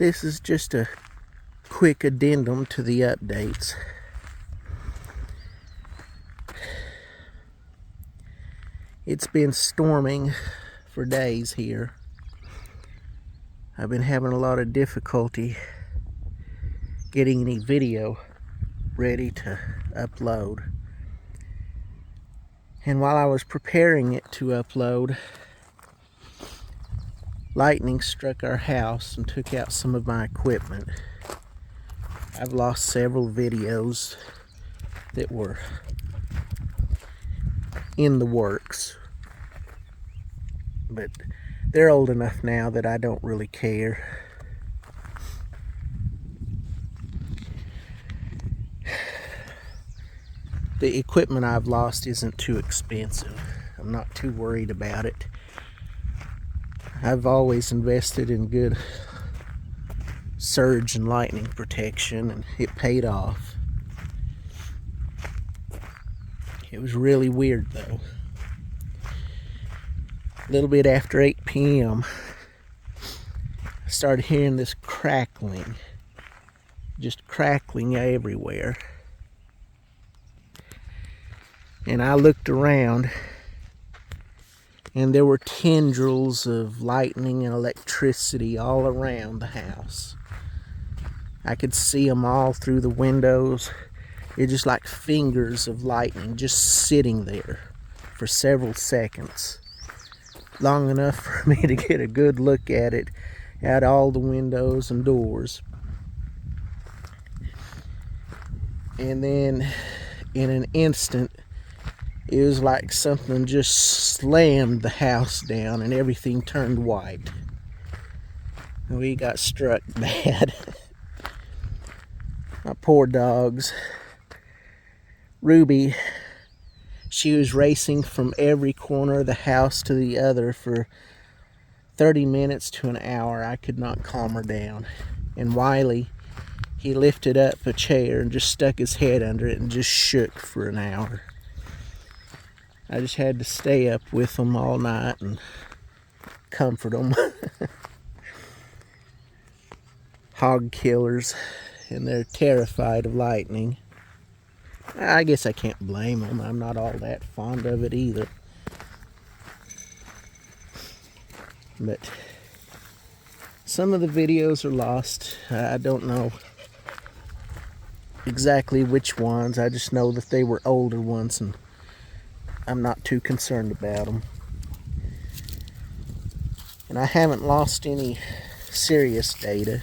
This is just a quick addendum to the updates. It's been storming for days here. I've been having a lot of difficulty getting any video ready to upload. And while I was preparing it to upload, lightning struck our house and took out some of my equipment. I've lost several videos that were in the works, but they're old enough now that I don't really care. The equipment I've lost isn't too expensive. I'm not too worried about it. I've always invested in good surge and lightning protection, and it paid off. It was really weird though. A little bit after 8 p.m. I started hearing this crackling. Just crackling everywhere. And I looked around, and there were tendrils of lightning and electricity all around the house. I could see them all through the windows. They're just like fingers of lightning just sitting there for several seconds. Long enough for me to get a good look at it out all the windows and doors. And then in an instant, it was like something just slammed the house down and everything turned white. We got struck bad. My poor dogs. Ruby, she was racing from every corner of the house to the other for 30 minutes to an hour. I could not calm her down. And Wiley, he lifted up a chair and just stuck his head under it and just shook for an hour. I just had to stay up with them all night and comfort them. Hog killers, and they're terrified of lightning. I guess I can't blame them. I'm not all that fond of it either. But some of the videos are lost. I don't know exactly which ones. I just know that they were older ones, and I'm not too concerned about them. And I haven't lost any serious data,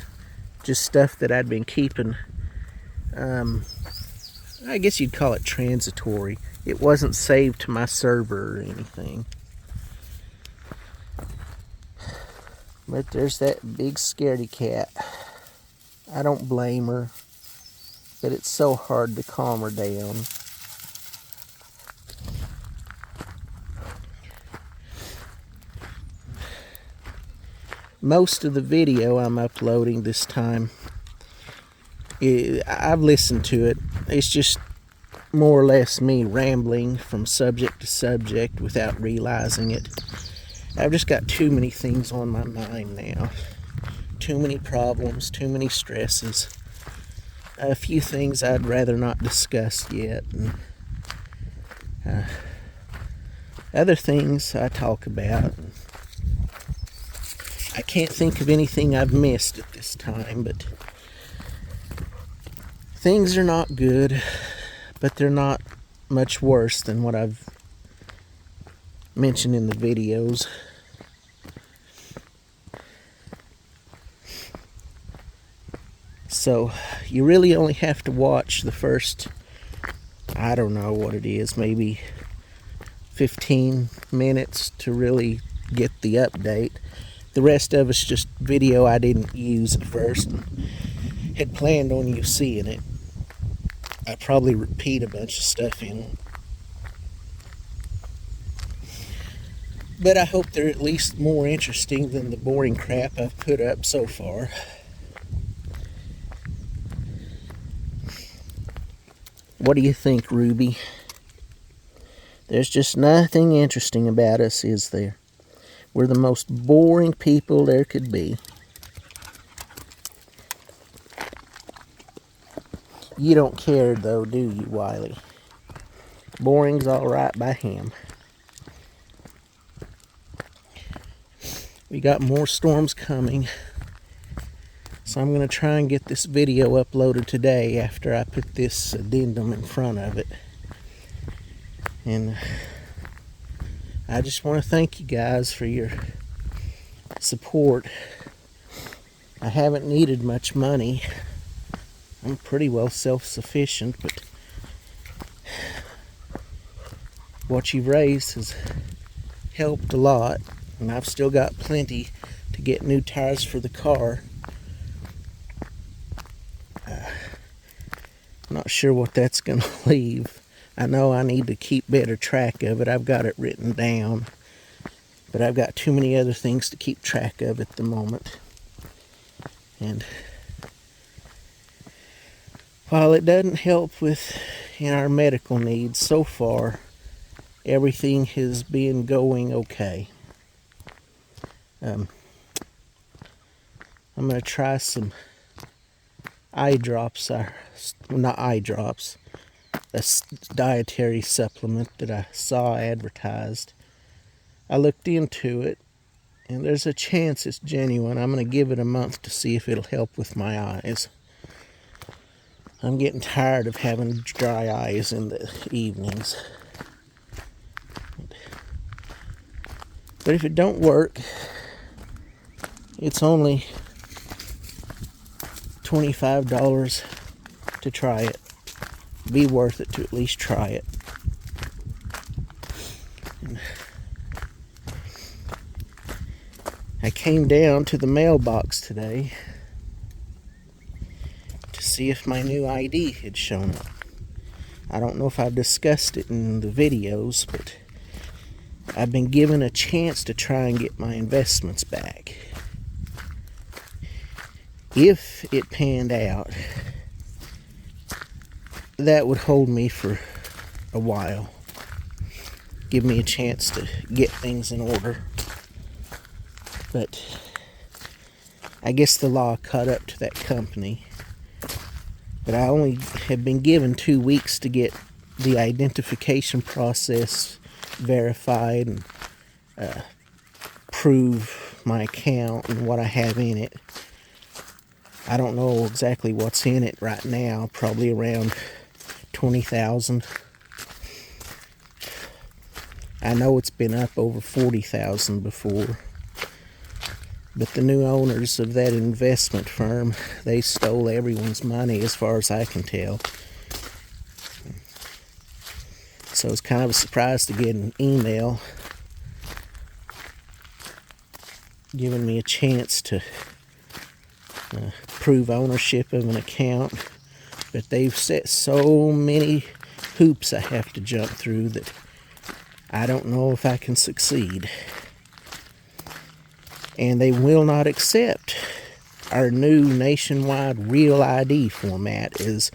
just stuff that I'd been keeping. I guess you'd call it transitory. It wasn't saved to my server or anything. But there's that big scaredy cat. I don't blame her, but it's so hard to calm her down. Most of the video I'm uploading this time, I've listened to it. It's just more or less me rambling from subject to subject without realizing it. I've just got too many things on my mind now. Too many problems, too many stresses. A few things I'd rather not discuss yet. And, other things I talk about. I can't think of anything I've missed at this time, but things are not good, but they're not much worse than what I've mentioned in the videos. So you really only have to watch the first, I don't know what it is, maybe 15 minutes to really get the update. The rest of it's just video I didn't use at first and had planned on you seeing it. I probably repeat a bunch of stuff in them. But I hope they're at least more interesting than the boring crap I've put up so far. What do you think, Ruby? There's just nothing interesting about us, is there? We're the most boring people there could be. You don't care though, do you, Wiley? Boring's all right by him. We got more storms coming, so I'm going to try and get this video uploaded today after I put this addendum in front of it. And I just want to thank you guys for your support. I haven't needed much money. I'm pretty well self-sufficient, but what you've raised has helped a lot, and I've still got plenty to get new tires for the car. I'm not sure what that's going to leave. I know I need to keep better track of it. I've got it written down, but I've got too many other things to keep track of at the moment. And while it doesn't help with our medical needs so far, everything has been going okay. I'm going to try some eye drops, not eye drops, a dietary supplement that I saw advertised. I looked into it, and there's a chance it's genuine. I'm going to give it a month to see if it'll help with my eyes. I'm getting tired of having dry eyes in the evenings. But if it don't work, it's only $25 to try it. Be worth it to at least try it. And I came down to the mailbox today to see if my new ID had shown up. I don't know if I've discussed it in the videos, but I've been given a chance to try and get my investments back. If it panned out, that would hold me for a while. Give me a chance to get things in order. But I guess the law caught up to that company. But I only have been given 2 weeks to get the identification process verified and prove my account and what I have in it. I don't know exactly what's in it right now, probably around 20,000. I know it's been up over 40,000 before. But the new owners of that investment firm, they stole everyone's money as far as I can tell. So it's kind of a surprise to get an email giving me a chance to prove ownership of an account. But they've set so many hoops I have to jump through that I don't know if I can succeed. And they will not accept our new nationwide Real ID format as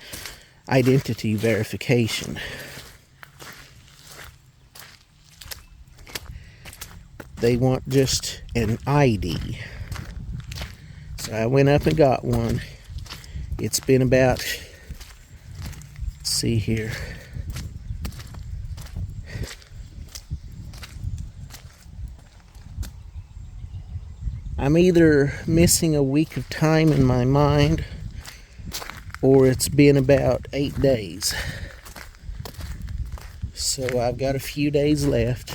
identity verification. They want just an ID. So I went up and got one. It's been about, let's see here, I'm either missing a week of time in my mind, or it's been about 8 days. So I've got a few days left.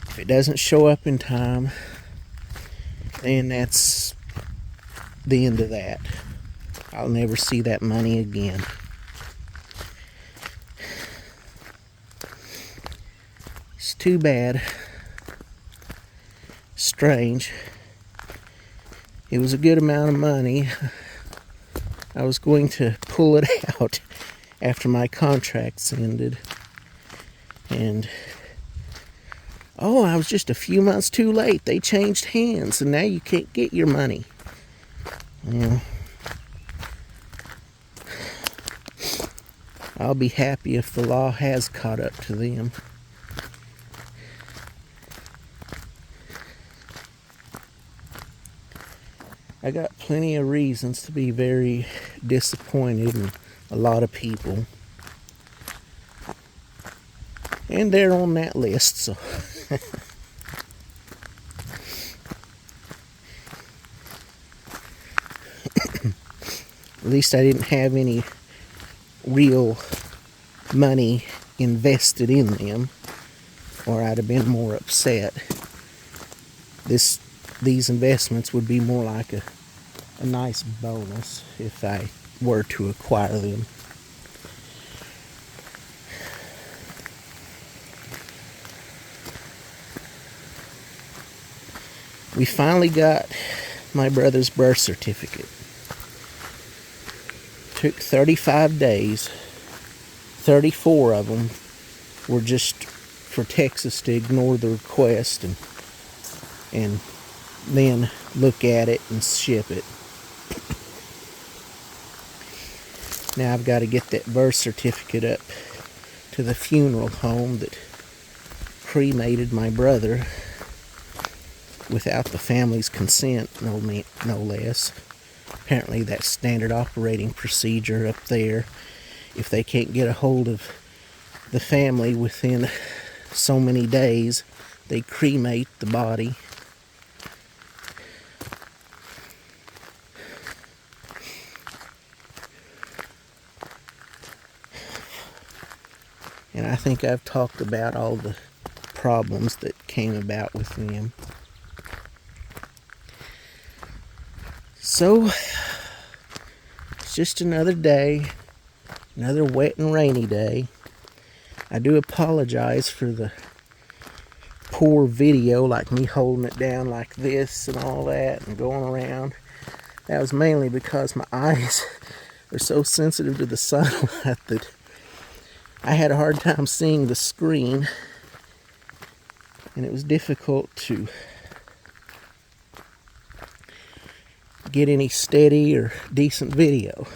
If it doesn't show up in time, then that's the end of that. I'll never see that money again. It's too bad. Strange. It was a good amount of money. I was going to pull it out after my contracts ended. And I was just a few months too late. They changed hands, and now you can't get your money. Yeah. I'll be happy if the law has caught up to them. I got plenty of reasons to be very disappointed in a lot of people. And they're on that list, so. At least I didn't have any real money invested in them, or I'd have been more upset. These investments would be more like a nice bonus if I were to acquire them. We finally got my brother's birth certificate. Took 35 days. 34 of them were just for Texas to ignore the request and then look at it and ship it. Now I've got to get that birth certificate up to the funeral home that cremated my brother without the family's consent, no less. Apparently that's standard operating procedure up there. If they can't get a hold of the family within so many days, they cremate the body. And I think I've talked about all the problems that came about with them. So, it's just another day, another wet and rainy day. I do apologize for the poor video, like me holding it down like this and all that and going around. That was mainly because my eyes are so sensitive to the sunlight that I had a hard time seeing the screen, and it was difficult to get any steady or decent video.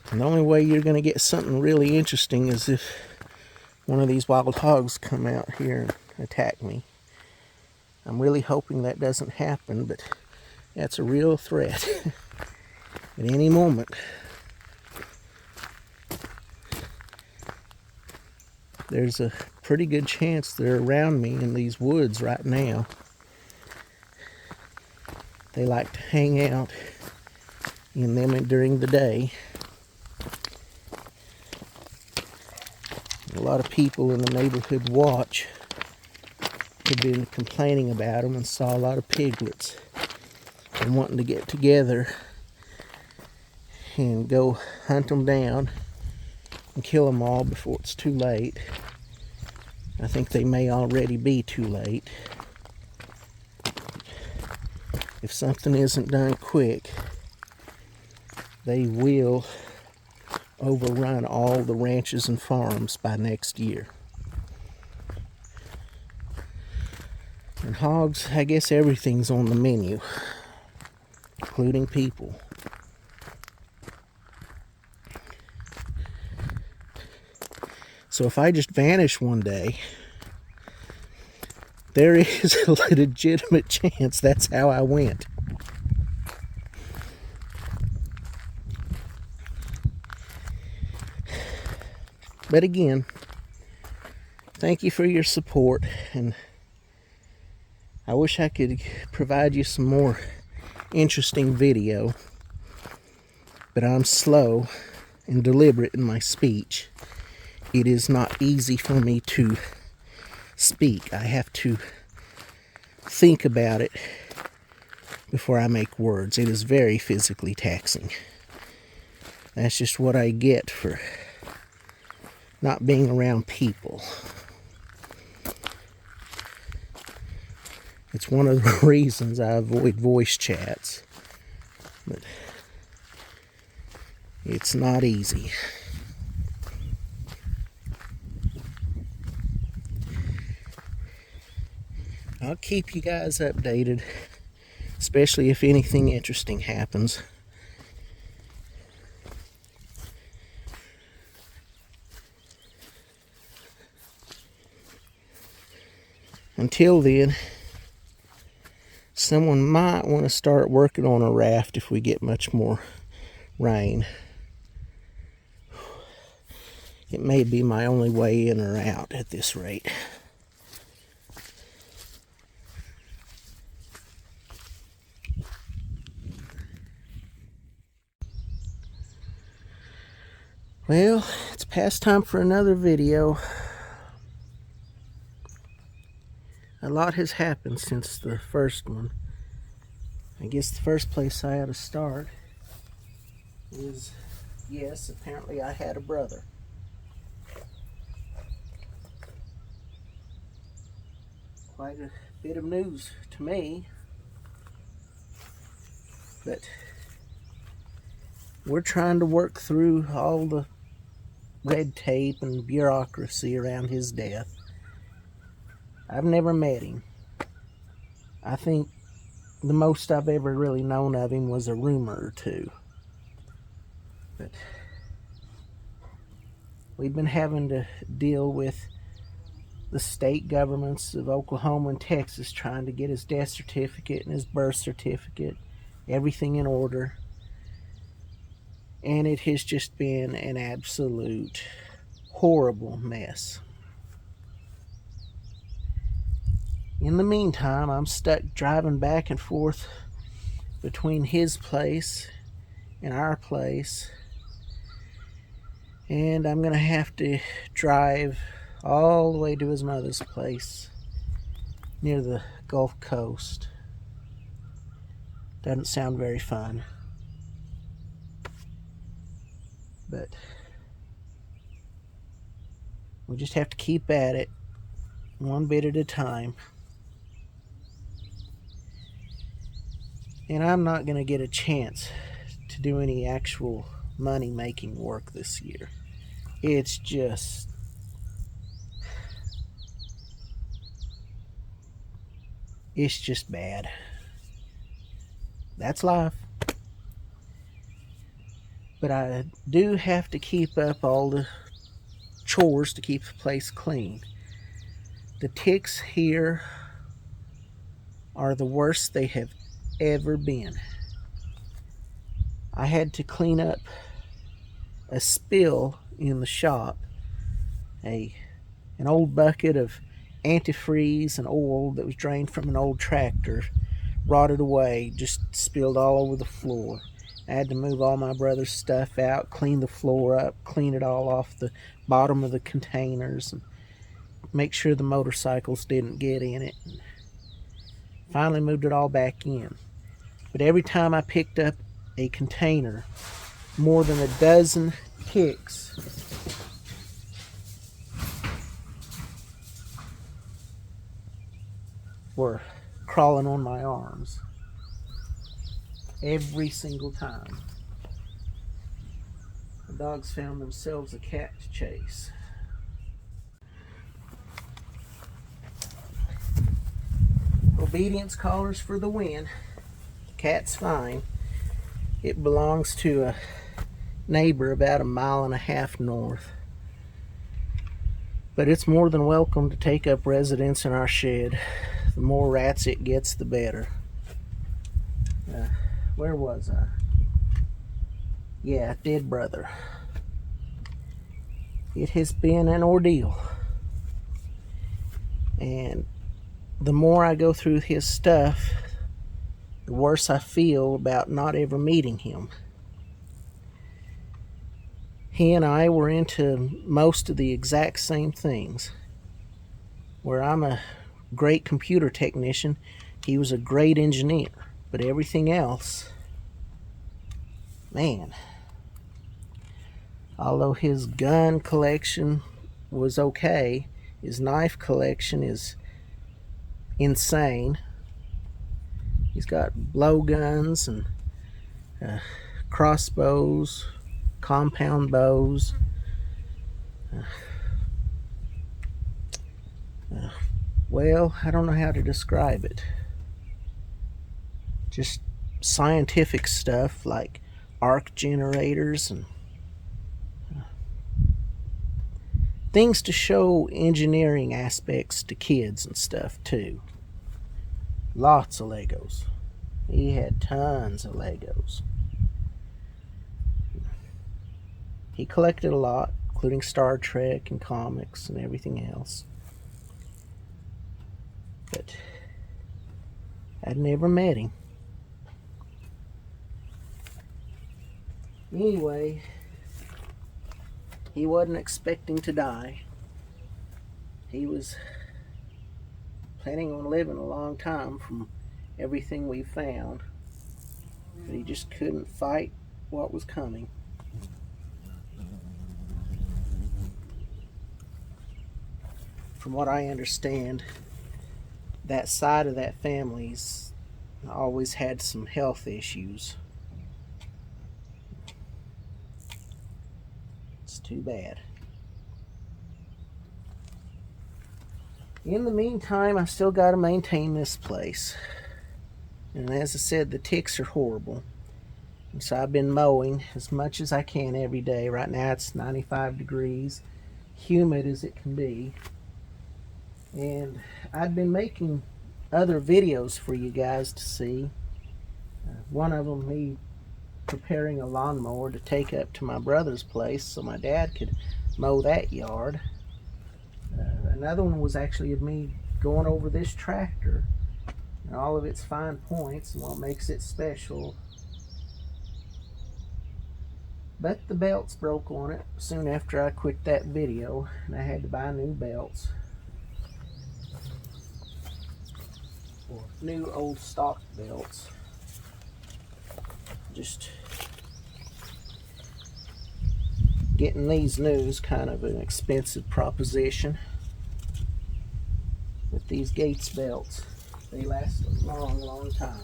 And the only way you're going to get something really interesting is if one of these wild hogs come out here and attack me. I'm really hoping that doesn't happen, but that's a real threat at any moment. There's a pretty good chance they're around me in these woods right now. They like to hang out in them during the day. A lot of people in the neighborhood watch have been complaining about them and saw a lot of piglets and wanting to get together and go hunt them down and kill them all before it's too late. I think they may already be too late. If something isn't done quick, they will overrun all the ranches and farms by next year. And hogs, I guess everything's on the menu, including people. So if I just vanish one day, there is a legitimate chance that's how I went. But again, thank you for your support, and I wish I could provide you some more interesting video, but I'm slow and deliberate in my speech. It is not easy for me to speak. I have to think about it before I make words. It is very physically taxing. That's just what I get for not being around people. It's one of the reasons I avoid voice chats. But it's not easy. I'll keep you guys updated, especially if anything interesting happens. Until then, someone might want to start working on a raft if we get much more rain. It may be my only way in or out at this rate. Well, it's past time for another video. A lot has happened since the first one. I guess the first place I ought to start is, yes, apparently I had a brother. Quite a bit of news to me, but we're trying to work through all the red tape and bureaucracy around his death. I've never met him. I think the most I've ever really known of him was a rumor or two. But we've been having to deal with the state governments of Oklahoma and Texas trying to get his death certificate and his birth certificate, everything in order. And it has just been an absolute horrible mess. In the meantime, I'm stuck driving back and forth between his place and our place. And I'm going to have to drive all the way to his mother's place near the Gulf Coast. Doesn't sound very fun. But we just have to keep at it, one bit at a time. And I'm not going to get a chance to do any actual money-making work this year. It's just... it's just bad. That's life. But I do have to keep up all the chores to keep the place clean. The ticks here are the worst they have ever been. I had to clean up a spill in the shop. An old bucket of antifreeze and oil that was drained from an old tractor rotted away, just spilled all over the floor. I had to move all my brother's stuff out, clean the floor up, clean it all off the bottom of the containers, and make sure the motorcycles didn't get in it. And finally moved it all back in. But every time I picked up a container, more than a dozen ticks were crawling on my arms. Every single time. The dogs found themselves a cat to chase. Obedience collars for the win. The cat's fine. It belongs to a neighbor about 1.5 miles north. But it's more than welcome to take up residence in our shed. The more rats it gets, the better. Where was I? Yeah, dead brother. It has been an ordeal. And the more I go through his stuff, the worse I feel about not ever meeting him. He and I were into most of the exact same things. Where I'm a great computer technician, he was a great engineer. But everything else, man, although his gun collection was okay, his knife collection is insane. He's got blowguns and crossbows, compound bows. Well, I don't know how to describe it. Just scientific stuff like arc generators and things to show engineering aspects to kids and stuff too. Lots of Legos. He had tons of Legos. He collected a lot, including Star Trek and comics and everything else. But I'd never met him. Anyway, he wasn't expecting to die. He was planning on living a long time from everything we found, but he just couldn't fight what was coming. From what I understand, that side of that family's always had some health issues. It's too bad. In the meantime, I still got to maintain this place. And as I said, the ticks are horrible. And so I've been mowing as much as I can every day. Right now it's 95 degrees, humid as it can be. And I've been making other videos for you guys to see. One of them, me preparing a lawnmower to take up to my brother's place so my dad could mow that yard. Another one was actually of me going over this tractor and all of its fine points and what makes it special. But the belts broke on it soon after I quit that video, and I had to buy new belts. Or new old stock belts. Just getting these new is kind of an expensive proposition. But these Gates belts, they last a long, long time.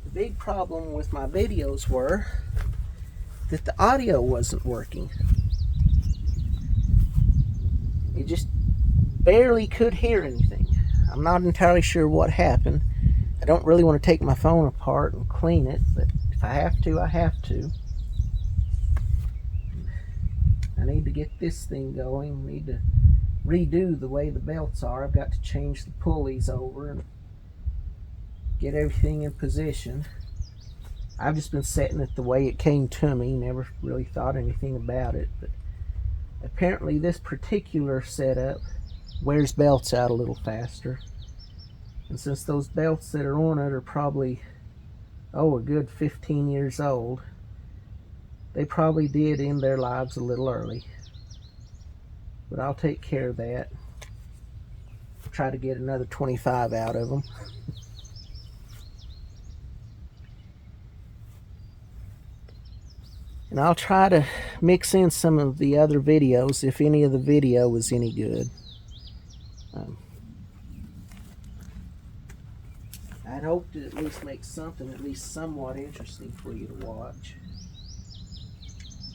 The big problem with my videos were that the audio wasn't working. You just barely could hear anything. I'm not entirely sure what happened. I don't really want to take my phone apart and clean it, but if I have to, I have to. I need to get this thing going. I need to redo the way the belts are. I've got to change the pulleys over and get everything in position. I've just been setting it the way it came to me, never really thought anything about it, but apparently this particular setup wears belts out a little faster. And since those belts that are on it are probably, a good 15 years old, they probably did end their lives a little early. But I'll take care of that. Try to get another 25 out of them. And I'll try to mix in some of the other videos if any of the video was any good. I'd hope to at least make something at least somewhat interesting for you to watch.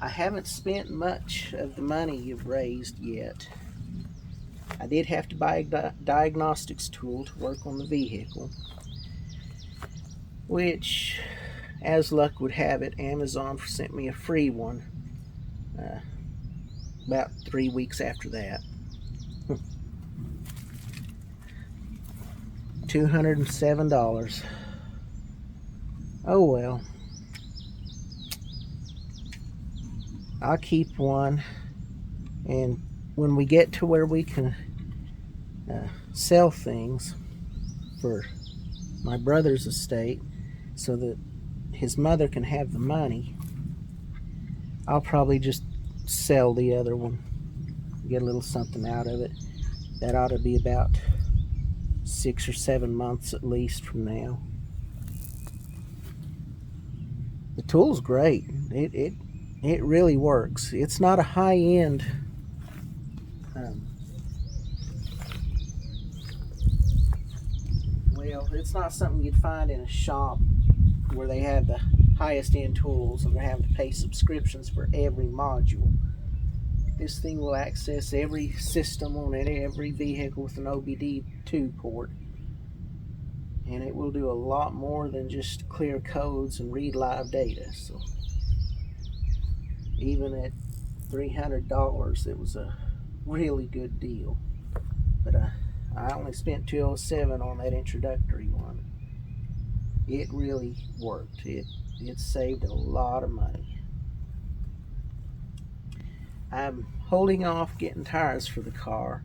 I haven't spent much of the money you've raised yet. I did have to buy a diagnostics tool to work on the vehicle, which, as luck would have it, Amazon sent me a free one about 3 weeks after that. $207. Oh well. I'll keep one, and when we get to where we can sell things for my brother's estate so that his mother can have the money, I'll probably just sell the other one, get a little something out of it. That ought to be about 6 or 7 months at least from now. The tool's great. It really works. It's not a high-end it's not something you'd find in a shop where they have the highest end tools and they have to pay subscriptions for every module. This thing will access every system on it, every vehicle with an OBD2 port, and it will do a lot more than just clear codes and read live data. So even at $300, it was a really good deal. But I only spent $207 on that introductory one. It really worked. It saved a lot of money. I'm holding off getting tires for the car.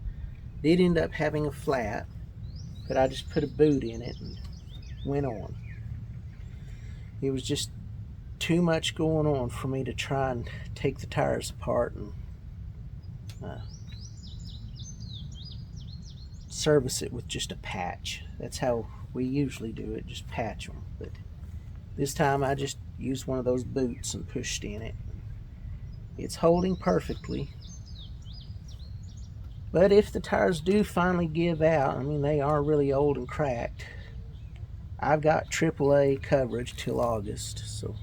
Did end up having a flat, but I just put a boot in it and went on. It was just too much going on for me to try and take the tires apart and service it with just a patch. That's how we usually do it, just patch them. But this time I just used one of those boots and pushed in it. It's holding perfectly. But if the tires do finally give out, I mean, they are really old and cracked, I've got AAA coverage till August, so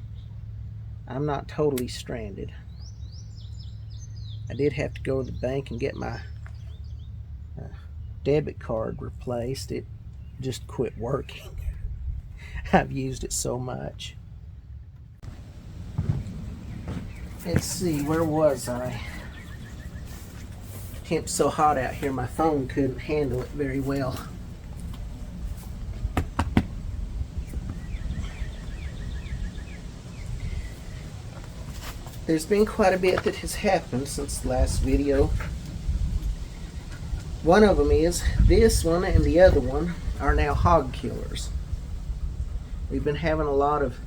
I'm not totally stranded. I did have to go to the bank and get my debit card replaced. It just quit working. I've used it so much. Let's see, where was I? Temp's so hot out here, my phone couldn't handle it very well. There's been quite a bit that has happened since the last video. One of them is this one and the other one are now hog killers. We've been having a lot of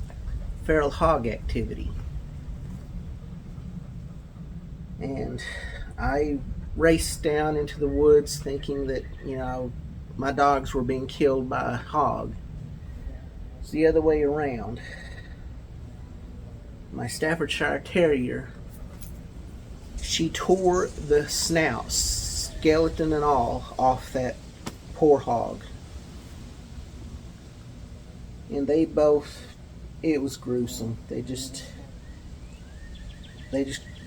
feral hog activity. And I raced down into the woods thinking that, my dogs were being killed by a hog. It's the other way around. My Staffordshire Terrier, she tore the snout, skeleton and all, off that poor hog. And they both, it was gruesome. They just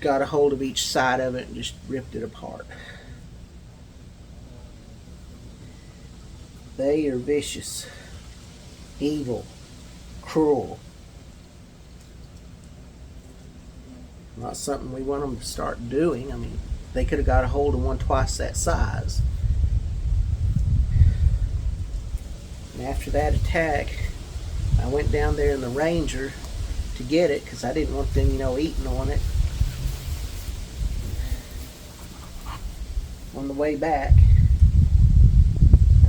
got a hold of each side of it and just ripped it apart. They are vicious, evil, cruel. Not something we want them to start doing. I mean, they could have got a hold of one twice that size. And after that attack, I went down there in the Ranger to get it because I didn't want them, eating on it. On the way back,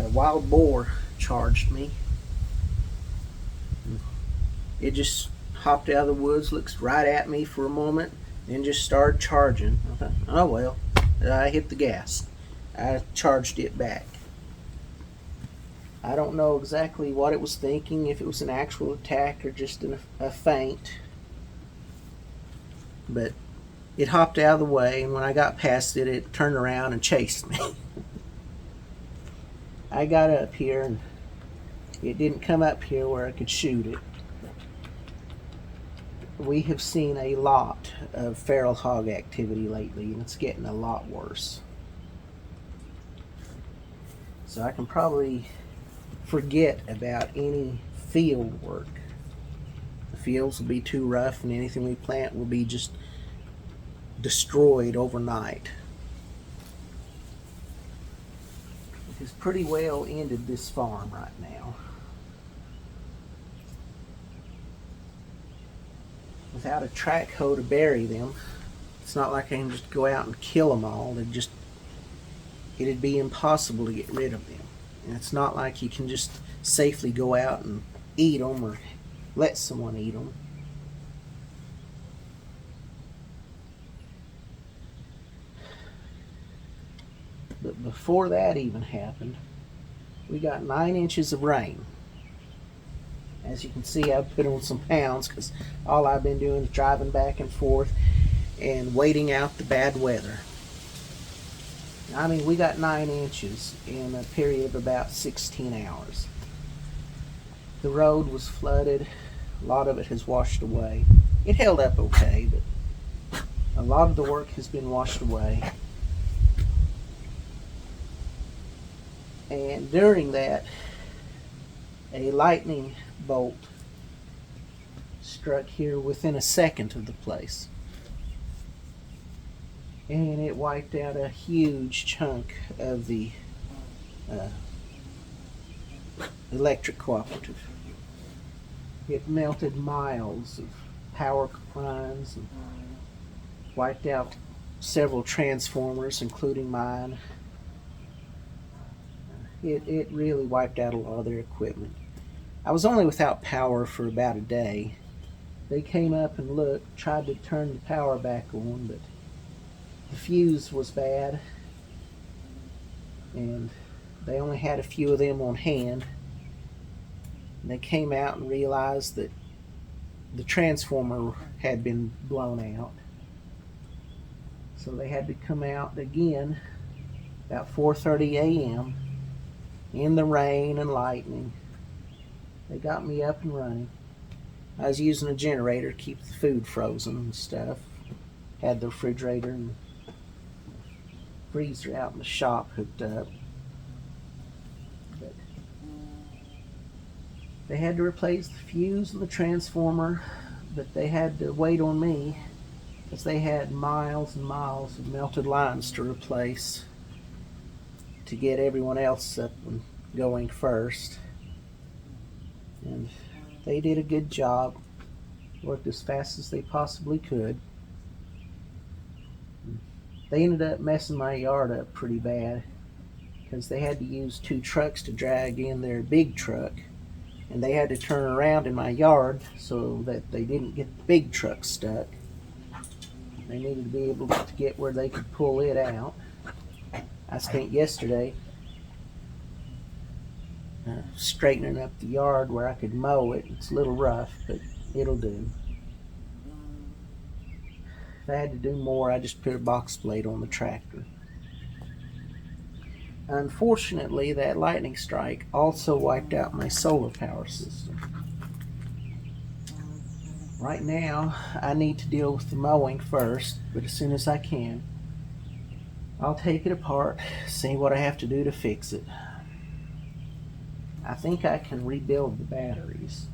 a wild boar charged me. It just hopped out of the woods, looked right at me for a moment, then just started charging. I thought, oh well, I hit the gas. I charged it back. I don't know exactly what it was thinking, if it was an actual attack or just a feint. But it hopped out of the way, and when I got past it, it turned around and chased me. I got up here, and it didn't come up here where I could shoot it. We have seen a lot of feral hog activity lately, and it's getting a lot worse. So I can probably forget about any field work. The fields will be too rough, and anything we plant will be just destroyed overnight. It has pretty well ended this farm right now. Without a track hoe to bury them, it's not like I can just go out and kill them all. It'd be impossible to get rid of them. And it's not like you can just safely go out and eat them or let someone eat them. But before that even happened, we got 9 inches of rain. As you can see, I've put on some pounds because all I've been doing is driving back and forth and waiting out the bad weather. I mean, we got 9 inches in a period of about 16 hours. The road was flooded. A lot of it has washed away. It held up okay, but a lot of the work has been washed away. And during that, a lightning bolt struck here within a second of the place, and it wiped out a huge chunk of the uh, electric cooperative. It melted miles of power lines and wiped out several transformers, including mine. It really wiped out a lot of their equipment. I was only without power for about a day. They came up and looked, tried to turn the power back on, but the fuse was bad, and they only had a few of them on hand. And they came out and realized that the transformer had been blown out. So they had to come out again about 4:30 a.m. in the rain and lightning. They got me up and running. I was using a generator to keep the food frozen and stuff. Had the refrigerator and freezer out in the shop hooked up. But they had to replace the fuse and the transformer, but they had to wait on me because they had miles and miles of melted lines to replace to get everyone else up and going first. And they did a good job, worked as fast as they possibly could. They ended up messing my yard up pretty bad because they had to use 2 trucks to drag in their big truck, and they had to turn around in my yard so that they didn't get the big truck stuck. They needed to be able to get where they could pull it out. I spent yesterday straightening up the yard where I could mow it. It's a little rough, but it'll do. If I had to do more, I just put a box blade on the tractor. Unfortunately, that lightning strike also wiped out my solar power system. Right now, I need to deal with the mowing first, but as soon as I can, I'll take it apart, see what I have to do to fix it. I think I can rebuild the batteries.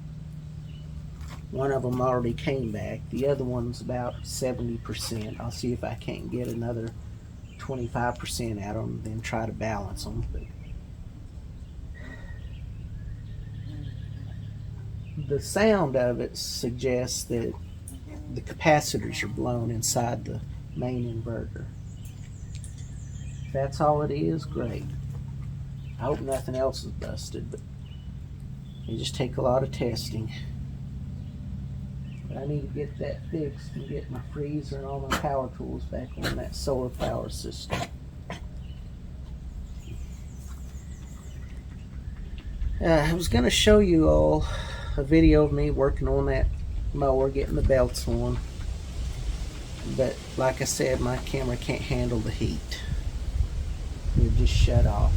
One of them already came back. The other one's about 70%. I'll see if I can't get another 25% out of them, then try to balance them. But the sound of it suggests that the capacitors are blown inside the main inverter. If that's all it is, great. I hope nothing else is busted, but they just take a lot of testing. But I need to get that fixed and get my freezer and all my power tools back on that solar power system. I was going to show you all a video of me working on that mower, getting the belts on, but like I said, my camera can't handle the heat. It just shut off.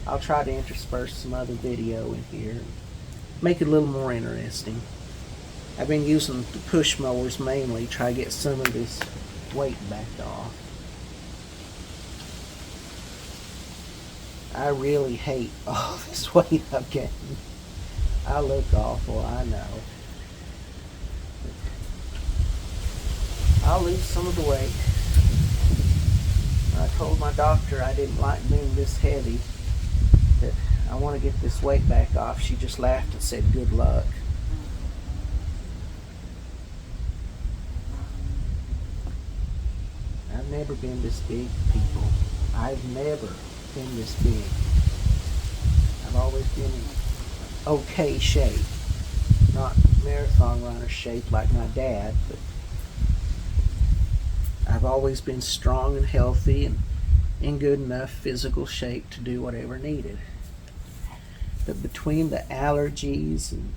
I'll try to intersperse some other video in here and make it a little more interesting. I've been using the push mowers mainly, try to get some of this weight backed off. I really hate all this weight I've gained. I look awful, I know. I'll lose some of the weight. I told my doctor I didn't like being this heavy, that I want to get this weight back off. She just laughed and said, good luck. I've never been this big, people. I've never been this big. I've always been in okay shape. Not marathon runner shape like my dad, but I've always been strong and healthy and in good enough physical shape to do whatever needed. But between the allergies and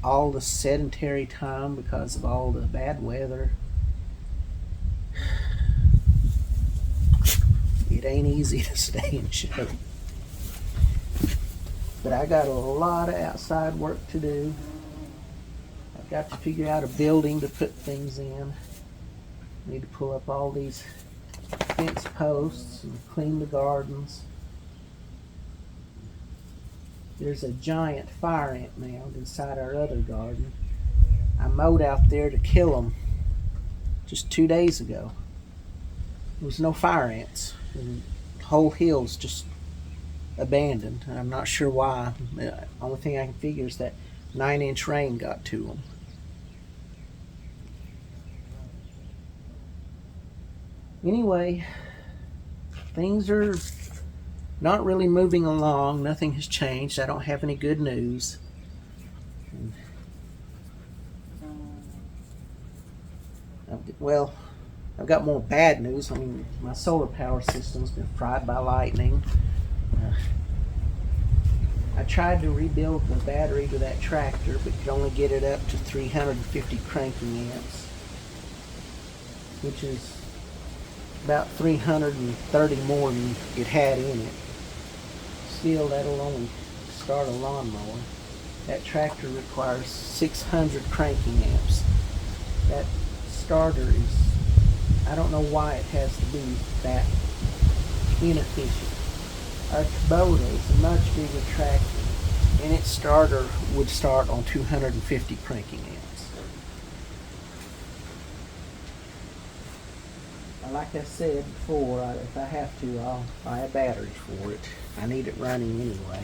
all the sedentary time because of all the bad weather, it ain't easy to stay in shape. But I got a lot of outside work to do. I've got to figure out a building to put things in. I need to pull up all these fence posts and clean the gardens. There's a giant fire ant mound inside our other garden. I mowed out there to kill them just 2 days ago. There was no fire ants. The whole hill's just abandoned. I'm not sure why. The only thing I can figure is that 9-inch rain got to them. Anyway, things are not really moving along. Nothing has changed. I don't have any good news. Well, I've got more bad news. I mean, my solar power system's been fried by lightning. I tried to rebuild the battery to that tractor, but could only get it up to 350 cranking amps, which is about 330 more than it had in it. Still, that'll only start a lawnmower. That tractor requires 600 cranking amps. That starter is, I don't know why it has to be that inefficient. Our Kubota is a much bigger tractor, and its starter would start on 250 cranking amps. Like I said before, if I have to, I'll buy a battery for it. I need it running anyway.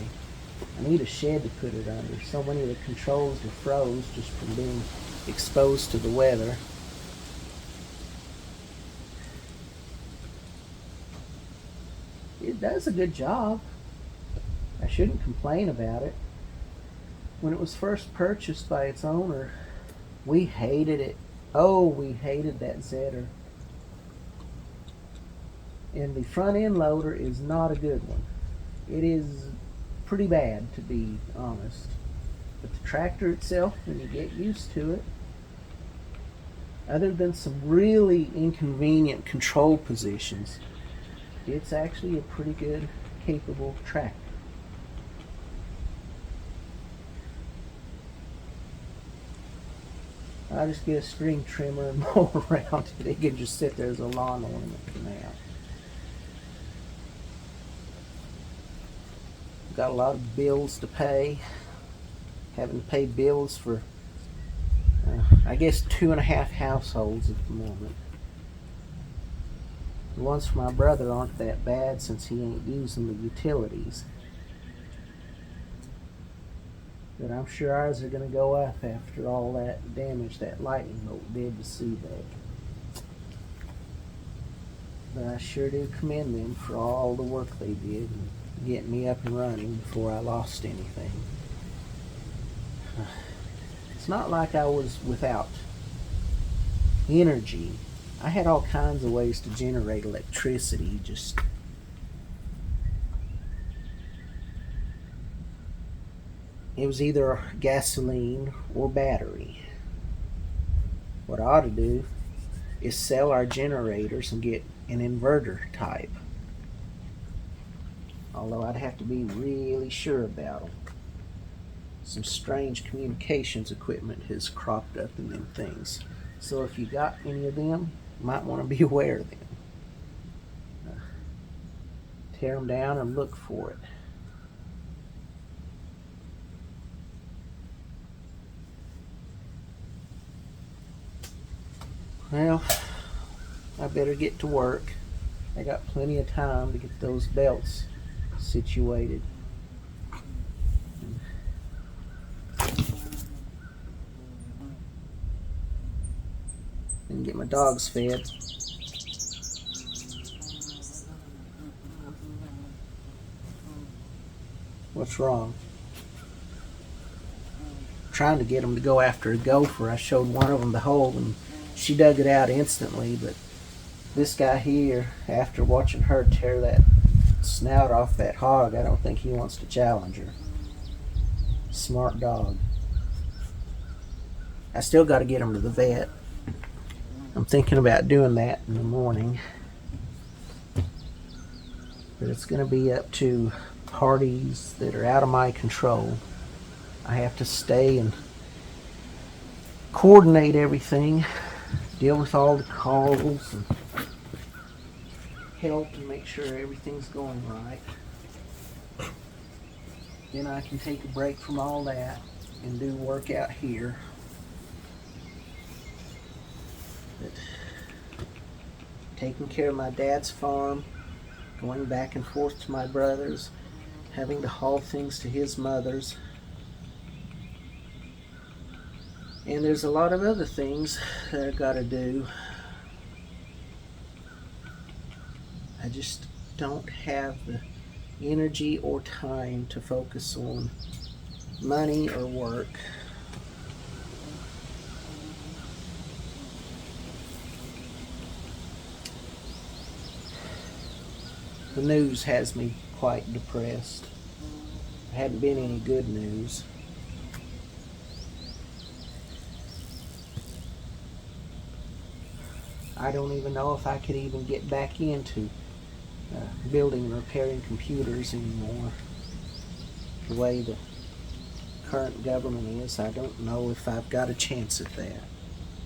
I need a shed to put it under. So many of the controls are froze just from being exposed to the weather. It does a good job. I shouldn't complain about it. When it was first purchased by its owner, we hated it. Oh, we hated that Zetter. And the front end loader is not a good one. It is pretty bad, to be honest. But the tractor itself, when you get used to it, other than some really inconvenient control positions, it's actually a pretty good, capable tractor. I just get a string trimmer and mow around it. It can just sit there as a lawn ornament for now. Got a lot of bills to pay. Having to pay bills for, I guess, 2.5 households at the moment. The ones for my brother aren't that bad since he ain't using the utilities. But I'm sure ours are going to go up after all that damage that lightning bolt did to Seabed. But I sure do commend them for all the work they did and getting me up and running before I lost anything. It's not like I was without energy. I had all kinds of ways to generate electricity, just it was either gasoline or battery. What I ought to do is sell our generators and get an inverter type. Although I'd have to be really sure about them. Some strange communications equipment has cropped up in them things. So if you got any of them, you might want to be aware of them. Tear them down and look for it. Well, I better get to work. I got plenty of time to get those belts situated. And get my dogs fed. What's wrong? Trying to get them to go after a gopher. I showed one of them the hole and she dug it out instantly, but this guy here, after watching her tear that snout off that hog, I don't think he wants to challenge her. Smart dog. I still got to get him to the vet. I'm thinking about doing that in the morning. But it's going to be up to parties that are out of my control. I have to stay and coordinate everything, deal with all the calls, and help and make sure everything's going right. Then I can take a break from all that and do work out here. But taking care of my dad's farm, going back and forth to my brother's, having to haul things to his mother's. And there's a lot of other things that I've got to do. I just don't have the energy or time to focus on money or work. The news has me quite depressed. There hadn't been any good news. I don't even know if I could even get back into building and repairing computers anymore. The way the current government is, I don't know if I've got a chance at that.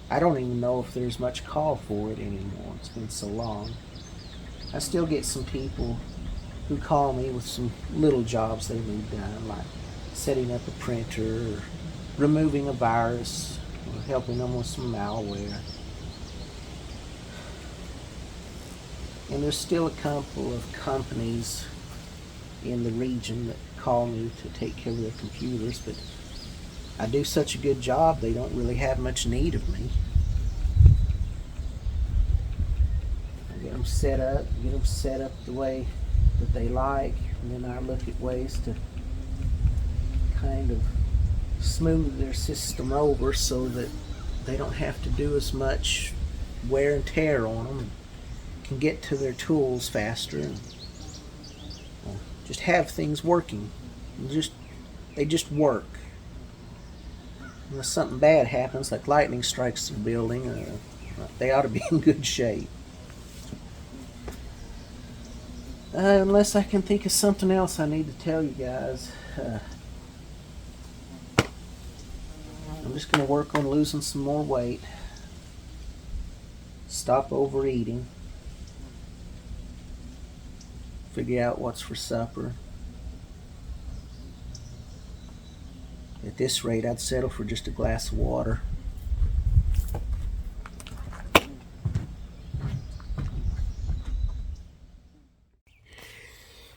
I don't even know if there's much call for it anymore. It's been so long. I still get some people who call me with some little jobs they need done, like setting up a printer or removing a virus or helping them with some malware. And there's still a couple of companies in the region that call me to take care of their computers, but I do such a good job they don't really have much need of me. I get them set up the way that they like, and then I look at ways to kind of smooth their system over so that they don't have to do as much wear and tear on them, and can get to their tools faster, and just have things working. They just work. Unless something bad happens, like lightning strikes the building, they ought to be in good shape. Unless I can think of something else I need to tell you guys. I'm just going to work on losing some more weight. Stop overeating. Figure out what's for supper. At this rate, I'd settle for just a glass of water.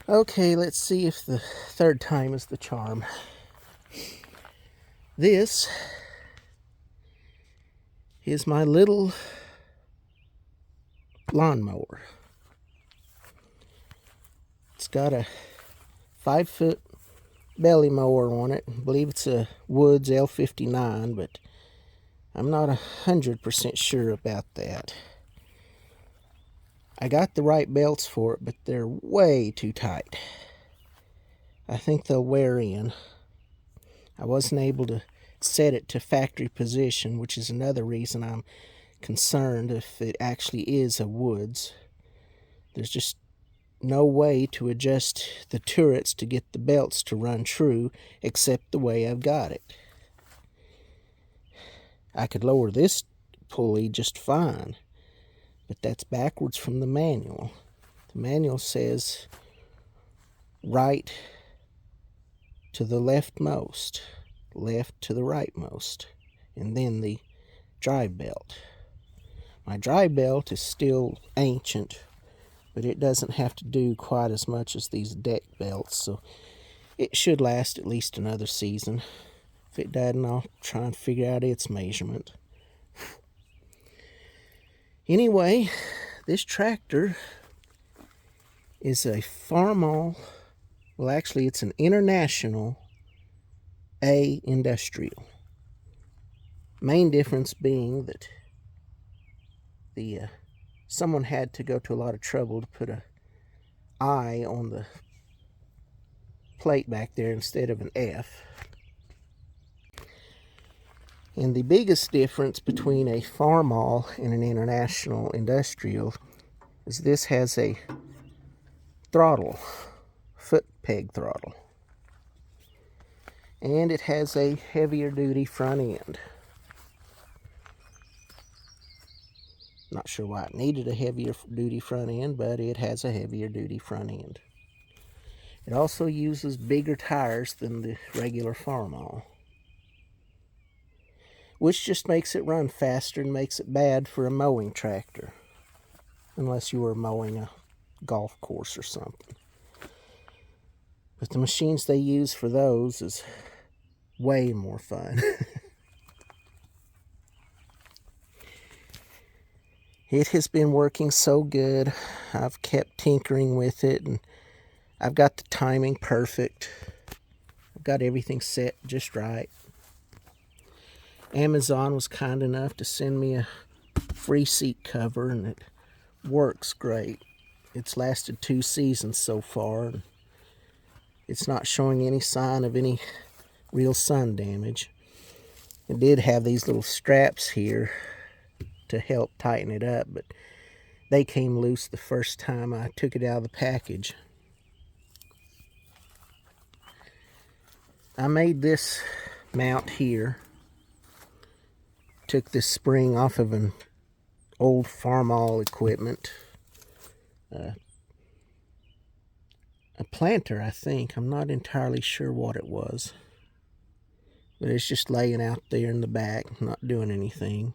Okay, let's see if the third time is the charm. This is my little lawnmower. It's got a 5-foot belly mower on it. I believe it's a Woods L59, but I'm not 100% sure about that. I got the right belts for it, but they're way too tight. I think they'll wear in. I wasn't able to set it to factory position, which is another reason I'm concerned if it actually is a Woods. There's just no way to adjust the turrets to get the belts to run true except the way I've got it. I could lower this pulley just fine, but that's backwards from the manual. The manual says right to the leftmost, left to the rightmost, and then the drive belt. My drive belt is still ancient, but it doesn't have to do quite as much as these deck belts, so it should last at least another season. If it doesn't, I'll try and figure out its measurement. Anyway, this tractor is a Farmall, well actually it's an International A Industrial. Main difference being that someone had to go to a lot of trouble to put a I on the plate back there instead of an F. And the biggest difference between a Farmall and an International Industrial is this has a throttle, foot peg throttle. And it has a heavier duty front end. Not sure why it needed a heavier duty front end, but it has a heavier duty front end. It also uses bigger tires than the regular Farmall, which just makes it run faster and makes it bad for a mowing tractor, unless you were mowing a golf course or something. But the machines they use for those is way more fun. It has been working so good. I've kept tinkering with it, and I've got the timing perfect. I've got everything set just right. Amazon was kind enough to send me a free seat cover, and it works great. It's lasted 2 seasons so far, and it's not showing any sign of any real sun damage. It did have these little straps here to help tighten it up, but they came loose the first time I took it out of the package. I made this mount here. Took this spring off of an old farmall equipment. A planter, I think. I'm not entirely sure what it was. But it's just laying out there in the back, not doing anything.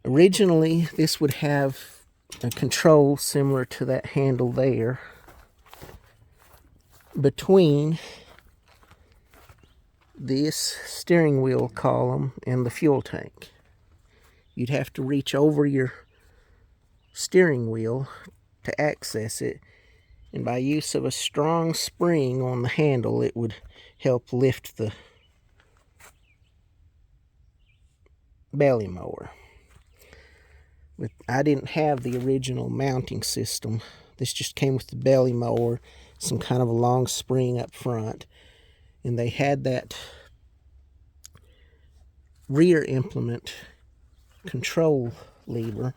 Originally, this would have a control similar to that handle there between this steering wheel column and the fuel tank. You'd have to reach over your steering wheel to access it, and by use of a strong spring on the handle, it would help lift the belly mower. But I didn't have the original mounting system. This just came with the belly mower, some kind of a long spring up front, and they had that rear implement control lever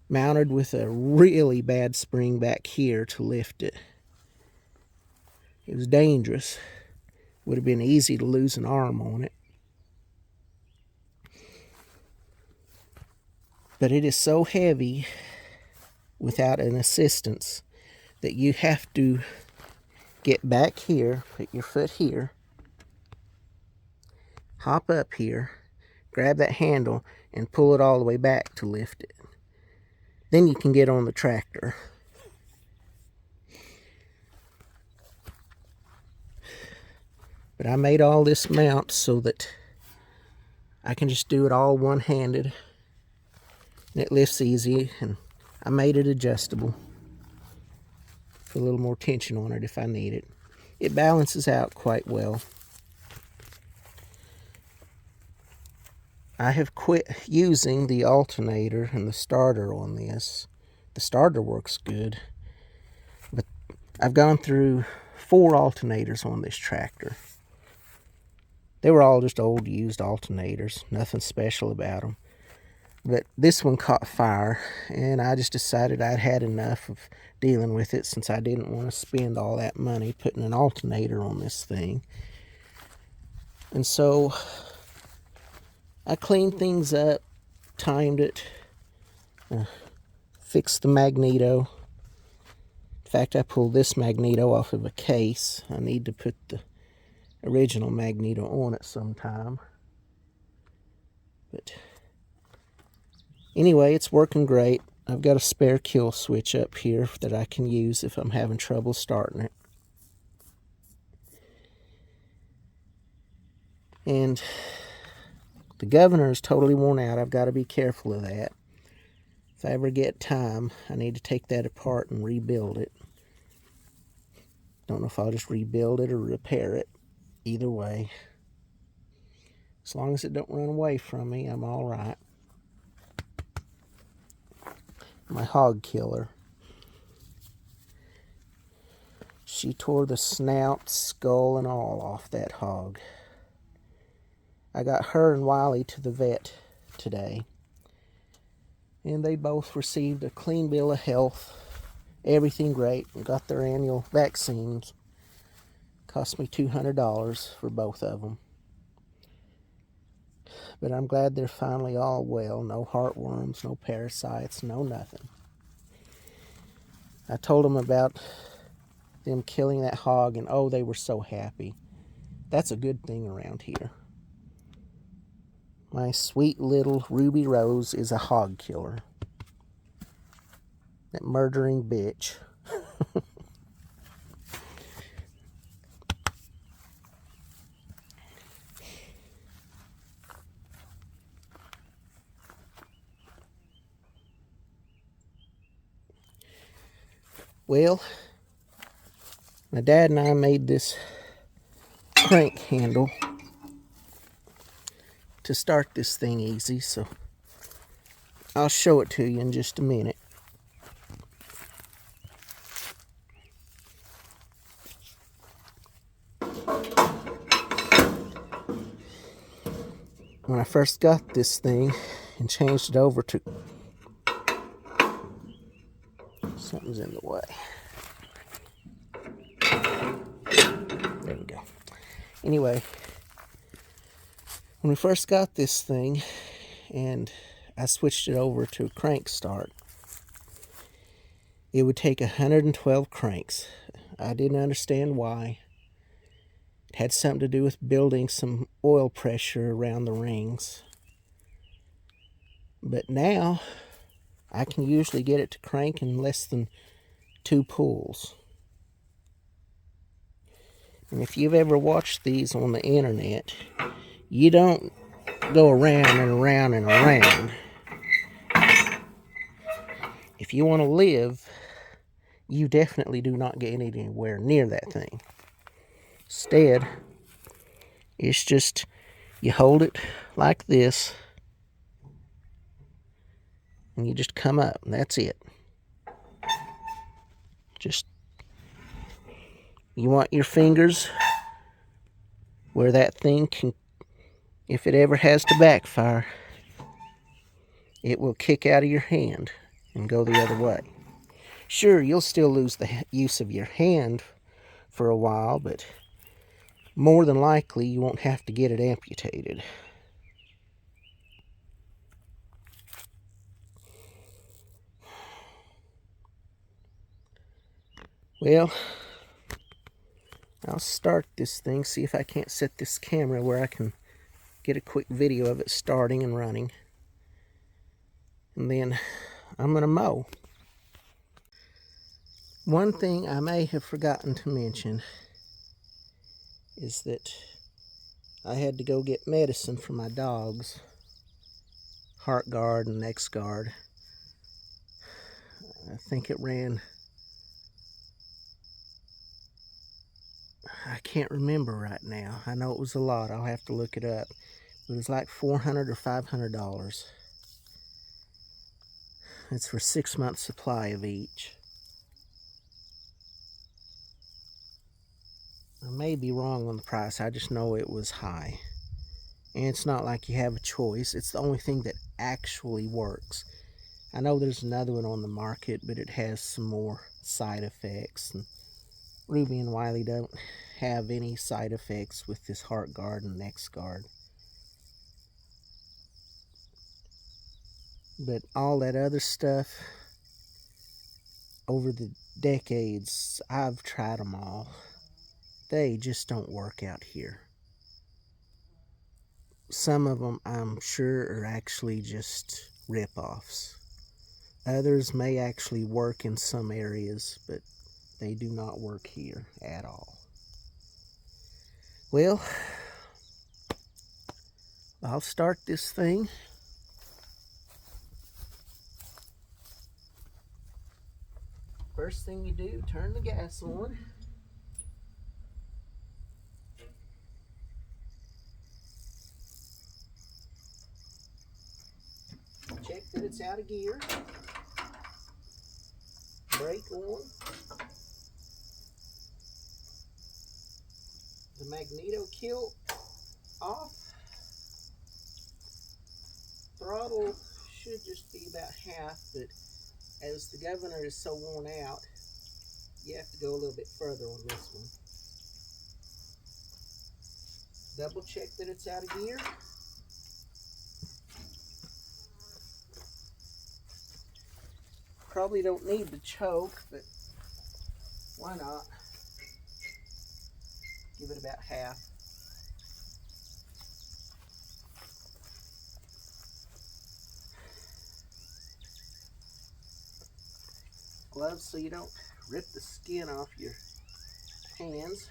mounted with a really bad spring back here to lift it. It was dangerous. Would have been easy to lose an arm on it. But it is so heavy without an assistance that you have to get back here, put your foot here, hop up here, grab that handle, and pull it all the way back to lift it. Then you can get on the tractor. But I made all this mount so that I can just do it all one-handed. And it lifts easy, and I made it adjustable. Put a little more tension on it if I need it. It balances out quite well. I have quit using the alternator and the starter on this. The starter works good, but I've gone through 4 alternators on this tractor. They were all just old used alternators, nothing special about them. But this one caught fire, and I just decided I'd had enough of dealing with it, since I didn't want to spend all that money putting an alternator on this thing. And so I cleaned things up, timed it, fixed the magneto. In fact, I pulled this magneto off of a case. I need to put the original magneto on it sometime. But anyway, it's working great. I've got a spare kill switch up here that I can use if I'm having trouble starting it. And the governor is totally worn out. I've got to be careful of that. If I ever get time, I need to take that apart and rebuild it. Don't know if I'll just rebuild it or repair it. Either way. As long as it don't run away from me, I'm all right. My hog killer. She tore the snout, skull, and all off that hog. I got her and Wiley to the vet today, and they both received a clean bill of health. Everything great, and got their annual vaccines. Cost me $200 for both of them. But I'm glad they're finally all well. No heartworms, no parasites, no nothing. I told them about them killing that hog, and oh, they were so happy. That's a good thing around here. My sweet little Ruby Rose is a hog killer. That murdering bitch. Well, my dad and I made this crank handle to start this thing easy, so I'll show it to you in just a minute. When I first got this thing and changed it over to... Something's in the way. There we go. Anyway, when we first got this thing and I switched it over to crank start, it would take 112 cranks. I didn't understand why. It had something to do with building some oil pressure around the rings. But now, I can usually get it to crank in less than 2 pulls. And if you've ever watched these on the internet, you don't go around and around and around. If you want to live, you definitely do not get anywhere near that thing. Instead, it's just, you hold it like this, and you just come up, and that's it. Just, you want your fingers where that thing can, if it ever has to backfire, it will kick out of your hand and go the other way. Sure, you'll still lose the use of your hand for a while, but more than likely you won't have to get it amputated. Well, I'll start this thing, see if I can't set this camera where I can get a quick video of it starting and running. And then I'm going to mow. One thing I may have forgotten to mention is that I had to go get medicine for my dogs, Heart Guard and Next Guard. I think it ran, I can't remember right now. I know it was a lot. I'll have to look it up. But it was like $400 or $500. It's for 6 months supply of each. I may be wrong on the price. I just know it was high. And it's not like you have a choice. It's the only thing that actually works. I know there's another one on the market, but it has some more side effects. And Ruby and Wiley don't have any side effects with this Heart Guard and Next Guard. But all that other stuff, over the decades, I've tried them all. They just don't work out here. Some of them, I'm sure, are actually just rip-offs. Others may actually work in some areas, but they do not work here at all. Well, I'll start this thing. First thing you do, turn the gas on. Check that it's out of gear. Brake on. The magneto kilt off. Throttle should just be about half, but as the governor is so worn out, you have to go a little bit further on this one. Double check that it's out of gear. Probably don't need the choke, but why not? Give it about half. gloves so you don't rip the skin off your hands.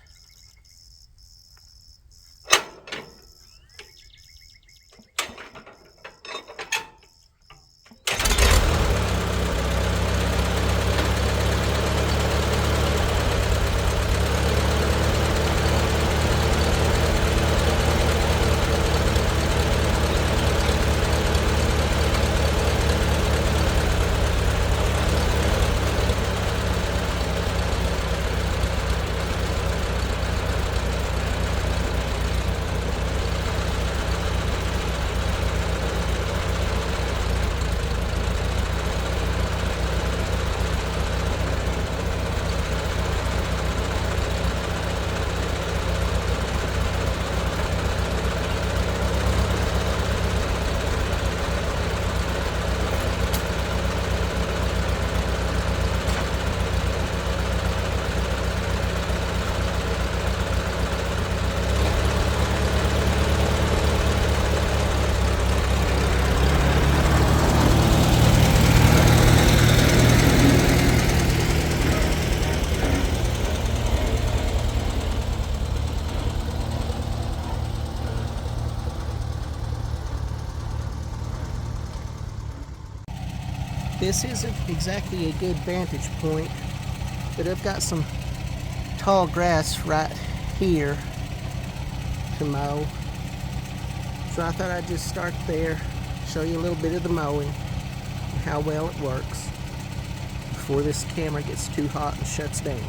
This isn't exactly a good vantage point, but I've got some tall grass right here to mow. So I thought I'd just start there, show you a little bit of the mowing and how well it works before this camera gets too hot and shuts down.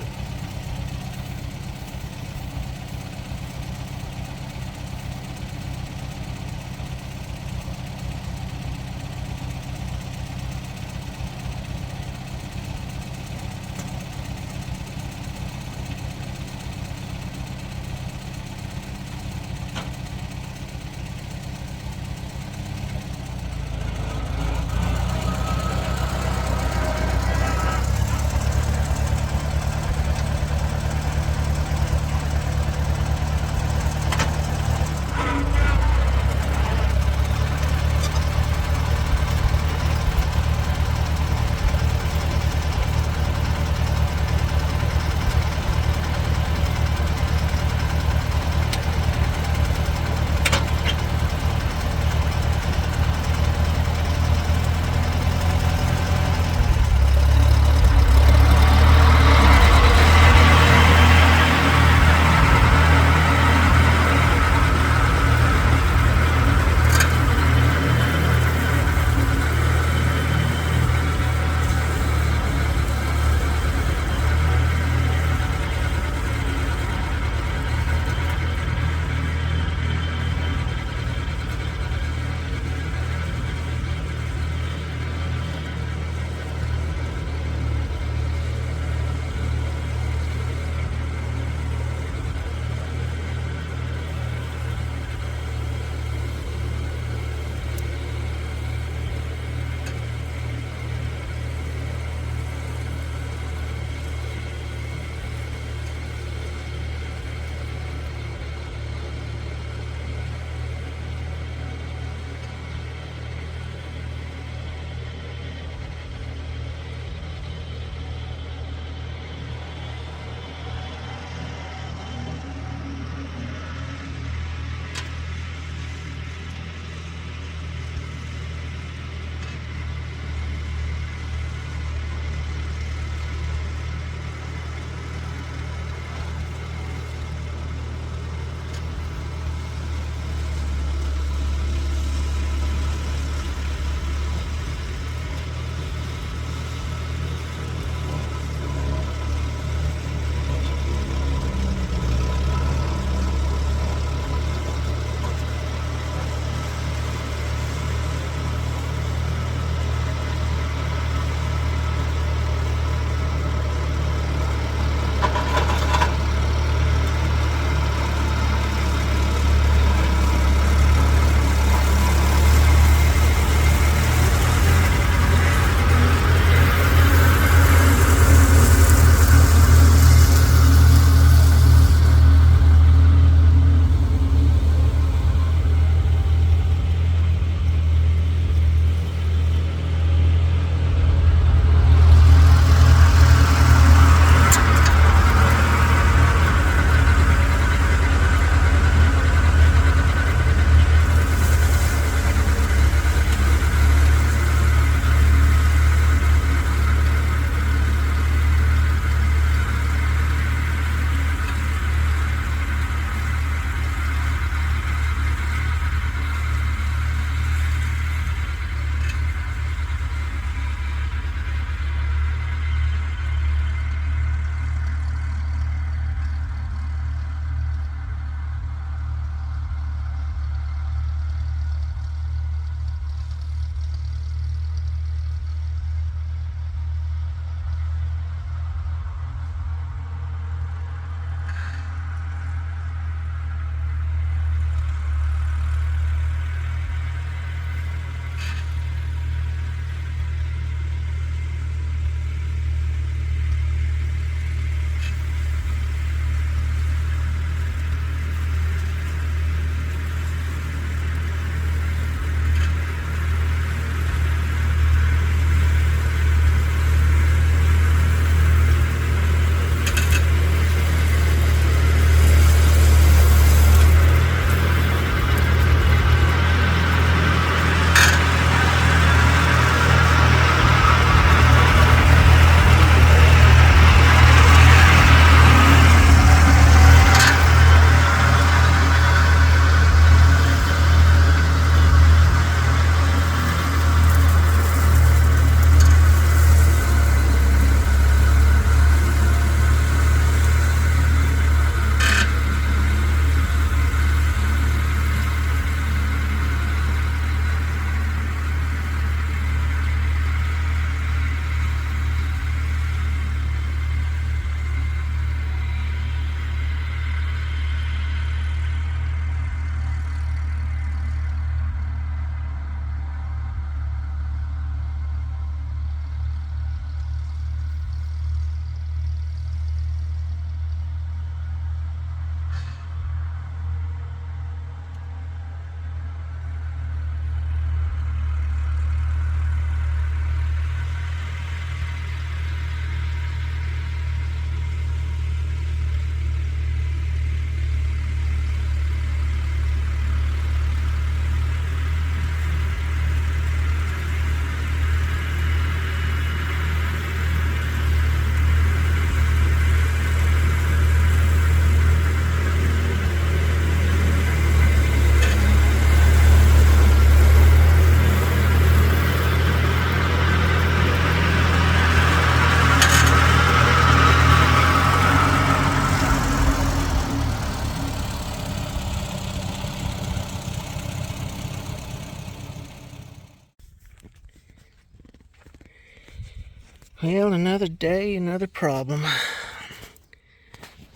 Well, another day, another problem.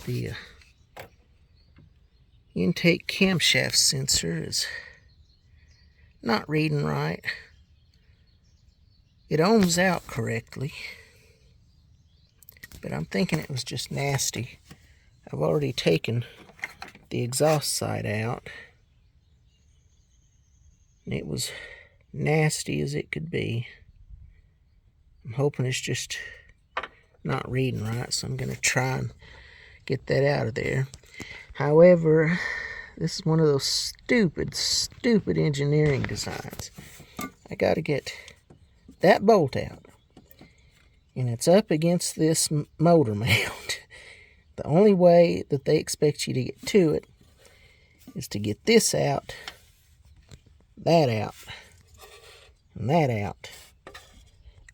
The intake camshaft sensor is not reading right. It ohms out correctly, but I'm thinking it was just nasty. I've already taken the exhaust side out, and it was nasty as it could be. I'm hoping it's just not reading right, so I'm going to try and get that out of there. However, this is one of those stupid engineering designs. I got to get that bolt out, and it's up against this motor mount. The only way that they expect you to get to it is to get this out, that out, and that out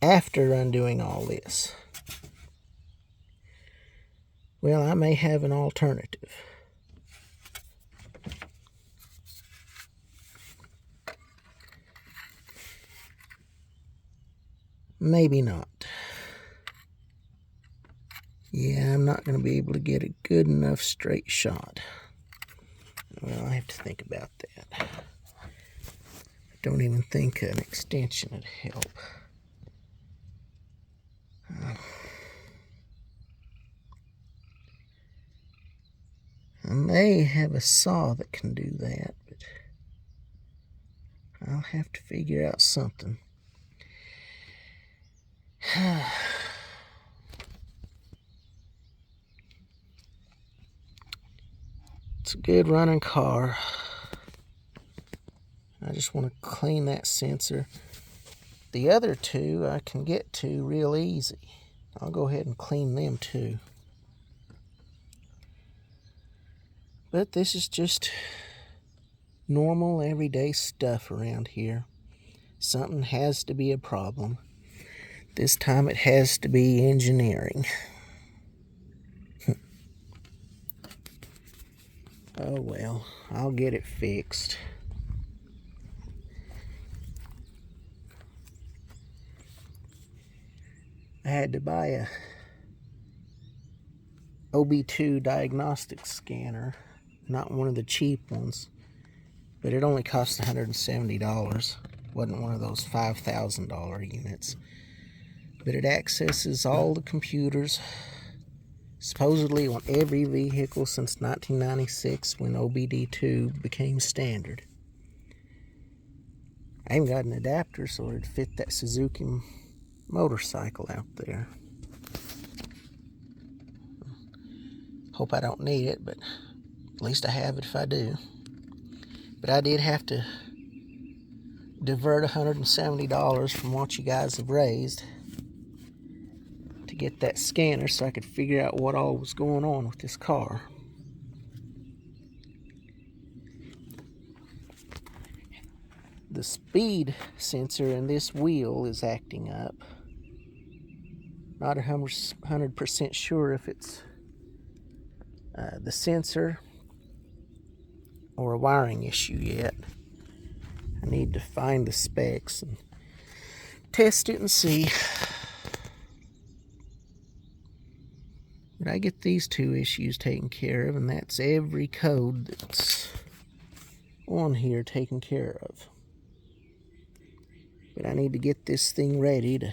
after undoing all this. Well, I may have an alternative. Maybe not. Yeah, I'm not going to be able to get a good enough straight shot. Well, I have to think about that. I don't even think an extension would help. I may have a saw that can do that, but I'll have to figure out something. It's a good running car. I just want to clean that sensor. The other two I can get to real easy. I'll go ahead and clean them too. But this is just normal everyday stuff around here. Something has to be a problem. This time it has to be engineering. Oh well, I'll get it fixed. I had to buy a OB2 diagnostic scanner, not one of the cheap ones, but it only cost $170. Wasn't one of those $5,000 units. But it accesses all the computers, supposedly on every vehicle since 1996 when OBD2 became standard. I even got an adapter so it'd fit that Suzuki motorcycle out there. Hope I don't need it, but at least I have it if I do. But I did have to divert $170 from what you guys have raised to get that scanner so I could figure out what all was going on with this car. The speed sensor in this wheel is acting up. Not 100% sure if it's the sensor or a wiring issue yet. I need to find the specs and test it and see. But I get these two issues taken care of, and that's every code that's on here taken care of. But I need to get this thing ready to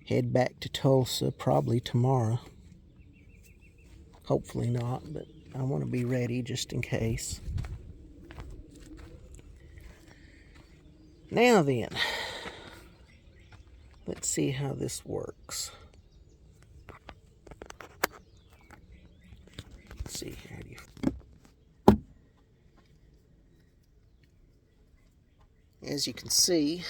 head back to Tulsa probably tomorrow. Hopefully not, but I want to be ready just in case. Now then, let's see how this works. Let's see here. As you can see,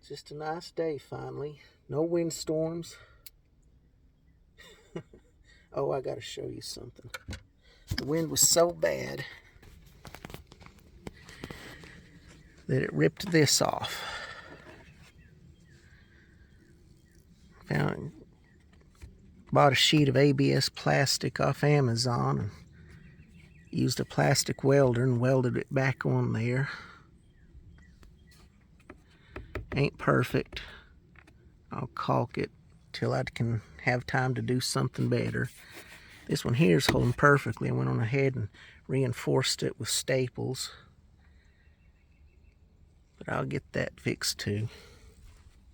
just a nice day finally. No windstorms. Oh, I gotta show you something. The wind was so bad that it ripped this off. Bought a sheet of ABS plastic off Amazon, and Used a plastic welder and welded it back on there. Ain't perfect. I'll caulk it till I can have time to do something better. This one here is holding perfectly. I went on ahead and reinforced it with staples. But I'll get that fixed too.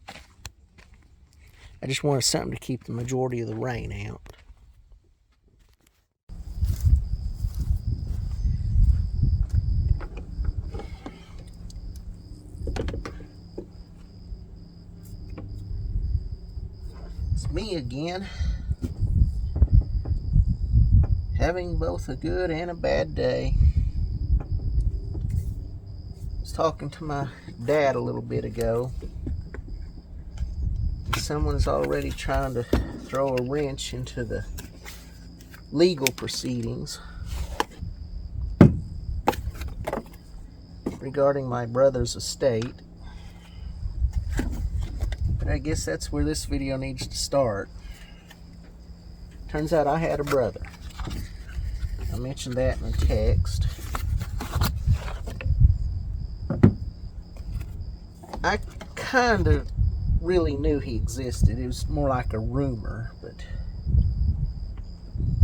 I just wanted something to keep the majority of the rain out. It's me again, having both a good and a bad day. I was talking to my dad a little bit ago. Someone's already trying to throw a wrench into the legal proceedings regarding my brother's estate. But I guess that's where this video needs to start. Turns out I had a brother. I mentioned that in a text. I kind of really knew he existed. It was more like a rumor, but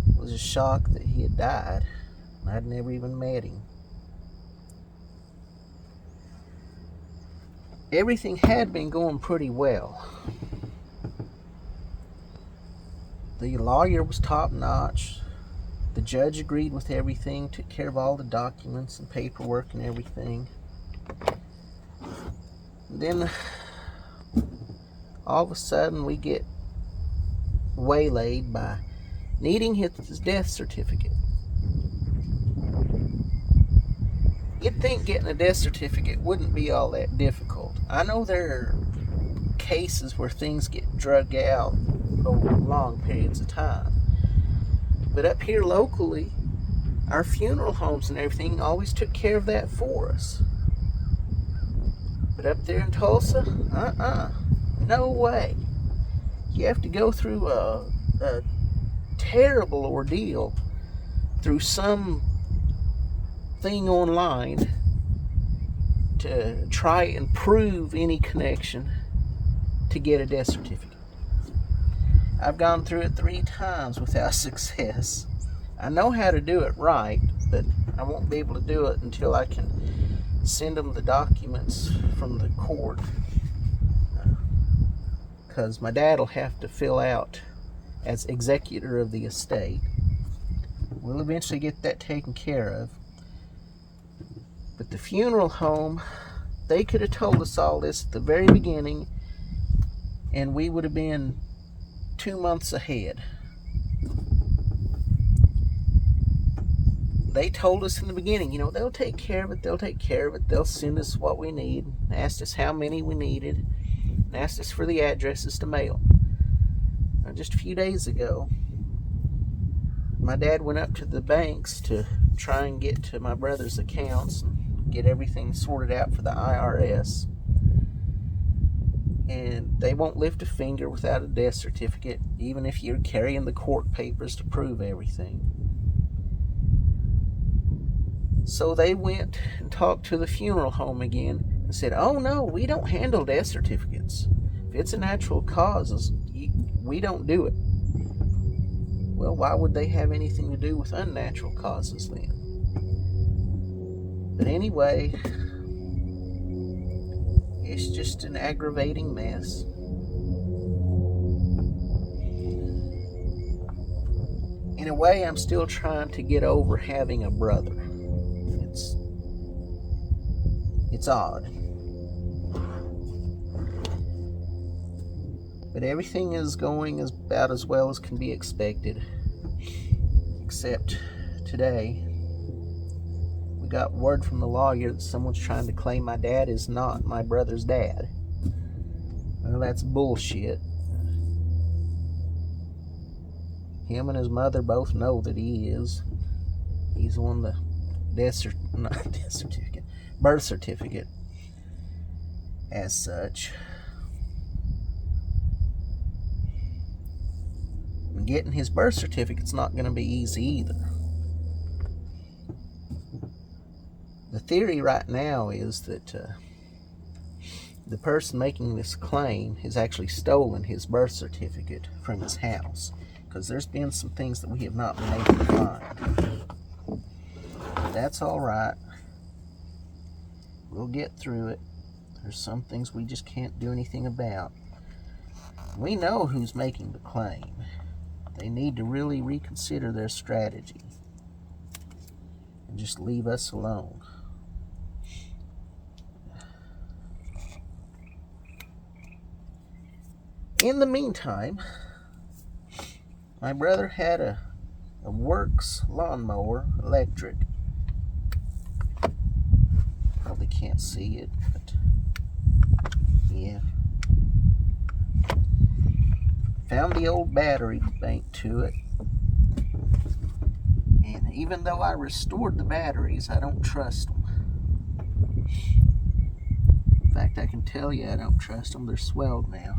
it was a shock that he had died. I'd never even met him. Everything had been going pretty well. The lawyer was top notch. The judge agreed with everything, took care of all the documents and paperwork and everything. And then all of a sudden we get waylaid by needing his death certificate. You'd think getting a death certificate wouldn't be all that difficult. I know there are cases where things get dragged out over long periods of time. But up here locally, our funeral homes and everything always took care of that for us. But up there in Tulsa, no way. You have to go through a terrible ordeal through some thing online to try and prove any connection to get a death certificate. I've gone through it 3 times without success. I know how to do it right, but I won't be able to do it until I can send them the documents from the court. Because my dad will have to fill out as executor of the estate. We'll eventually get that taken care of. But the funeral home, they could have told us all this at the very beginning, and we would have been 2 months ahead. They told us in the beginning, they'll take care of it, they'll send us what we need, asked us how many we needed, and asked us for the addresses to mail. Now, just a few days ago, my dad went up to the banks to try and get to my brother's accounts and get everything sorted out for the IRS. And they won't lift a finger without a death certificate, even if you're carrying the court papers to prove everything. So they went and talked to the funeral home again and said, "Oh no, we don't handle death certificates. If it's a natural cause, we don't do it." Well, why would they have anything to do with unnatural causes then? But anyway, it's just an aggravating mess. In a way, I'm still trying to get over having a brother. It's odd. But everything is going about as well as can be expected. Except today, we got word from the lawyer that someone's trying to claim my dad is not my brother's dad. Well, that's bullshit. Him and his mother both know that he is. He's on the birth certificate as such. And getting his birth certificate's not going to be easy either. The theory right now is that the person making this claim has actually stolen his birth certificate from his house, because there's been some things that we have not been able to find. That's all right. We'll get through it. There's some things we just can't do anything about. We know who's making the claim. They need to really reconsider their strategy and just leave us alone. In the meantime, my brother had a Works lawnmower, electric. Probably can't see it, but yeah. Found the old battery bank to it. And even though I restored the batteries, I don't trust them. In fact, I can tell you I don't trust them. They're swelled now.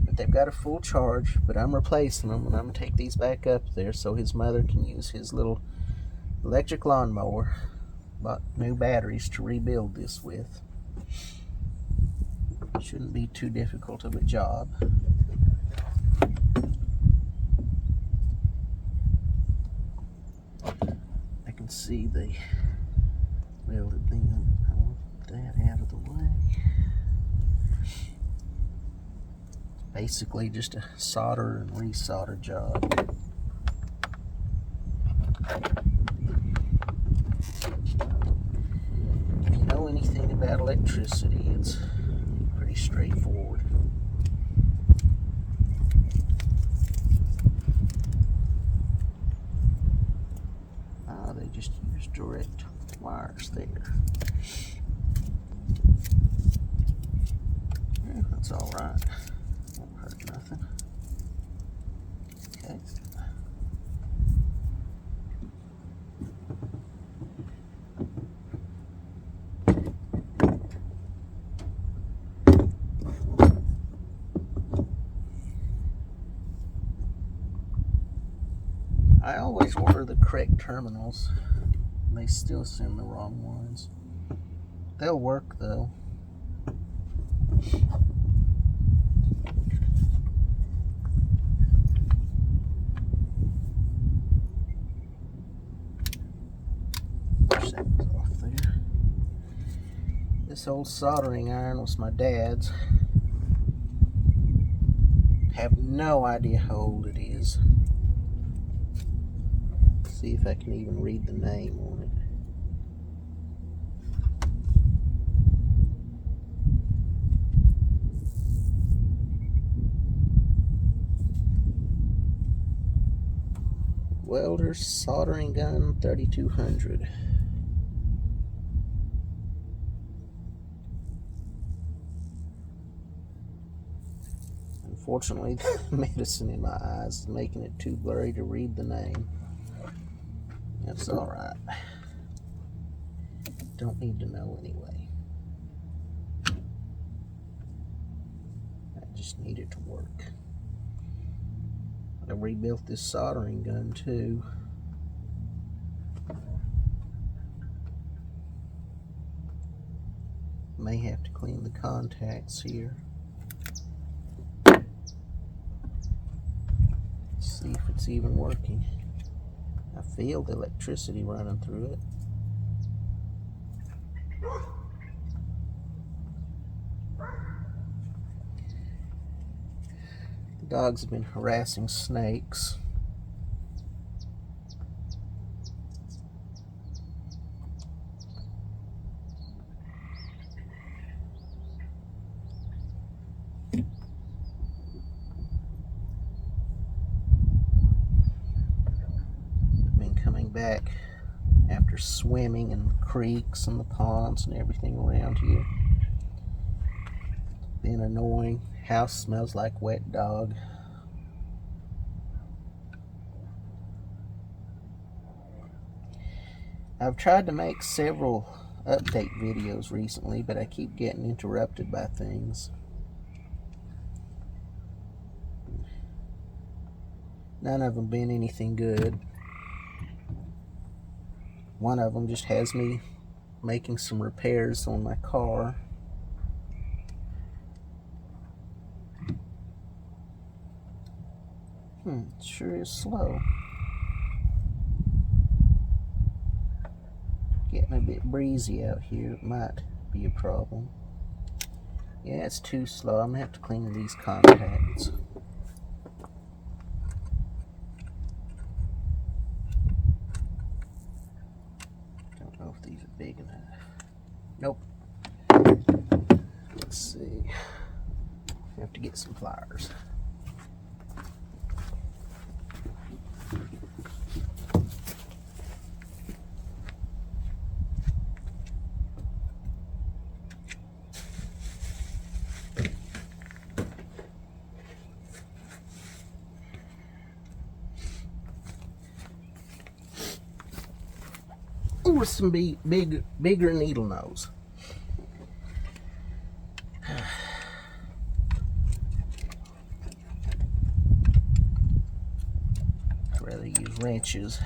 But they've got a full charge, but I'm replacing them, and I'm going to take these back up there so his mother can use his little electric lawnmower. Bought new batteries to rebuild this with. Shouldn't be too difficult of a job. I can see the welded them. I want that out of the way. Basically just a solder and resolder job. If you know anything about electricity, it's pretty straightforward. They just use direct wires there. Yeah, that's all right. Won't hurt nothing. Okay. I always order the correct terminals. They still send the wrong ones. They'll work though. Push that off there. This old soldering iron was my dad's. Have no idea how old it is. See if I can even read the name on it. Welder soldering gun 3200. Unfortunately, the medicine in my eyes is making it too blurry to read the name. That's alright. Don't need to know anyway. I just need it to work. I rebuilt this soldering gun too. May have to clean the contacts here. See if it's even working. I feel the electricity running through it. The dogs have been harassing snakes. Been coming back after swimming in the creeks and the ponds and everything around here. Been annoying. House smells like wet dog. I've tried to make several update videos recently, but I keep getting interrupted by things. None of them been anything good. One of them just has me making some repairs on my car. It sure is slow. Getting a bit breezy out here. It might be a problem. Yeah, it's too slow. I'm gonna have to clean these contacts. Don't know if these are big enough. Nope. Let's see. I have to get some pliers. With some bigger needle nose. I'd rather use wrenches.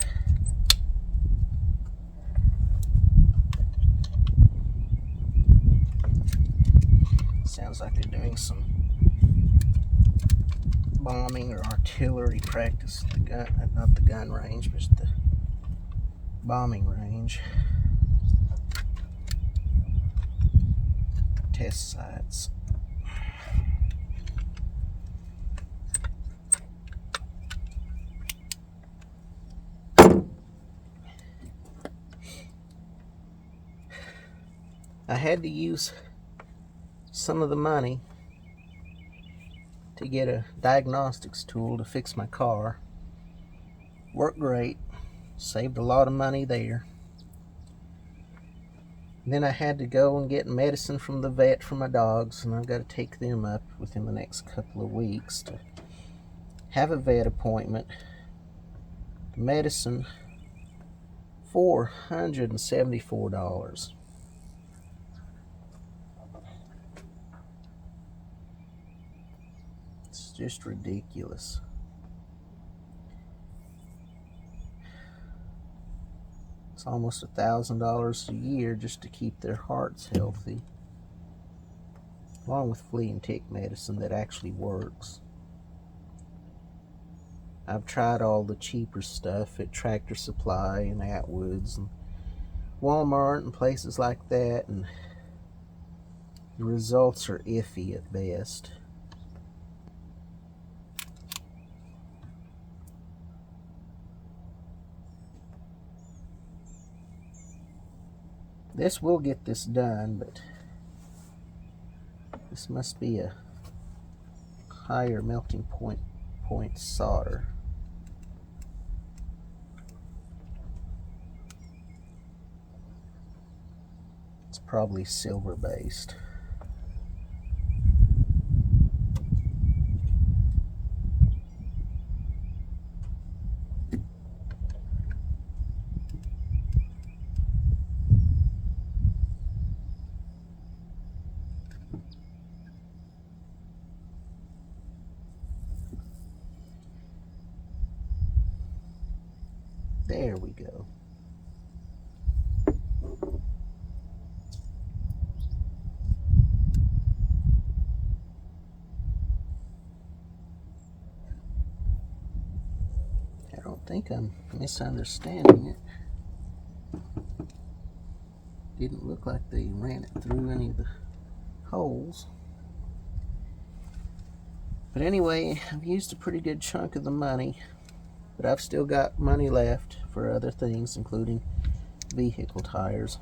Sounds like they're doing some bombing or artillery practice at the gun, not the gun range, but the bombing range. Test sites. I had to use some of the money to get a diagnostics tool to fix my car. Worked great. Saved a lot of money there. Then I had to go and get medicine from the vet for my dogs, and I've got to take them up within the next couple of weeks to have a vet appointment. The medicine, $474. It's just ridiculous. It's almost $1,000 a year just to keep their hearts healthy, along with flea and tick medicine that actually works. I've tried all the cheaper stuff at Tractor Supply and Atwoods and Walmart and places like that, and the results are iffy at best. This will get this done, but this must be a higher melting point solder. It's probably silver based. There we go. I don't think I'm misunderstanding it. Didn't look like they ran it through any of the holes. But anyway, I've used a pretty good chunk of the money, but I've still got money left for other things, including vehicle tires.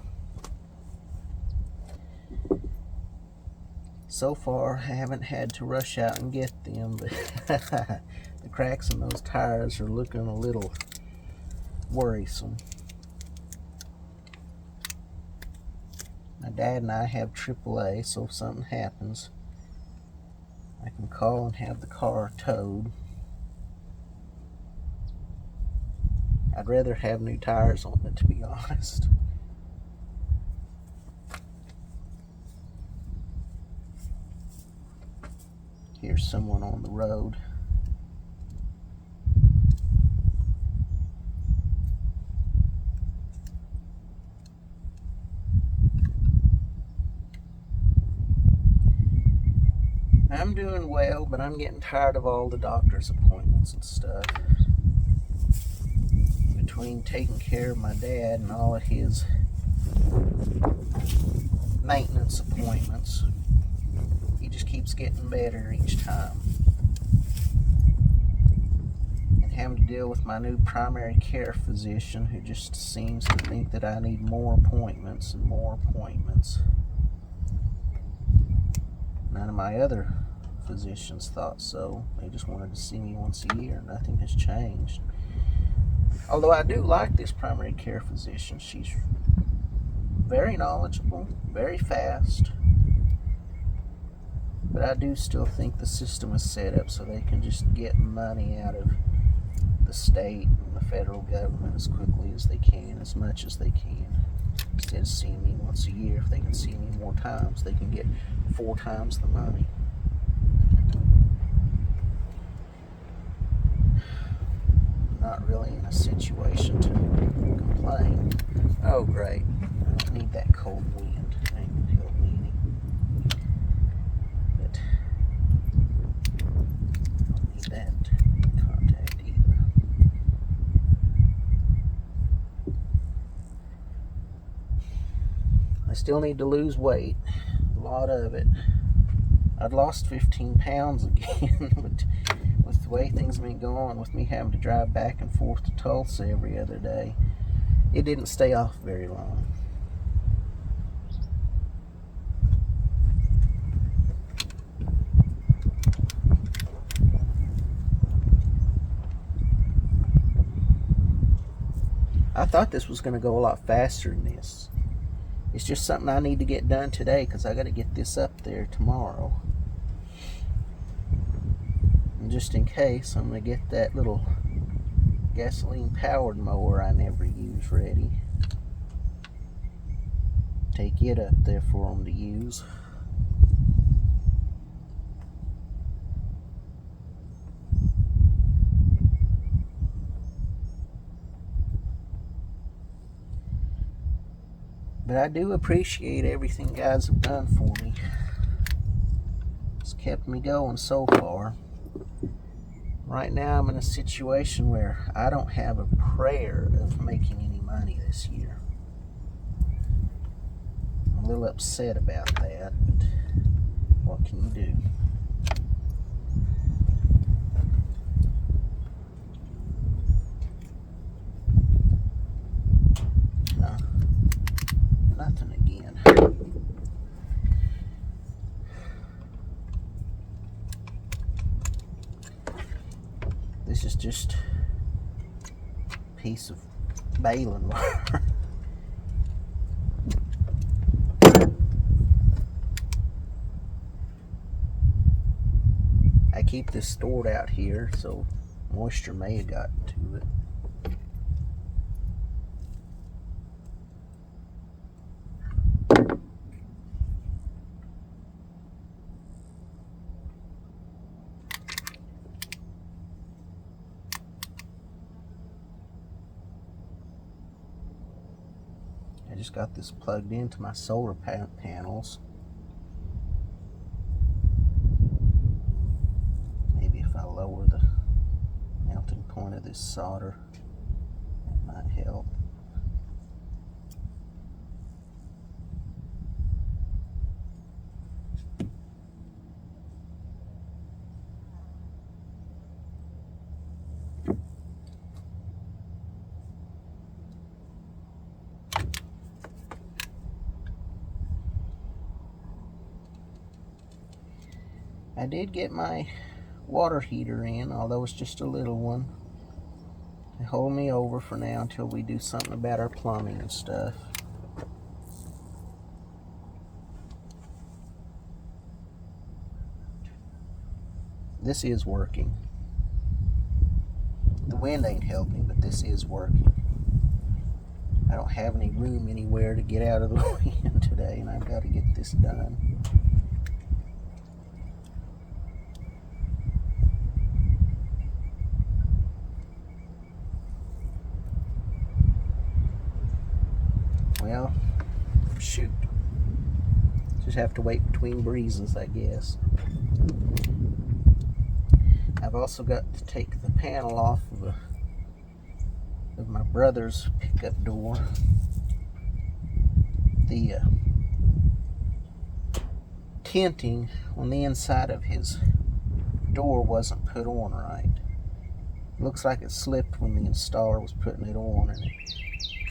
So far, I haven't had to rush out and get them, but the cracks in those tires are looking a little worrisome. My dad and I have AAA, so if something happens, I can call and have the car towed. I'd rather have new tires on it, to be honest. Here's someone on the road. I'm doing well, but I'm getting tired of all the doctor's appointments and stuff. Between taking care of my dad and all of his maintenance appointments, he just keeps getting better each time. And having to deal with my new primary care physician who just seems to think that I need more appointments and more appointments. None of my other physicians thought so. They just wanted to see me once a year. Nothing has changed. Although I do like this primary care physician. She's very knowledgeable, very fast. But I do still think the system is set up so they can just get money out of the state and the federal government as quickly as they can, as much as they can. Instead of seeing me once a year, if they can see me more times, they can get 4 times the money. Not really in a situation to complain. Oh, great. I don't need that cold wind. It ain't gonna help me any. But I don't need that contact either. I still need to lose weight. A lot of it. I'd lost 15 pounds again, but with the way things have been going, with me having to drive back and forth to Tulsa every other day, it didn't stay off very long. I thought this was going to go a lot faster than this. It's just something I need to get done today because I got to get this up there tomorrow. And just in case, I'm going to get that little gasoline-powered mower I never use ready. Take it up there for them to use. But I do appreciate everything guys have done for me. It's kept me going so far. Right now I'm in a situation where I don't have a prayer of making any money this year. I'm a little upset about that, but what can you do? Nothing again. This is just a piece of baling wire. I keep this stored out here so moisture may have gotten to it. I just got this plugged into my solar panels. Maybe if I lower the melting point of this solder, that might help. I did get my water heater in, although it's just a little one, to hold me over for now until we do something about our plumbing and stuff. This is working. The wind ain't helping, but this is working. I don't have any room anywhere to get out of the wind today, and I've got to get this done. Well, shoot. Just have to wait between breezes, I guess. I've also got to take the panel off of my brother's pickup door. The tinting on the inside of his door wasn't put on right. Looks like it slipped when the installer was putting it on, and it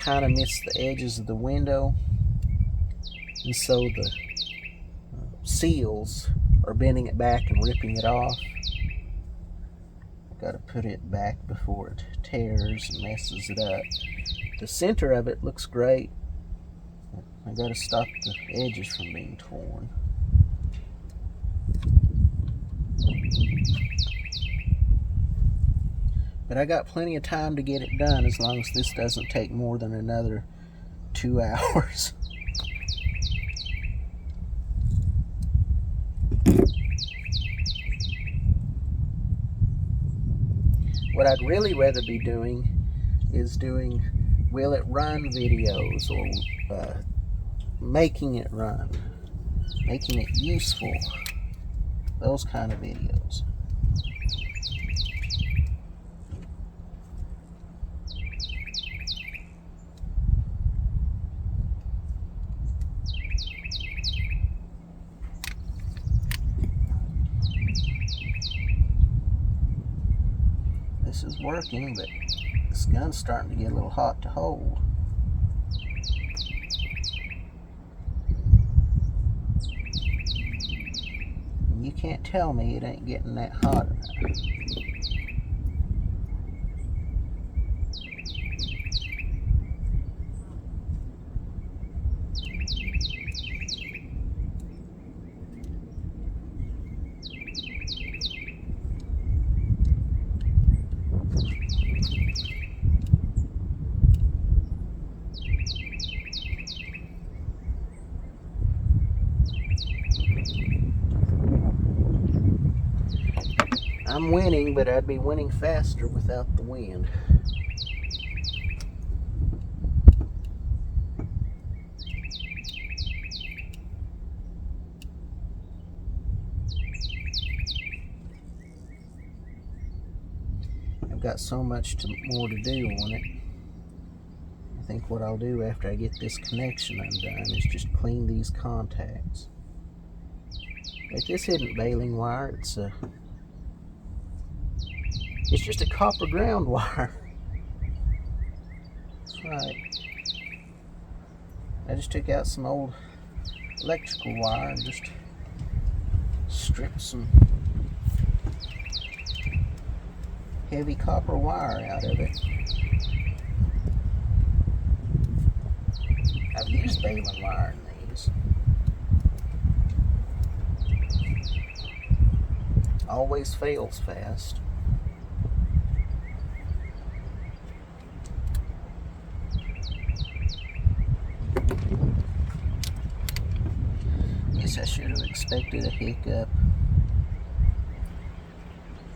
kind of missed the edges of the window, and so the seals are bending it back and ripping it off. I've got to put it back before it tears and messes it up. The center of it looks great. I've got to stop the edges from being torn. But I got plenty of time to get it done, as long as this doesn't take more than another 2 hours. What I'd really rather be doing is doing will it run videos, or making it run, making it useful, those kind of videos. This is working, but this gun's starting to get a little hot to hold. And you can't tell me it ain't getting that hot enough. I'm winning, but I'd be winning faster without the wind. I've got so much more to do on it. I think what I'll do after I get this connection undone is just clean these contacts. But this isn't baling wire, it's just a copper ground wire. Right. I just took out some old electrical wire and just stripped some heavy copper wire out of it. I've used baling wire in these. Always fails fast. Guess I should have expected a hiccup.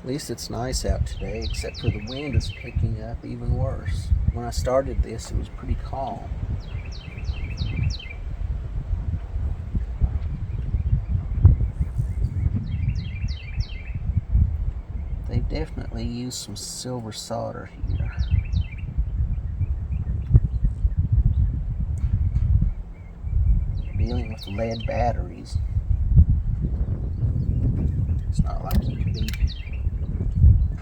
At least it's nice out today, except for the wind is picking up even worse. When I started this, it was pretty calm. They've definitely used some silver solder here. Dealing with lead batteries, it's not like you can be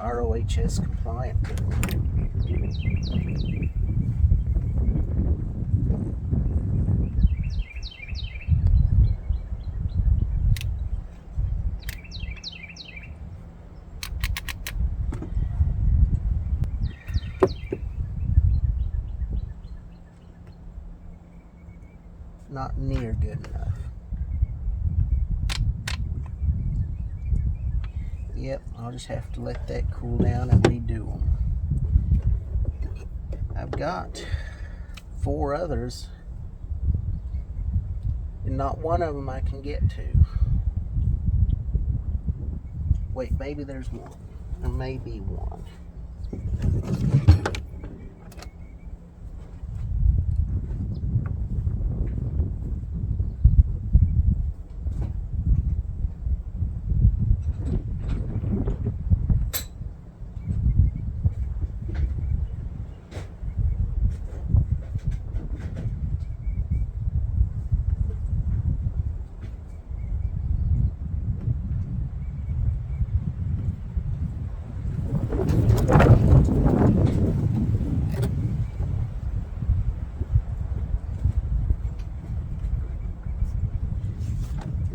ROHS compliant. Not near good enough. Yep, I'll just have to let that cool down and redo them. I've got 4 others, and not one of them I can get to. Wait, maybe there's one. There may be one.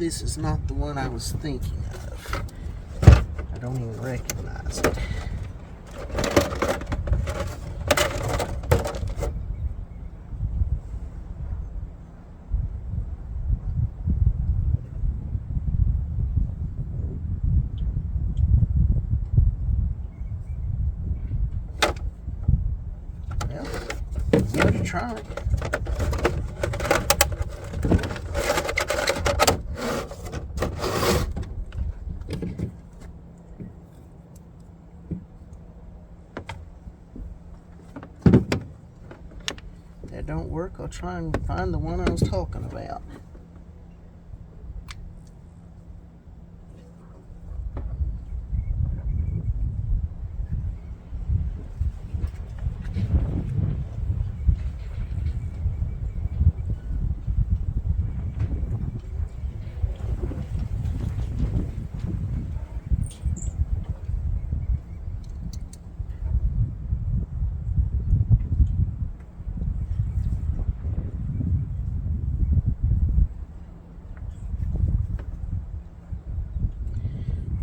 this is not the one I was thinking of. I don't even recognize it. Well, worth a try. If that don't work, I'll try and find the one I was talking about.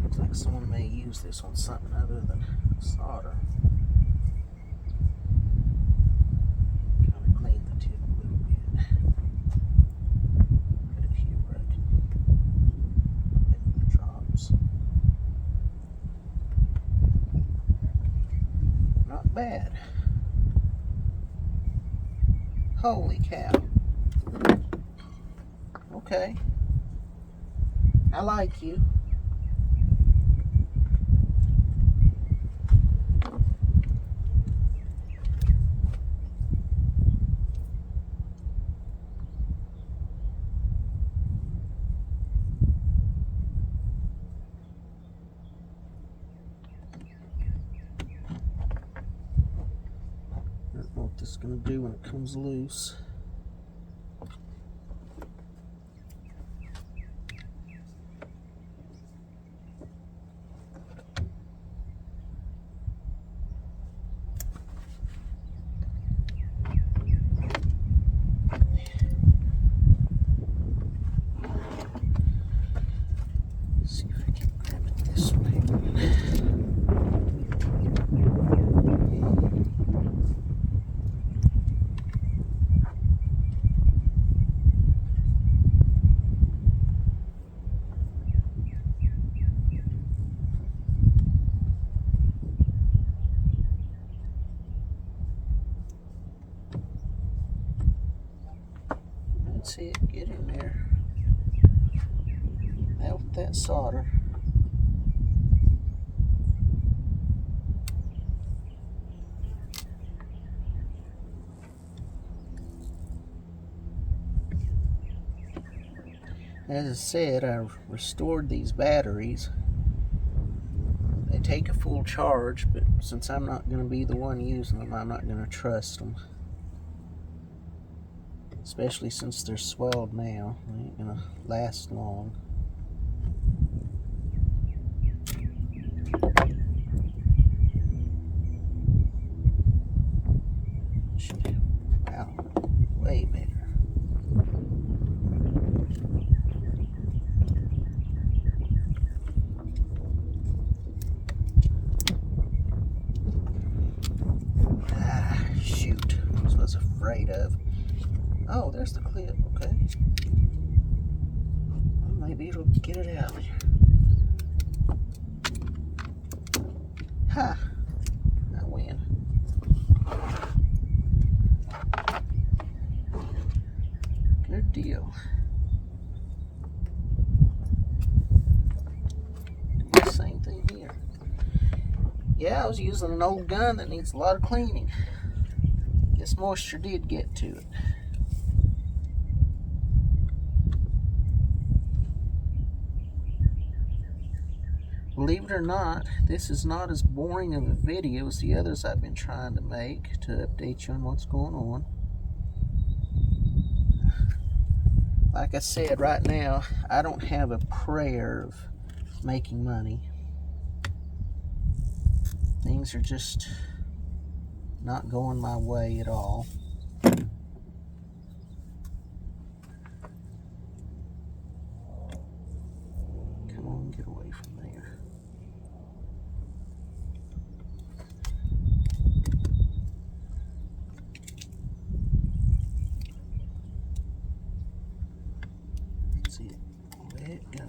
Looks like someone may use this on something other than solder. Kind of clean the tip a little bit. Put it here where I can get the drops. Not bad. Holy cow. Okay. I like you. I don't know what this is going to do when it comes loose. See if I can grab it this way. That's it, get in there. Melt that solder. As I said, I restored these batteries. They take a full charge, but since I'm not going to be the one using them, I'm not going to trust them. Especially since they're swelled now. They ain't going to last long. Wow, way better. Shoot, that's what I was afraid of. Oh, there's the clip, okay. Well, maybe it'll get it out here. Ha! I win. Good deal. Do the same thing here. Yeah, I was using an old gun that needs a lot of cleaning. Guess moisture did get to it. Believe it or not, this is not as boring of a video as the others I've been trying to make to update you on what's going on. Like I said, right now, I don't have a prayer of making money. Things are just not going my way at all. it. Let it go.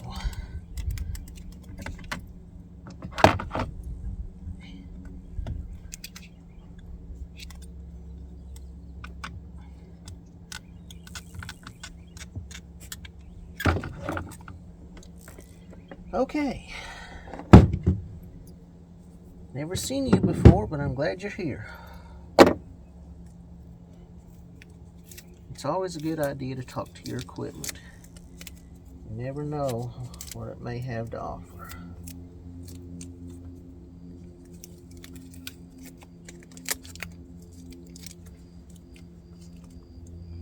Okay. Never seen you before, but I'm glad you're here. It's always a good idea to talk to your equipment. You never know what it may have to offer.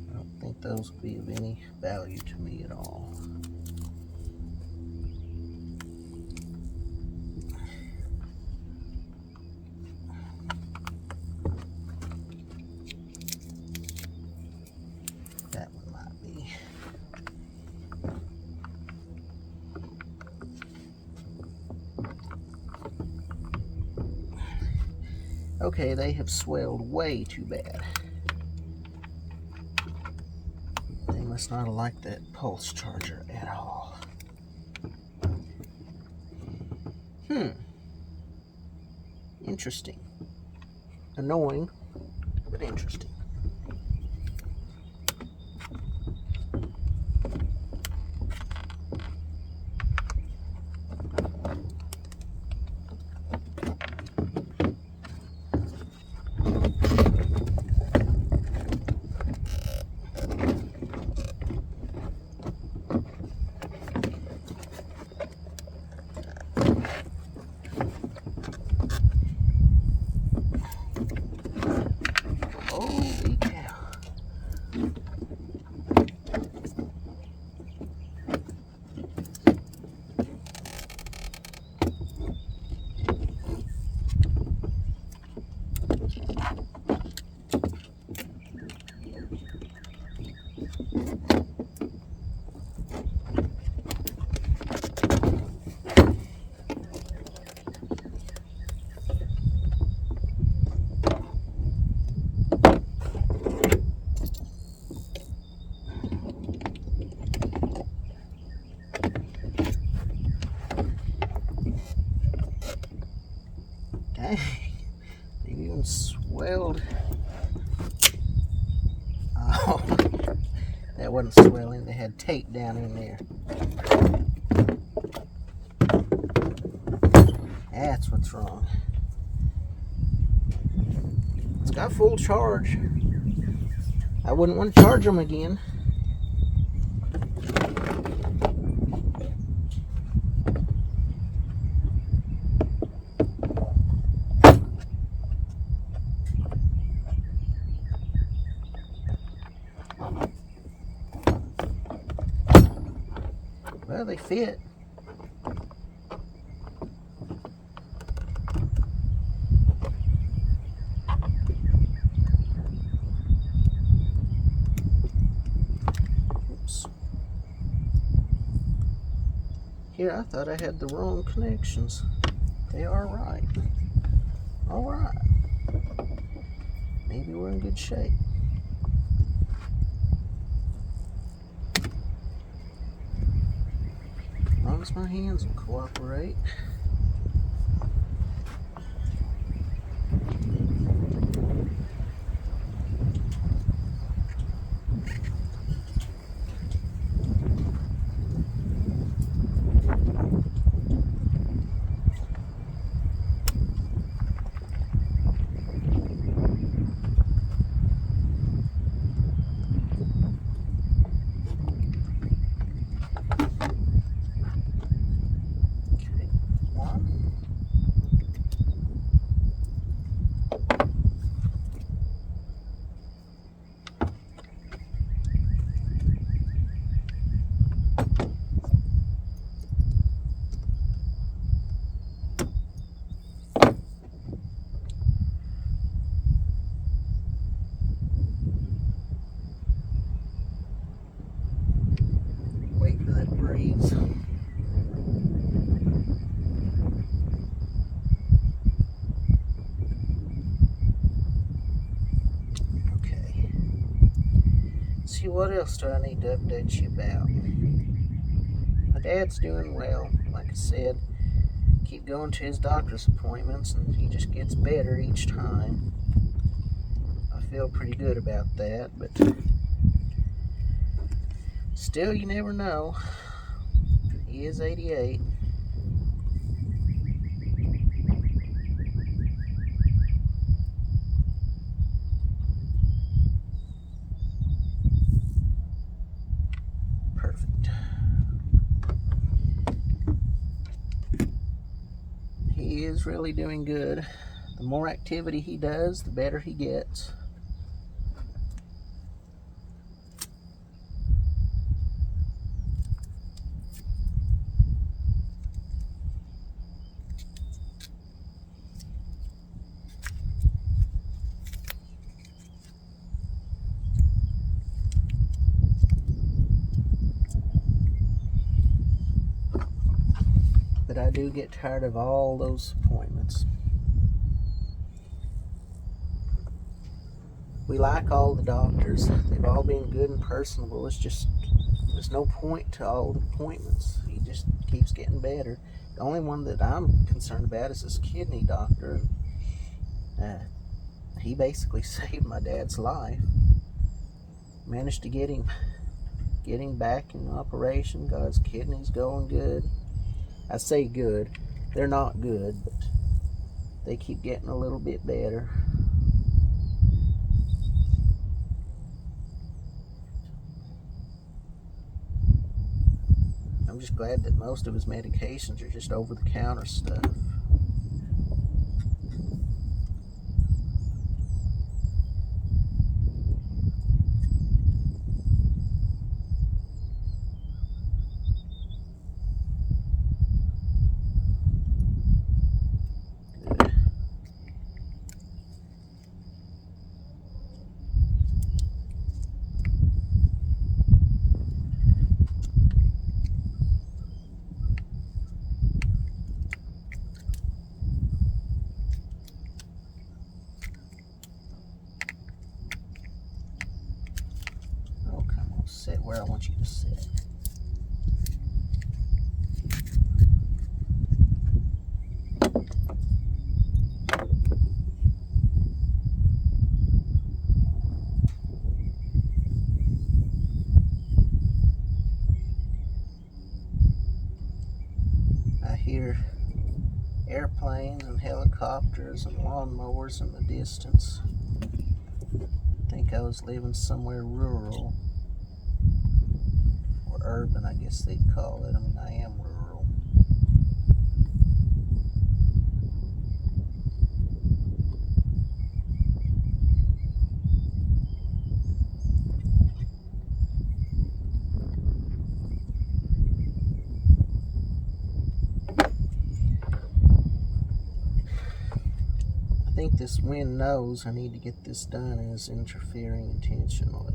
I don't think those would be of any value to me at all. That one might be. Okay, they have swelled way too bad. They must not have liked that pulse charger at all. Interesting. Annoying, but interesting. Holy cow. Dang, they even swelled. Oh, that wasn't swelling. They had tape down in there. That's what's wrong. It's got full charge. I wouldn't want to charge them again. Well, they fit. Oops. Here, I thought I had the wrong connections. They are right. All right. Maybe we're in good shape. As long as my hands will cooperate. Wait for that breeze. Okay. See, what else do I need to update you about? my dad's doing well. Like I said, keep going to his doctor's appointments, and he just gets better each time. I feel pretty good about that, but still, you never know. He is 88. Perfect. He is really doing good. The more activity he does, the better he gets. But I do get tired of all those appointments. We like all the doctors. They've all been good and personable. It's just, there's no point to all the appointments. He just keeps getting better. The only one that I'm concerned about is this kidney doctor. He basically saved my dad's life. Managed to get him back in operation. Got his kidneys going good. I say good. They're not good, but they keep getting a little bit better. I'm just glad that most of his medications are just over-the-counter stuff. Good. Oh, come on, sit where I want you to sit. I hear airplanes and helicopters and lawnmowers in the distance. I think I was living somewhere rural, or urban, I guess they'd call it. I mean, I am rural. I think this wind knows I need to get this done and is interfering intentionally.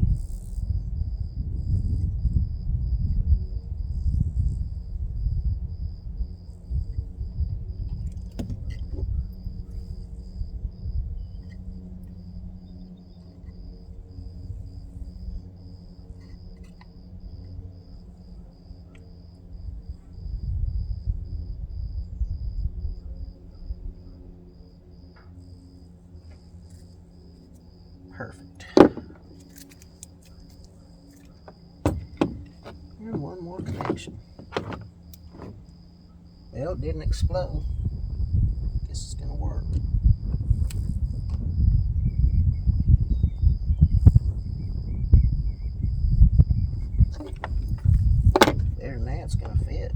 Perfect. And one more connection. Well, it didn't explode. Guess it's gonna work. Better than that, it's gonna fit.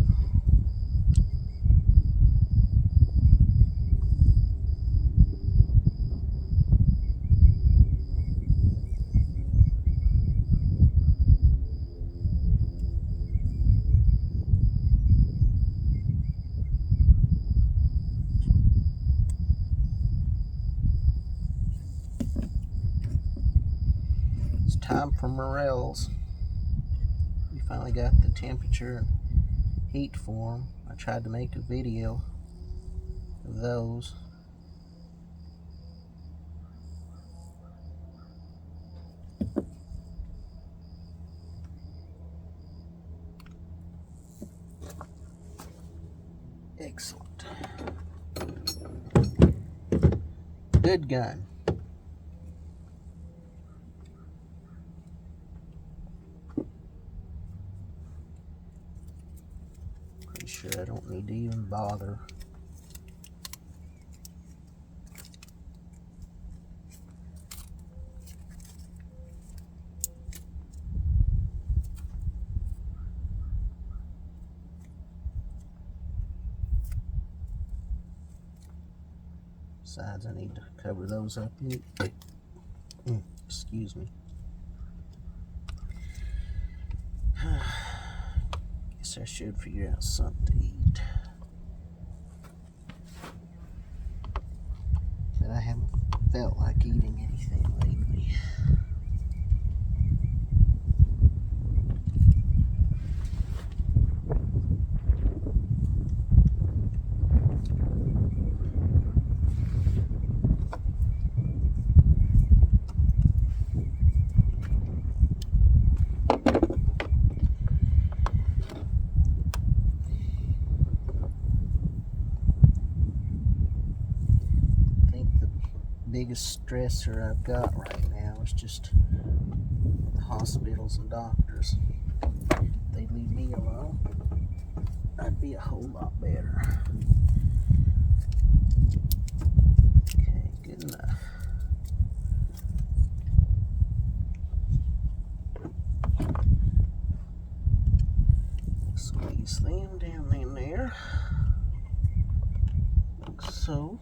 It's time for morels. We finally got the temperature and heat for them. I tried to make a video of those. Good gun. Pretty sure I don't need to even bother. Besides, I need to cover those up. Excuse me. Guess I should figure out something to eat. But I haven't felt like eating anything lately. Biggest stressor I've got right now is just the hospitals and doctors. If they'd leave me alone, I'd be a whole lot better. Okay, good enough. Squeeze them down in there, like so.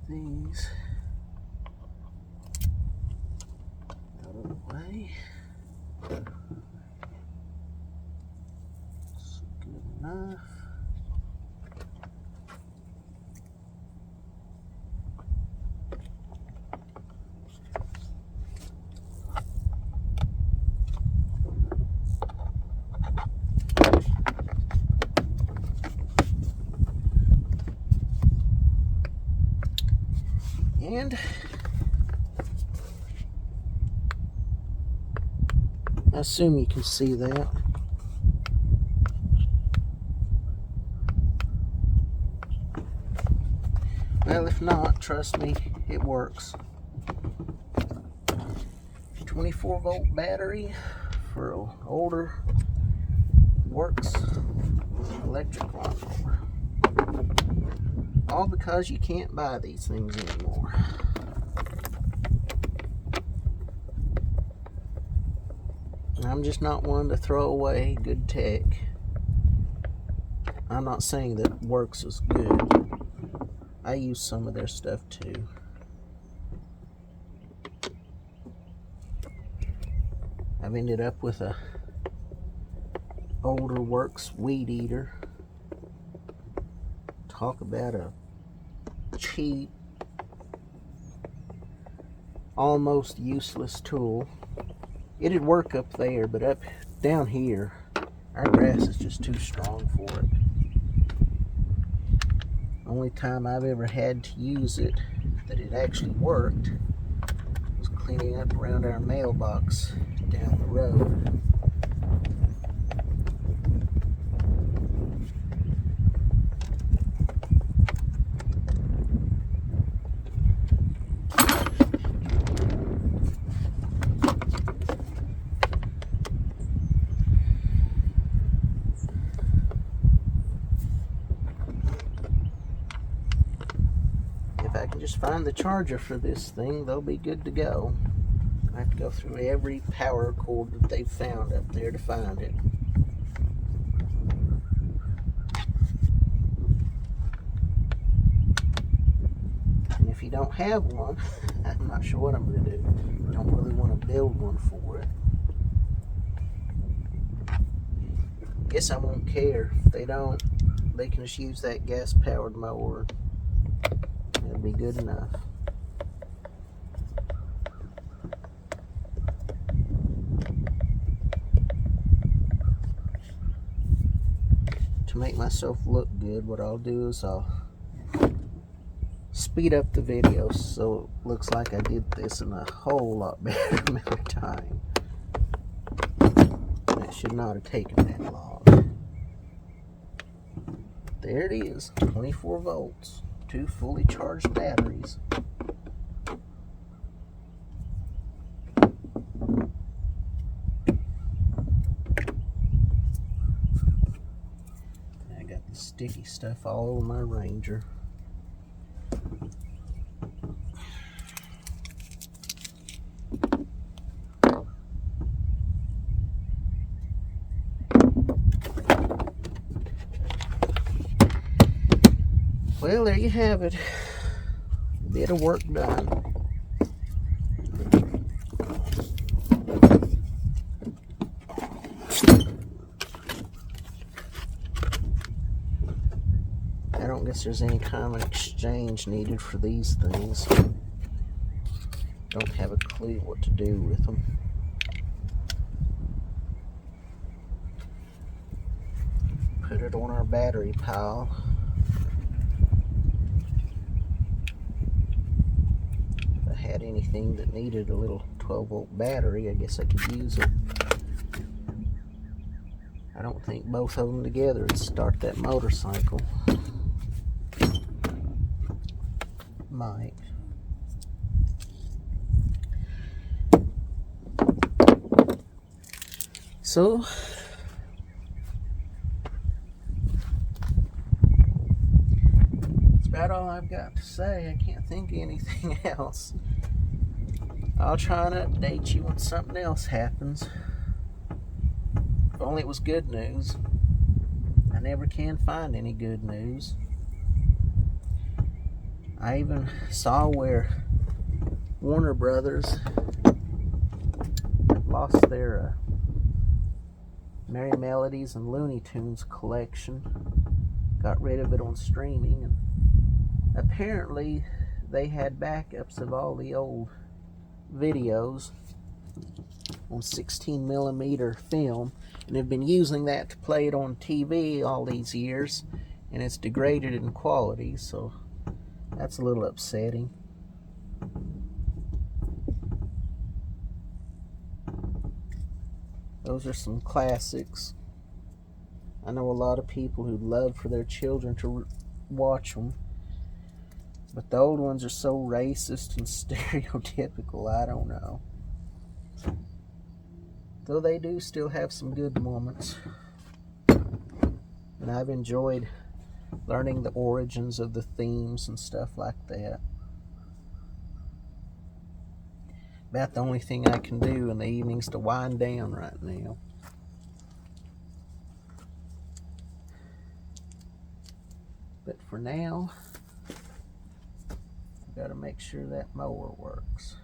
These out of the way. That's good enough. And I assume you can see that. Well, if not, trust me, it works. 24-volt battery for an older works electric lawnmower. All because you can't buy these things anymore. I'm just not one to throw away good tech. I'm not saying that works is good. I use some of their stuff too. I've ended up with a older works weed eater. Talk about a cheap, almost useless tool. It'd work up there, but up down here, our grass is just too strong for it. Only time I've ever had to use it that it actually worked was cleaning up around our mailbox down the road. If I can just find the charger for this thing, they'll be good to go. I have to go through every power cord that they've found up there to find it. And if you don't have one, I'm not sure what I'm going to do. I don't really want to build one for it. Guess I won't care. If they don't, they can just use that gas-powered mower. It'll be good enough. To make myself look good, what I'll do is I'll speed up the video so it looks like I did this in a whole lot better amount of time. That should not have taken that long. There it is, 24 volts, 2 fully charged batteries. I got the sticky stuff all over my Ranger. Well, there you have it. A bit of work done. I don't guess there's any kind of exchange needed for these things. Don't have a clue what to do with them. Put it on our battery pile. If I had anything that needed a little 12-volt battery, I guess I could use it. I don't think both of them together would start that motorcycle. Might. So, that's about all I've got to say. I can't think of anything else. I'll try and update you when something else happens. If only it was good news. I never can find any good news. I even saw where Warner Brothers lost their Merry Melodies and Looney Tunes collection. Got rid of it on streaming. And apparently they had backups of all the old videos on 16mm film, and have been using that to play it on TV all these years, and it's degraded in quality, so that's a little upsetting. Those are some classics. I know a lot of people who'd love for their children to watch them, but the old ones are so racist and stereotypical, I don't know. Though they do still have some good moments. And I've enjoyed learning the origins of the themes and stuff like that. About the only thing I can do in the evenings to wind down right now. But for now, I've got to make sure that mower works.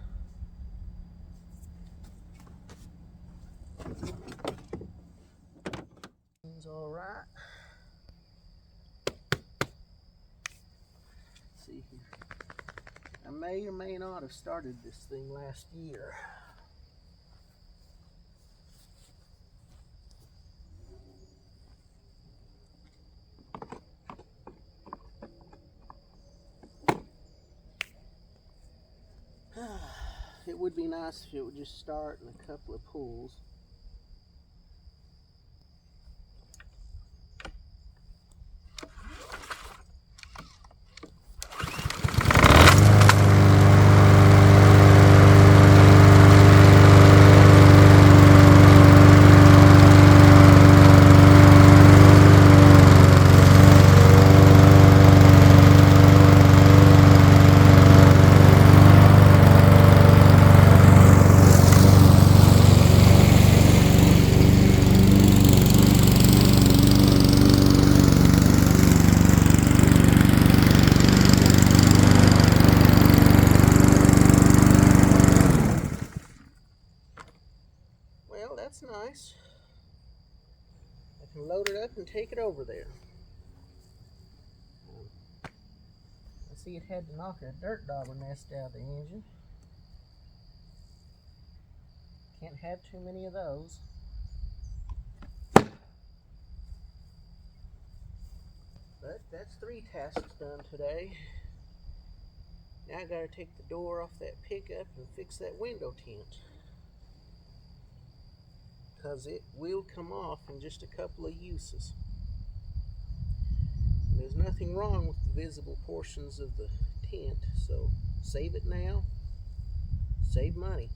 It's all right. Let's see here. I may or may not have started this thing last year. It would be nice if it would just start in a couple of pulls. Well, that's nice. I can load it up and take it over there. I see it had to knock a dirt dauber nest out of the engine. Can't have too many of those. But that's 3 tasks done today. Now I gotta take the door off that pickup and fix that window tint. because it will come off in just a couple of uses. There's nothing wrong with the visible portions of the tent, so save it now, save money.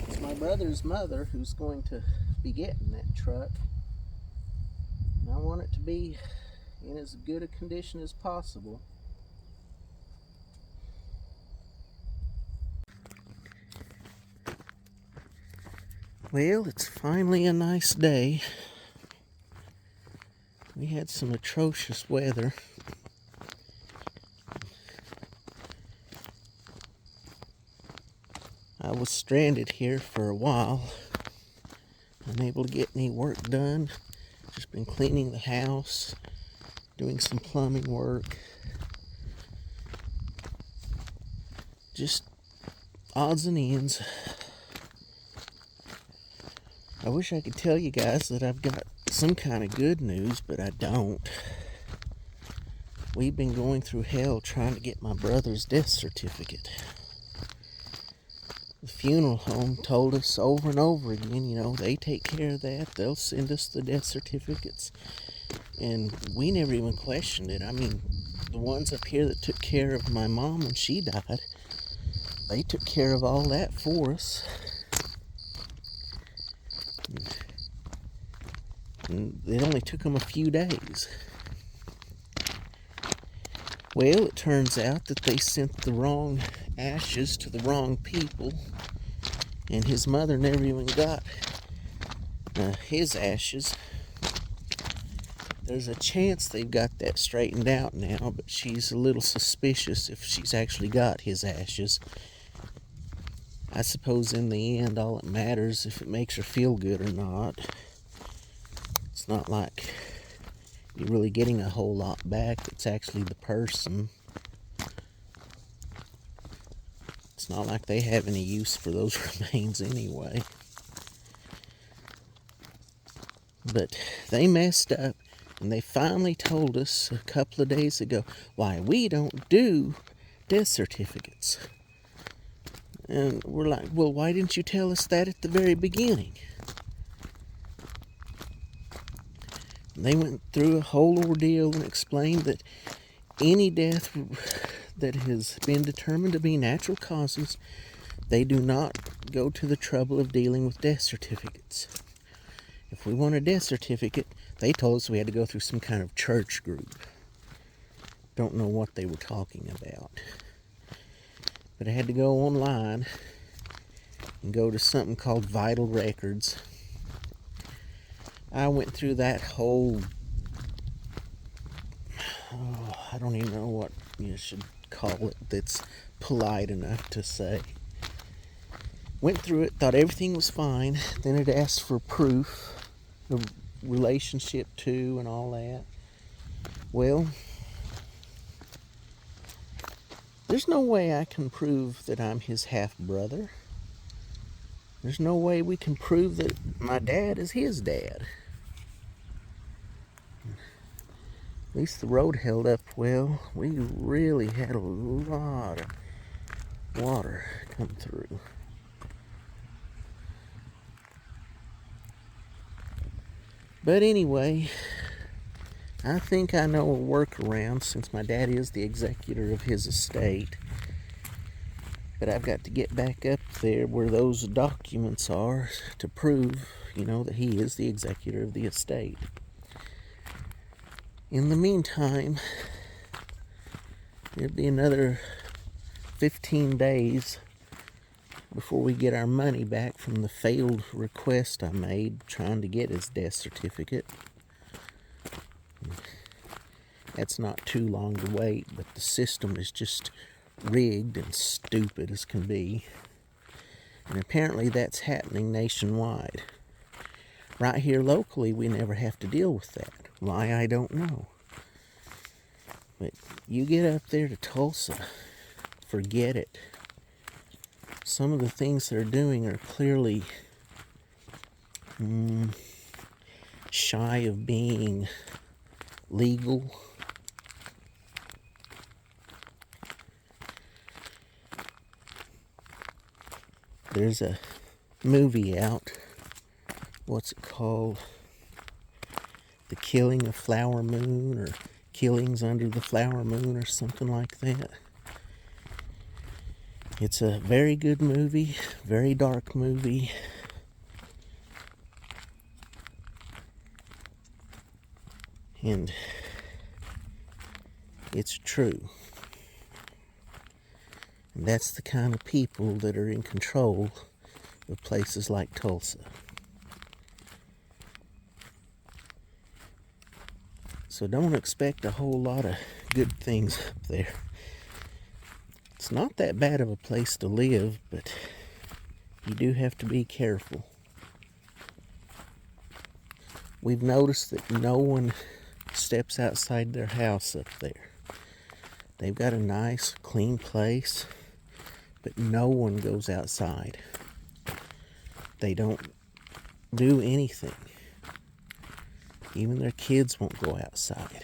It's my brother's mother who's going to be getting that truck. I want it to be in as good a condition as possible. Well, it's finally a nice day. We had some atrocious weather. I was stranded here for a while, unable to get any work done. Just been cleaning the house, doing some plumbing work. Just odds and ends. I wish I could tell you guys that I've got some kind of good news, but I don't. We've been going through hell trying to get my brother's death certificate. The funeral home told us over and over again, you know, they take care of that. They'll send us the death certificates. And we never even questioned it. I mean, the ones up here that took care of my mom when she died, they took care of all that for us. And it only took them a few days. Well, it turns out that they sent the wrong ashes to the wrong people, and his mother never even got his ashes. There's a chance they've got that straightened out now, but she's a little suspicious if she's actually got his ashes. I suppose in the end, all it matters if it makes her feel good or not. It's not like you're really getting a whole lot back. It's actually the person. It's not like they have any use for those remains anyway. But they messed up, and they finally told us a couple of days ago, why, we don't do death certificates. And we're like, well, why didn't you tell us that at the very beginning? They went through a whole ordeal and explained that any death that has been determined to be natural causes, they do not go to the trouble of dealing with death certificates. If we want a death certificate, they told us we had to go through some kind of church group. Don't know what they were talking about. But I had to go online and go to something called Vital Records. I went through that whole, I don't even know what you should call it that's polite enough to say. Went through it, thought everything was fine. Then it asked for proof of relationship to and all that. Well, there's no way I can prove that I'm his half-brother. There's no way we can prove that my dad is his dad. At least the road held up well. We really had a lot of water come through. But anyway, I think I know a workaround since my dad is the executor of his estate. But I've got to get back up there where those documents are to prove, you know, that he is the executor of the estate. In the meantime, it'll be another 15 days before we get our money back from the failed request I made trying to get his death certificate. That's not too long to wait, but the system is just rigged and stupid as can be. And apparently that's happening nationwide. Right here locally, we never have to deal with that. Why, I don't know. But you get up there to Tulsa, forget it. Some of the things they're doing are clearly shy of being legal. There's a movie out. What's it called? The Killing of Flower Moon, or Killings Under the Flower Moon, or something like that. It's a very good movie, very dark movie. And it's true. And that's the kind of people that are in control of places like Tulsa. So don't expect a whole lot of good things up there. It's not that bad of a place to live, but you do have to be careful. We've noticed that no one steps outside their house up there. They've got a nice, clean place, but no one goes outside. They don't do anything. Even their kids won't go outside.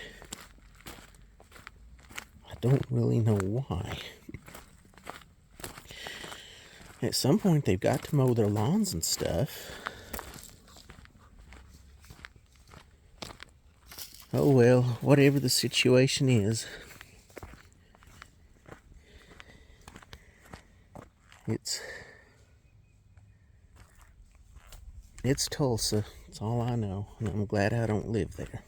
I don't really know why. At some point, they've got to mow their lawns and stuff. Oh well, whatever the situation is, it's Tulsa. That's all I know, and I'm glad I don't live there.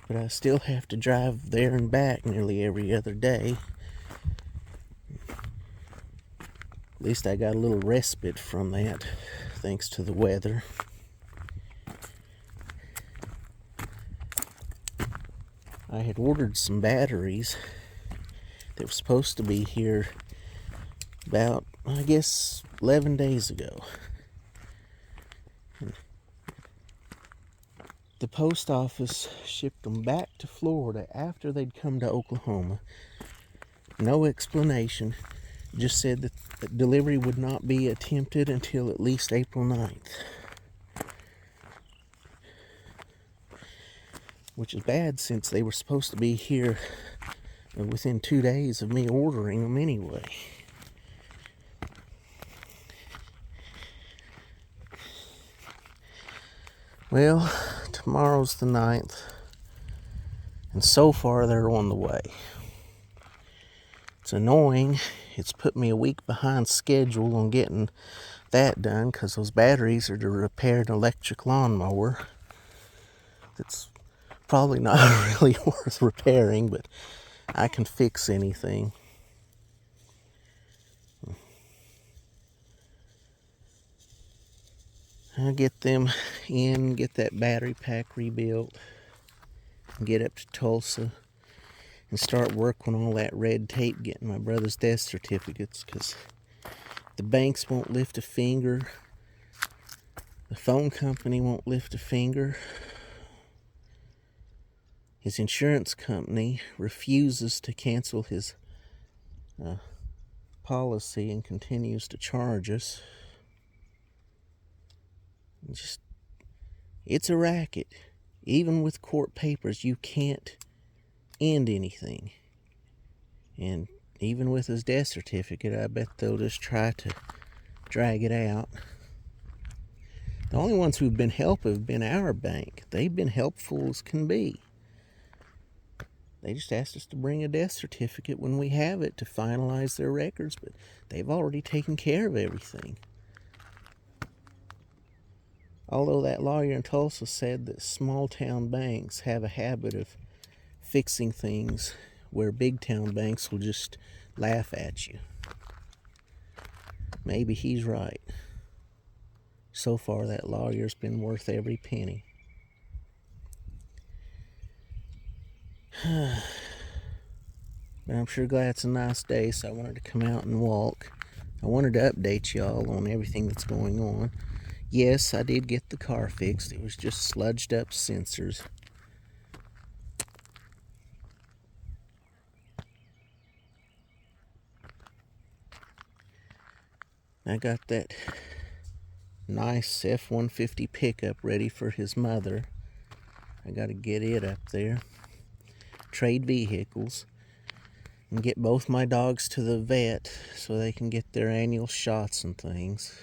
But I still have to drive there and back nearly every other day. At least I got a little respite from that, thanks to the weather. I had ordered some batteries that were supposed to be here about, I guess, 11 days ago. The post office shipped them back to Florida after they'd come to Oklahoma. No explanation. Just said that delivery would not be attempted until at least April 9th. Which is bad, since they were supposed to be here within 2 days of me ordering them anyway. Well, tomorrow's the 9th, and so far they're on the way. It's annoying. It's put me a week behind schedule on getting that done, because those batteries are to repair an electric lawnmower that's probably not really worth repairing, but I can fix anything. I'll get them in, get that battery pack rebuilt, and get up to Tulsa and start work on all that red tape getting my brother's death certificates, because the banks won't lift a finger. The phone company won't lift a finger. His insurance company refuses to cancel his policy and continues to charge us. It's a racket. Even with court papers, you can't end anything. And even with his death certificate, I bet they'll just try to drag it out. The only ones who've been helpful have been our bank. They've been helpful as can be. They just asked us to bring a death certificate when we have it to finalize their records, but they've already taken care of everything. Although that lawyer in Tulsa said that small town banks have a habit of fixing things where big town banks will just laugh at you. Maybe he's right. So far, that lawyer's been worth every penny. But I'm sure glad it's a nice day, so I wanted to come out and walk. I wanted to update y'all on everything that's going on. Yes, I did get the car fixed. It was just sludged up sensors. I got that nice F-150 pickup ready for his mother. I got to get it up there. Trade vehicles. and get both my dogs to the vet so they can get their annual shots and things.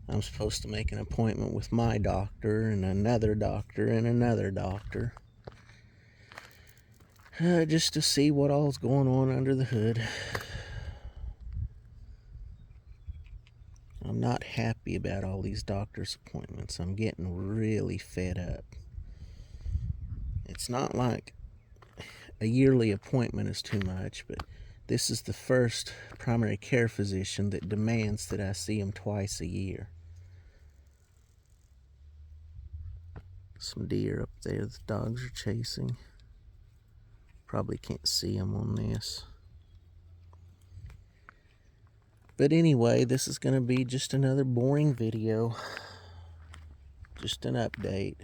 I'm supposed to make an appointment with my doctor and another doctor and another doctor. Just to see what all's going on under the hood. I'm not happy about all these doctor's appointments. I'm getting really fed up. It's not like a yearly appointment is too much, but this is the first primary care physician that demands that I see him twice a year. Some deer up there the dogs are chasing. Probably can't see them on this. But anyway, this is going to be just another boring video. Just an update.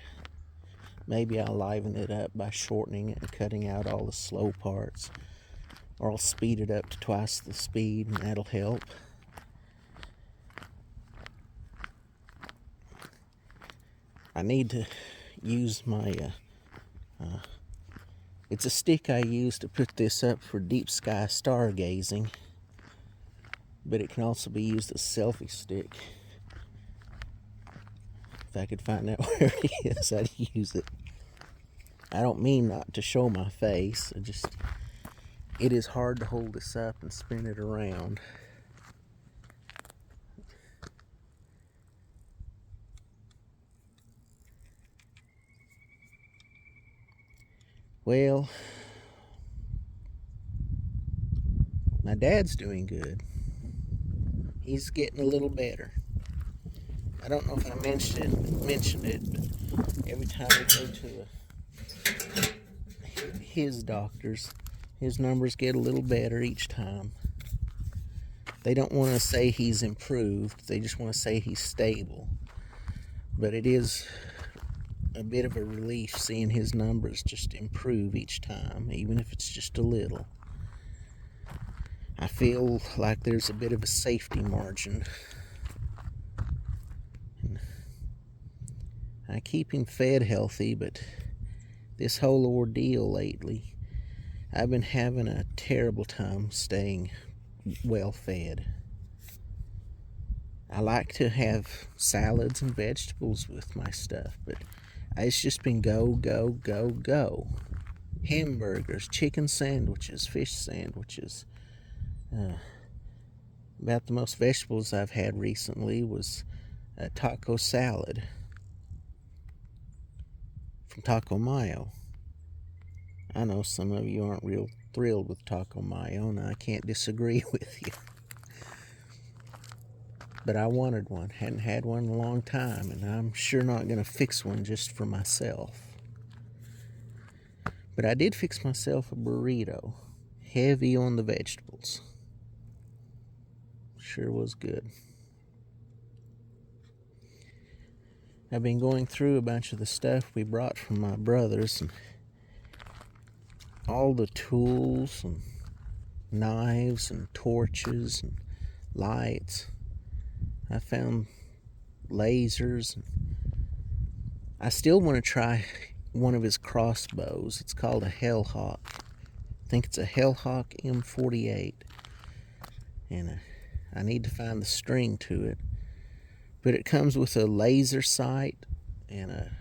Maybe I'll liven it up by shortening it and cutting out all the slow parts. Or I'll speed it up to twice the speed, and that'll help. I need to use my... it's a stick I use to put this up for deep sky stargazing. But it can also be used as a selfie stick. If I could find out where it is, I'd use it. I don't mean not to show my face. It is hard to hold this up and spin it around. Well, my dad's doing good. He's getting a little better. I don't know if I mentioned it, but every time we go to his doctors, his numbers get a little better each time. They don't want to say he's improved, they just want to say he's stable. But it is a bit of a relief seeing his numbers just improve each time, even if it's just a little. I feel like there's a bit of a safety margin. I keep him fed healthy, but this whole ordeal lately, I've been having a terrible time staying well fed. I like to have salads and vegetables with my stuff, but it's just been go, go, go, go. Hamburgers, chicken sandwiches, fish sandwiches. About the most vegetables I've had recently was a taco salad from Taco Mayo. I know some of you aren't real thrilled with Taco Mayo, and I can't disagree with you. But I wanted one. Hadn't had one in a long time, and I'm sure not going to fix one just for myself. But I did fix myself a burrito. Heavy on the vegetables. Sure was good. I've been going through a bunch of the stuff we brought from my brothers, and all the tools and knives and torches and lights. I found lasers. I still want to try one of his crossbows. It's called a Hellhawk. I think it's a Hellhawk M48. And I need to find the string to it. But it comes with a laser sight and a,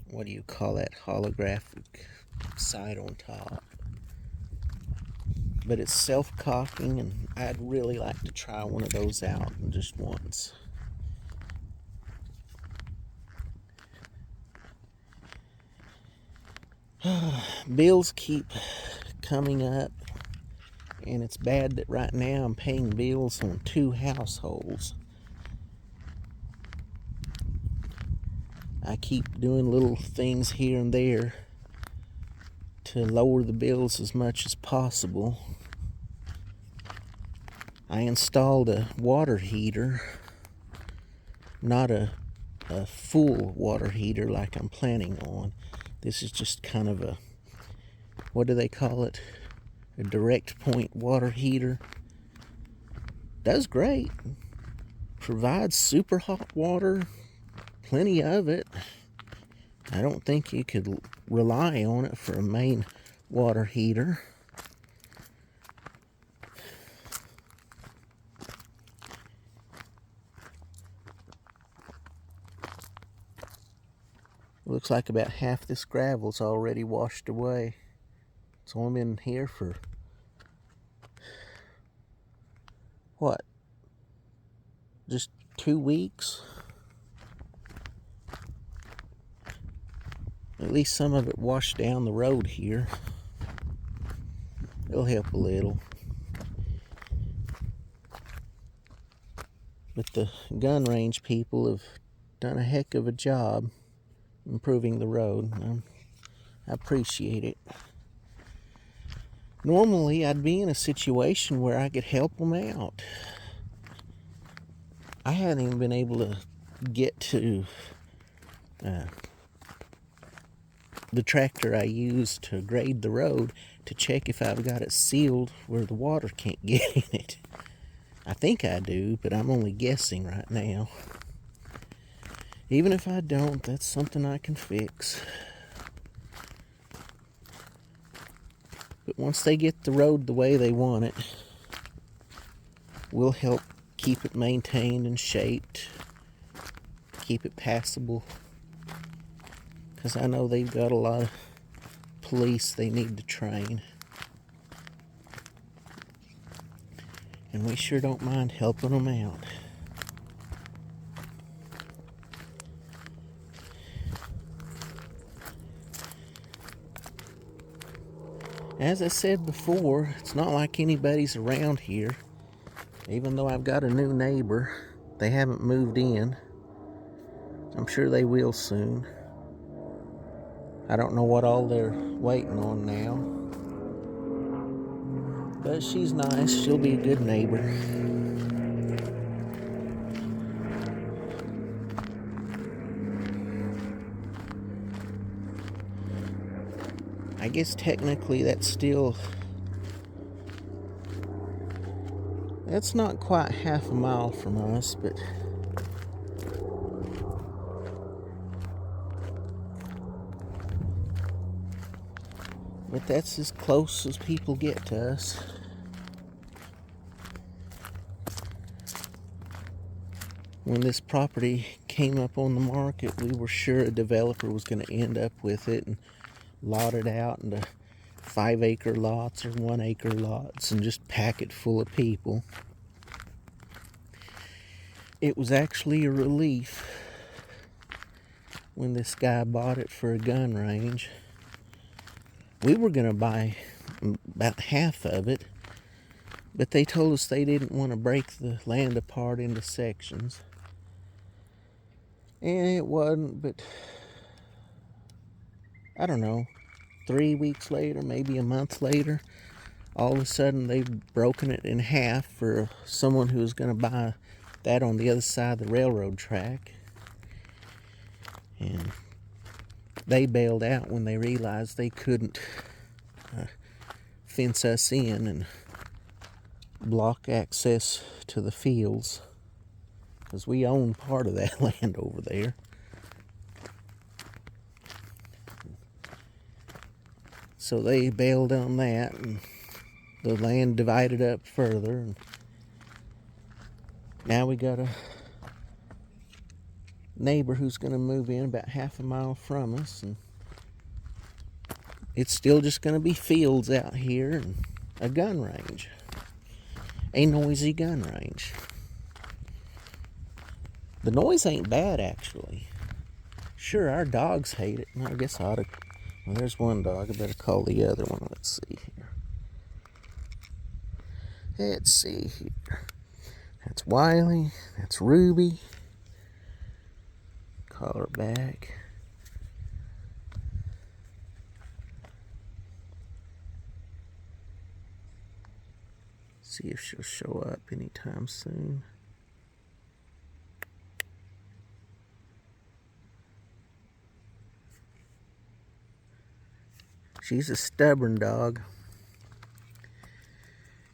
what do you call that, holographic sight on top. But it's self-cocking, and I'd really like to try one of those out just once. Bills keep coming up, and it's bad that right now I'm paying bills on 2 households. I keep doing little things here and there to lower the bills as much as possible. I installed a water heater, not a full water heater like I'm planning on. This is just kind of a, what do they call it? A direct point water heater. Does great. Provides super hot water. Plenty of it. I don't think you could rely on it for a main water heater. Looks like about half this gravel's already washed away. It's only been here for, what, just 2 weeks? At least some of it washed down the road here. It'll help a little. But the gun range people have done a heck of a job improving the road. I appreciate it. Normally, I'd be in a situation where I could help them out. I haven't even been able to get to the tractor I use to grade the road to check if I've got it sealed where the water can't get in it. I think I do, but I'm only guessing right now. Even if I don't, that's something I can fix. But once they get the road the way they want it, we'll help keep it maintained and shaped, keep it passable. Because I know they've got a lot of police they need to train. And we sure don't mind helping them out. As I said before, it's not like anybody's around here. Even though I've got a new neighbor, they haven't moved in. I'm sure they will soon. I don't know what all they're waiting on now. But she's nice. She'll be a good neighbor. I guess technically that's not quite half a mile from us, but that's as close as people get to us. When this property came up on the market, we were sure a developer was going to end up with it and lot it out into 5-acre lots or 1-acre lots and just pack it full of people. It was actually a relief when this guy bought it for a gun range. We were going to buy about half of it, but they told us they didn't want to break the land apart into sections. And it wasn't, but I don't know, 3 weeks later, maybe a month later, all of a sudden they've broken it in half for someone who was going to buy that on the other side of the railroad track. And they bailed out when they realized they couldn't fence us in and block access to the fields, because we own part of that land over there. So they bailed on that, and the land divided up further. And now we got a neighbor who's going to move in about half a mile from us, and it's still just going to be fields out here and a gun range, a noisy gun range. The noise ain't bad, actually. Sure, our dogs hate it, and I guess I ought to. Well, there's one dog. I better call the other one. Let's see here. Let's see here. That's Wiley. That's Ruby. Call her back. See if she'll show up anytime soon. She's a stubborn dog.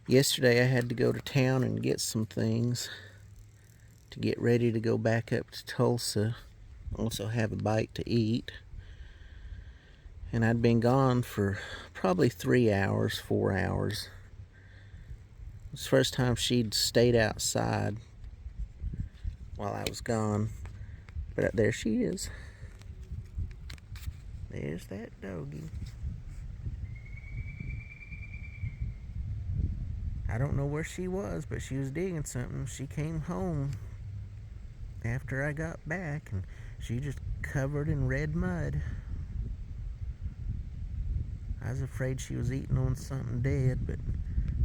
Yesterday I had to go to town and get some things to get ready to go back up to Tulsa. Also have a bite to eat. and I'd been gone for probably 3 hours, 4 hours. It was the first time she'd stayed outside while I was gone. But there she is. There's that doggie. I don't know where she was, but she was digging something. She came home after I got back, and she just covered in red mud. I was afraid she was eating on something dead, but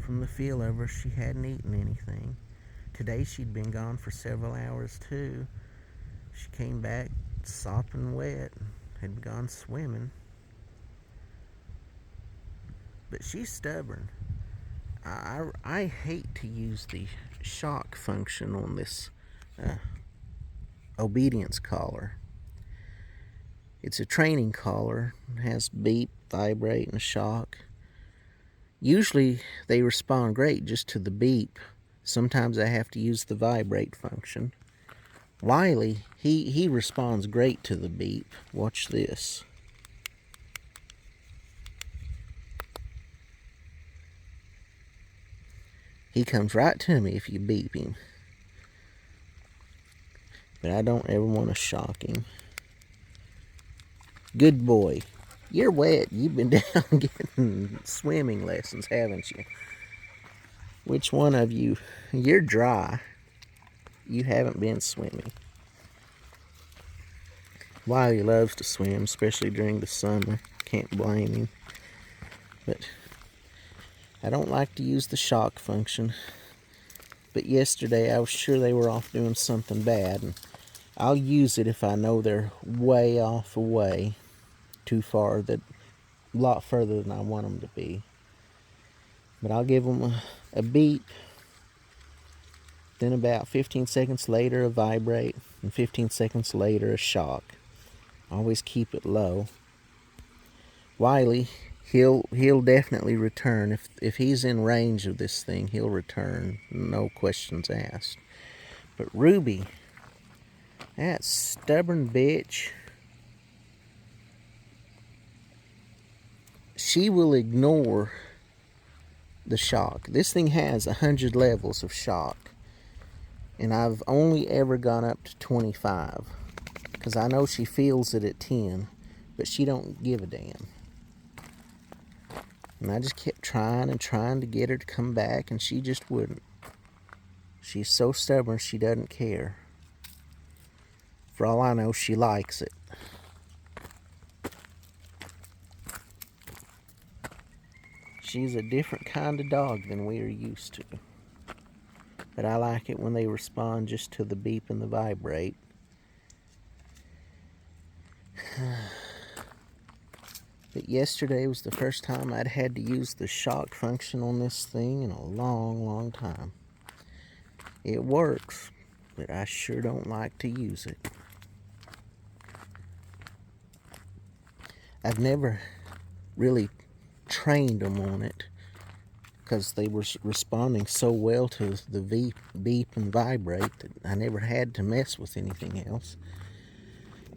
from the feel of her, she hadn't eaten anything. Today she'd been gone for several hours too. She came back sopping wet, had gone swimming. But she's stubborn. I hate to use the shock function on this obedience collar. It's a training collar. It has beep, vibrate, and shock. Usually they respond great just to the beep. Sometimes I have to use the vibrate function. Wiley, he responds great to the beep. Watch this. He comes right to me if you beep him. But I don't ever want to shock him. Good boy. You're wet. You've been down getting swimming lessons, haven't you? Which one of you? You're dry. You haven't been swimming. Wiley loves to swim, especially during the summer. Can't blame him. But I don't like to use the shock function. But yesterday I was sure they were off doing something bad, and I'll use it if I know they're way off away, too far, that a lot further than I want them to be. But I'll give them a beep, then about 15 seconds later a vibrate, and 15 seconds later a shock. Always keep it low. Wiley, he'll definitely return. If he's in range of this thing, he'll return. No questions asked. But Ruby, that stubborn bitch, she will ignore the shock. This thing has 100 levels of shock, and I've only ever gone up to 25 because I know she feels it at 10, but she don't give a damn. And I just kept trying and trying to get her to come back, and she just wouldn't. She's so stubborn, she doesn't care. For all I know, she likes it. She's a different kind of dog than we are used to. But I like it when they respond just to the beep and the vibrate. But yesterday was the first time I'd had to use the shock function on this thing in a long, long time. It works, but I sure don't like to use it. I've never really trained them on it because they were responding so well to the beep and vibrate that I never had to mess with anything else.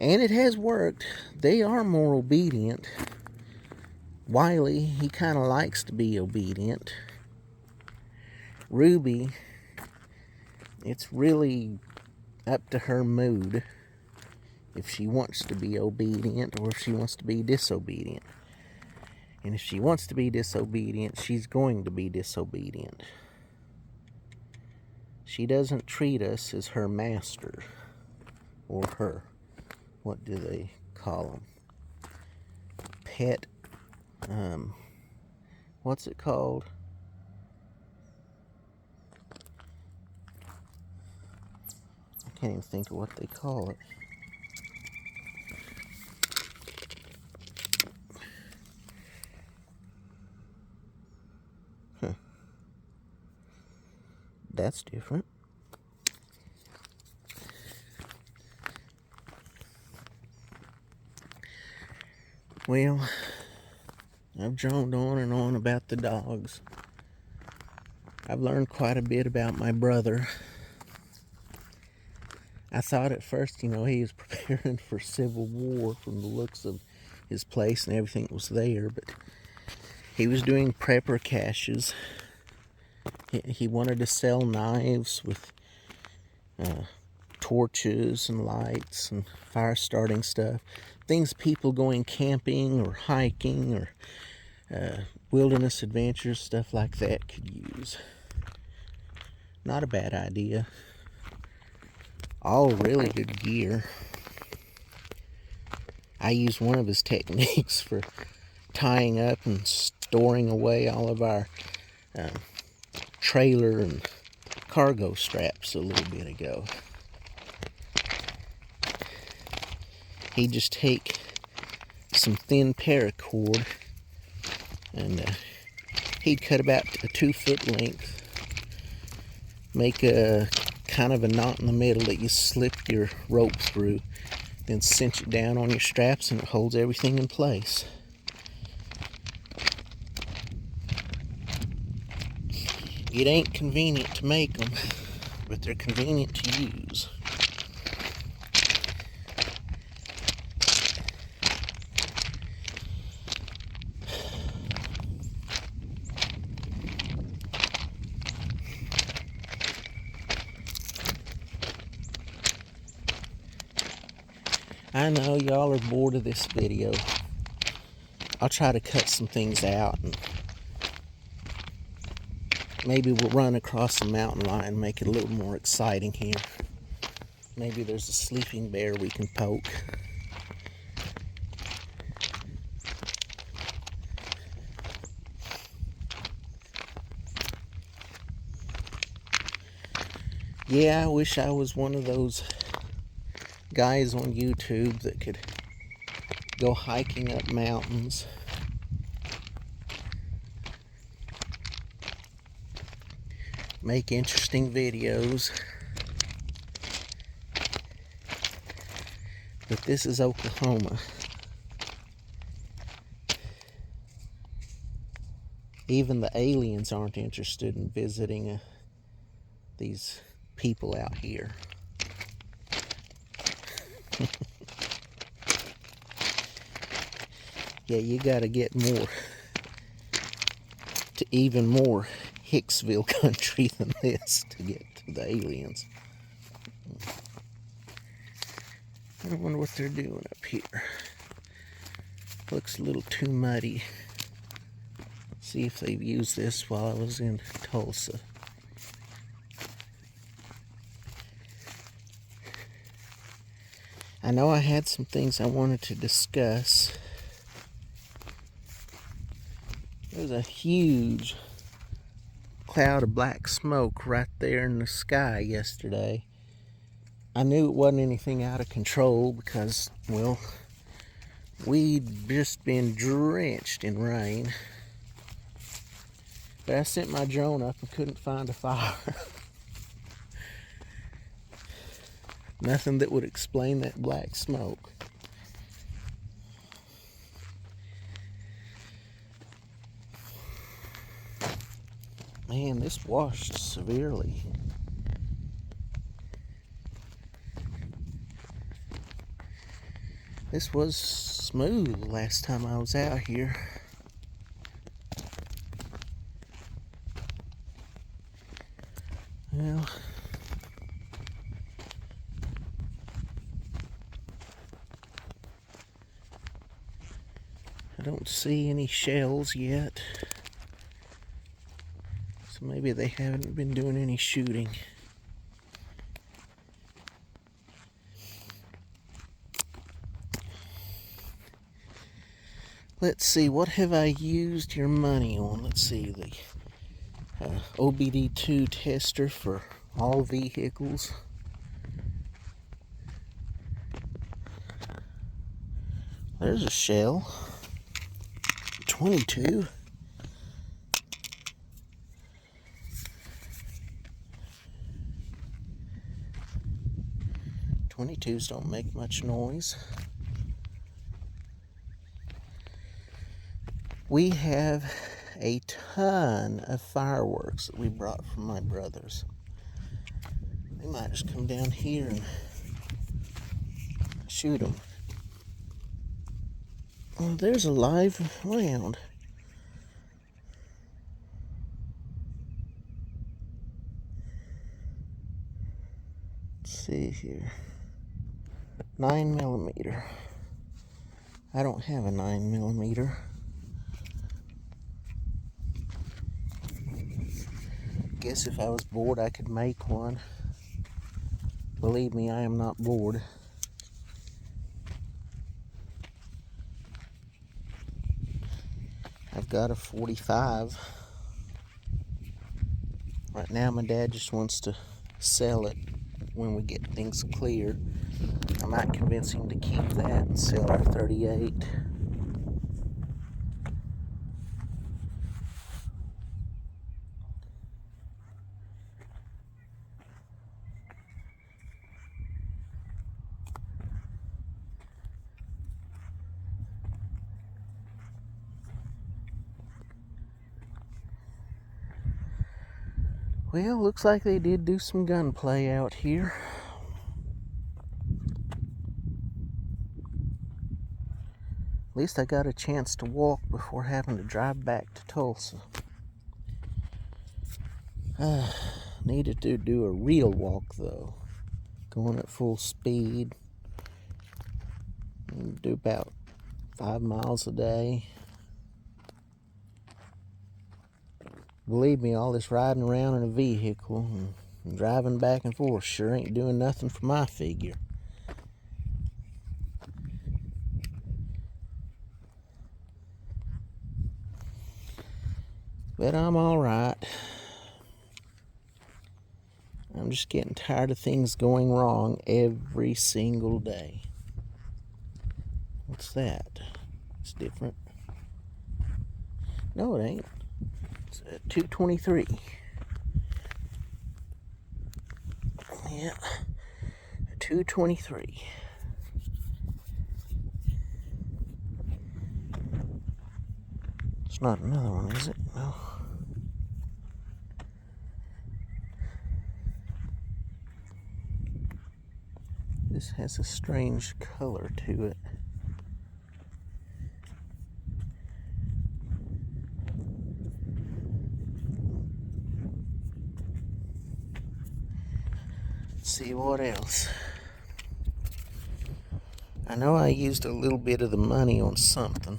And it has worked. They are more obedient. Wiley, he kind of likes to be obedient. Ruby, it's really up to her mood if she wants to be obedient or if she wants to be disobedient. And if she wants to be disobedient, she's going to be disobedient. She doesn't treat us as her master or her, what do they call them? Pet, what's it called? I can't even think of what they call it. Huh. That's different. Well, I've droned on and on about the dogs. I've learned quite a bit about my brother. I thought at first, he was preparing for civil war from the looks of his place and everything was there, but he was doing prepper caches. He wanted to sell knives with torches and lights and fire starting stuff, things people going camping or hiking or wilderness adventures, stuff like that could use. Not a bad idea. All really good gear. I use one of his techniques for tying up and storing away all of our trailer and cargo straps a little bit ago. He'd just take some thin paracord and he'd cut about a 2-foot length, make a kind of a knot in the middle that you slip your rope through, then cinch it down on your straps and it holds everything in place. It ain't convenient to make them, but they're convenient to use. I know y'all are bored of this video. I'll try to cut some things out and maybe we'll run across the mountain line and make it a little more exciting here. Maybe there's a sleeping bear we can poke. Yeah, I wish I was one of those guys on YouTube that could go hiking up mountains. Make interesting videos. But this is Oklahoma. Even the aliens aren't interested in visiting these people out here. Yeah, you gotta get more to even more Hicksville country than this to get to the aliens. I wonder what they're doing up here. Looks a little too muddy. Let's see if they've used this while I was in Tulsa. I know I had some things I wanted to discuss. There's a huge cloud of black smoke right there in the sky yesterday. I knew it wasn't anything out of control because, well, we'd just been drenched in rain. But I sent my drone up and couldn't find a fire. Nothing that would explain that black smoke. Man, this washed severely. This was smooth last time I was out here. Well, I don't see any shells yet. So maybe they haven't been doing any shooting. Let's see, what have I used your money on? Let's see, the OBD2 tester for all vehicles. There's a shell. 22. .22s don't make much noise. We have a ton of fireworks that we brought from my brother's. We might just come down here and shoot them. Oh, there's a live round. Let's see here. 9mm. I don't have a 9mm. Guess if I was bored, I could make one. Believe me, I am not bored. I've got a 45. Right now, my dad just wants to sell it when we get things clear. I might convince him to keep that and sell our 38. Well, looks like they did do some gunplay out here. At least I got a chance to walk before having to drive back to Tulsa. Needed to do a real walk though. Going at full speed. Do about 5 miles a day. Believe me, all this riding around in a vehicle and driving back and forth sure ain't doing nothing for my figure. But I'm alright. I'm just getting tired of things going wrong every single day. What's that? It's different. No, it ain't. It's a 223. Yeah, a 223. It's not another one, is it? No. This has a strange color to it. Let's see what else. I know I used a little bit of the money on something.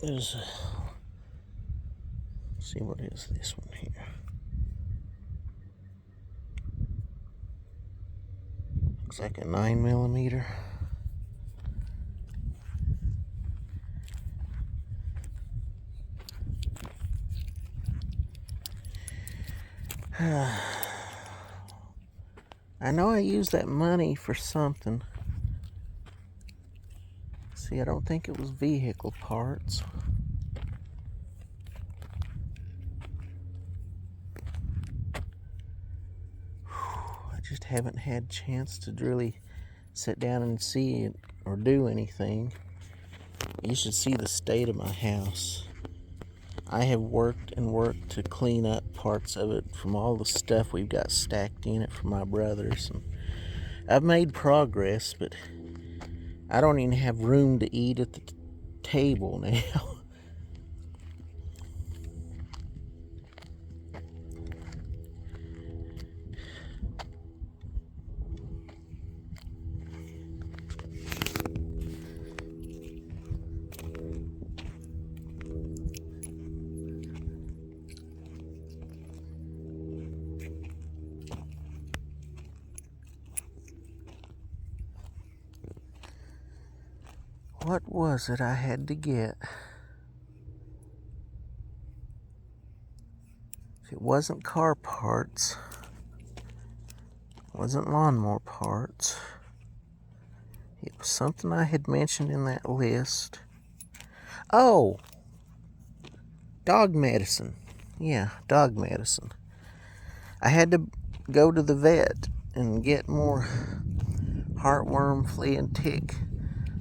Let's see, what is this one here? Looks like a 9mm. I know I used that money for something. See, I don't think it was vehicle parts. I just haven't had a chance to really sit down and see it or do anything. You should see the state of my house. I have worked and worked to clean up parts of it from all the stuff we've got stacked in it from my brothers. And I've made progress, but I don't even have room to eat at the table now. What was it I had to get? If it wasn't car parts, it wasn't lawnmower parts, it was something I had mentioned in that list. Oh, dog medicine. Yeah, dog medicine. I had to go to the vet and get more heartworm, flea, and tick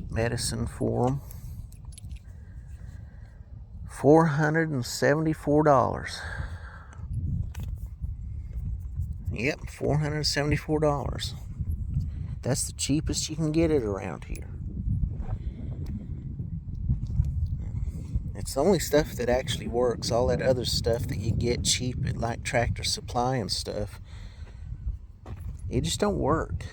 medicine for them. $474. Yep, $474. That's the cheapest you can get it around here. It's the only stuff that actually works. All that other stuff that you get cheap at like Tractor Supply and stuff, it just don't work.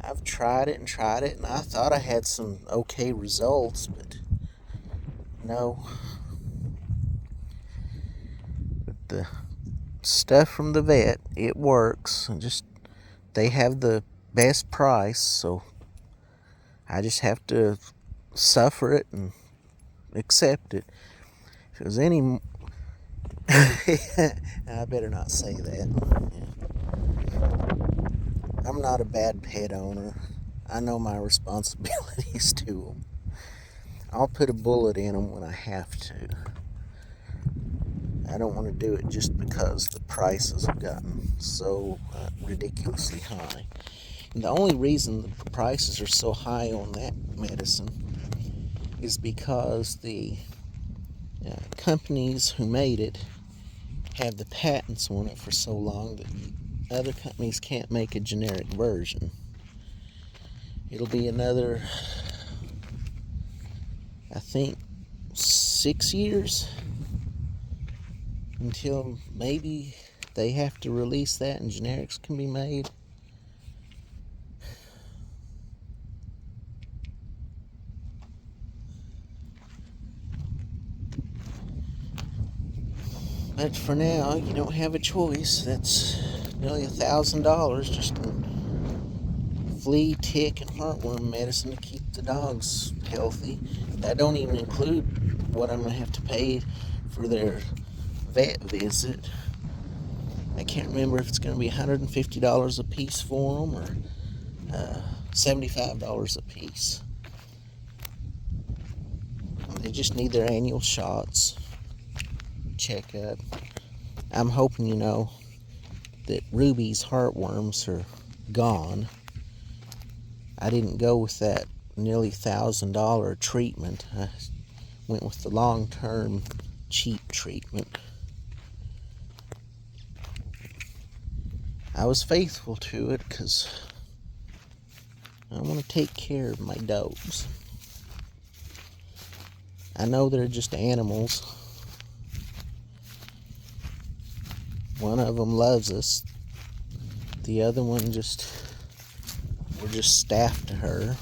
I've tried it, and I thought I had some okay results, but no. But the stuff from the vet, it works. And just they have the best price, so I just have to suffer it and accept it. If it was any I better not say that. I'm not a bad pet owner. I know my responsibilities to them. I'll put a bullet in them when I have to. I don't want to do it just because the prices have gotten so ridiculously high. And the only reason the prices are so high on that medicine is because the companies who made it have the patents on it for so long that other companies can't make a generic version. It'll be another, I think, 6 years until maybe they have to release that and generics can be made. But for now, you don't have a choice. That's nearly $1,000 just in flea, tick, and heartworm medicine to keep the dogs healthy. That don't even include what I'm going to have to pay for their vet visit. I can't remember if it's going to be $150 a piece for them or $75 a piece. They just need their annual shots, checkup. I'm hoping, that Ruby's heartworms are gone. I didn't go with that nearly $1,000 treatment. I went with the long-term cheap treatment. I was faithful to it because I want to take care of my dogs. I know they're just animals. One of them loves us. The other one we're just staff to her.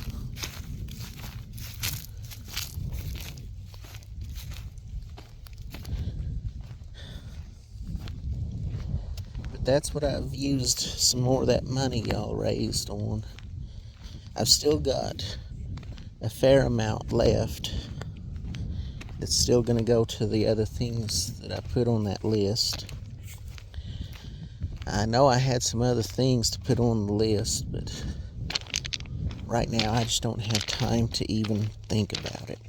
But that's what I've used some more of that money y'all raised on. I've still got a fair amount left. It's still going to go to the other things that I put on that list. I know I had some other things to put on the list, but right now I just don't have time to even think about it.